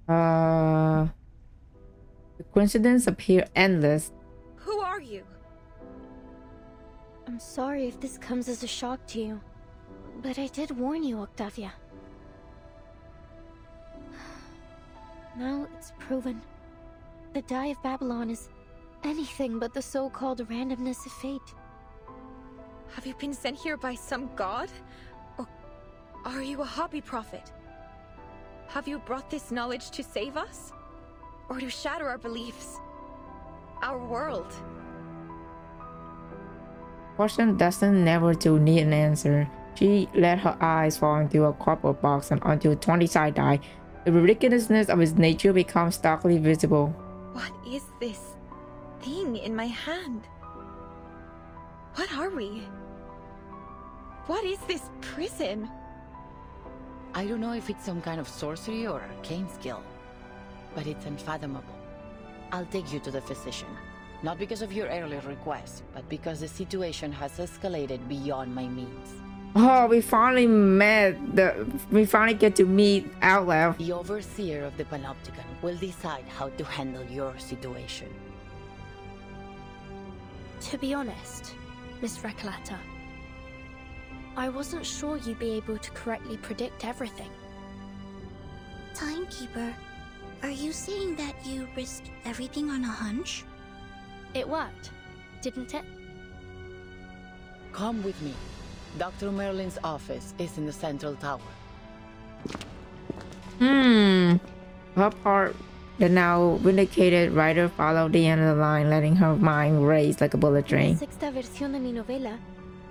The coincidences appear endless. Who are you? I'm sorry if this comes as a shock to you, but I did warn you, Octavia. Now it's proven. The Die of Babylon is anything but the so-called randomness of fate. Have you been sent here by some god? Or are you a hobby prophet? Have you brought this knowledge to save us? Or to shatter our beliefs? Our world? Question destined never to need an answer. She let her eyes fall into a cardboard box and onto 20 side-eye. The ridiculousness of its nature becomes starkly visible. What is this thing in my hand? What are we? What is this prison? I don't know if it's some kind of sorcery or arcane skill, but it's unfathomable. I'll take you to the physician. Not because of your earlier request, but because the situation has escalated beyond my means. Oh, we finally we finally get to meet Outlaw. The overseer of the Panopticon will decide how to handle your situation. To be honest, Miss Recoleta, I wasn't sure you'd be able to correctly predict everything. Timekeeper, are you saying that you risked everything on a hunch? It worked, didn't it? Come with me. Dr. Merlin's office is in the central tower. Her part, the now vindicated writer followed the end of the line, letting her mind race like a bullet train. Sexta versión de mi novela.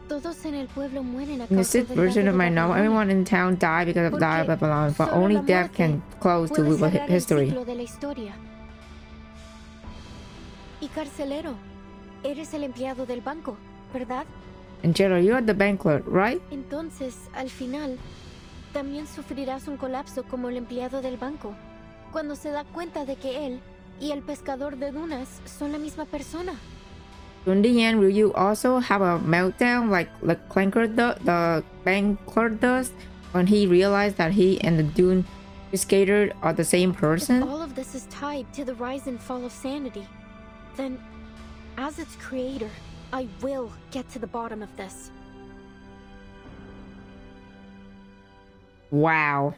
Todos en el pueblo mueren a In the causa sixth del version daño of my de novel, Babilonia. everyone in town died because of die of Babylon, but only death can close to Puede cerrar el history. ciclo de la historia. Y carcelero, eres el empleado del banco, ¿verdad? Angelo, you're the bank clerk, right? Entonces, al final, también sufrirás un colapso como el empleado del banco, cuando se da cuenta de que él y el pescador de dunas son la misma persona. In the end, will you also have a meltdown like the bank clerk does when he realized that he and the dune skater are the same person? If all of this is tied to the rise and fall of sanity, then, as its creator, I will get to the bottom of this. Wow.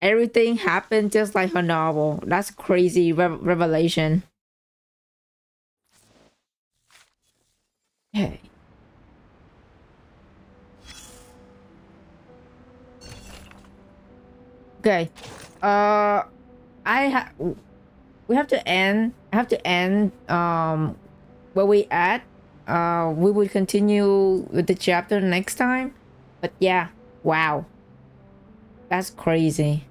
Everything happened just like her novel. That's crazy revelation. Hey. Okay. We have to end. I have to end where we at. We will continue with the chapter next time. But yeah, wow. That's crazy.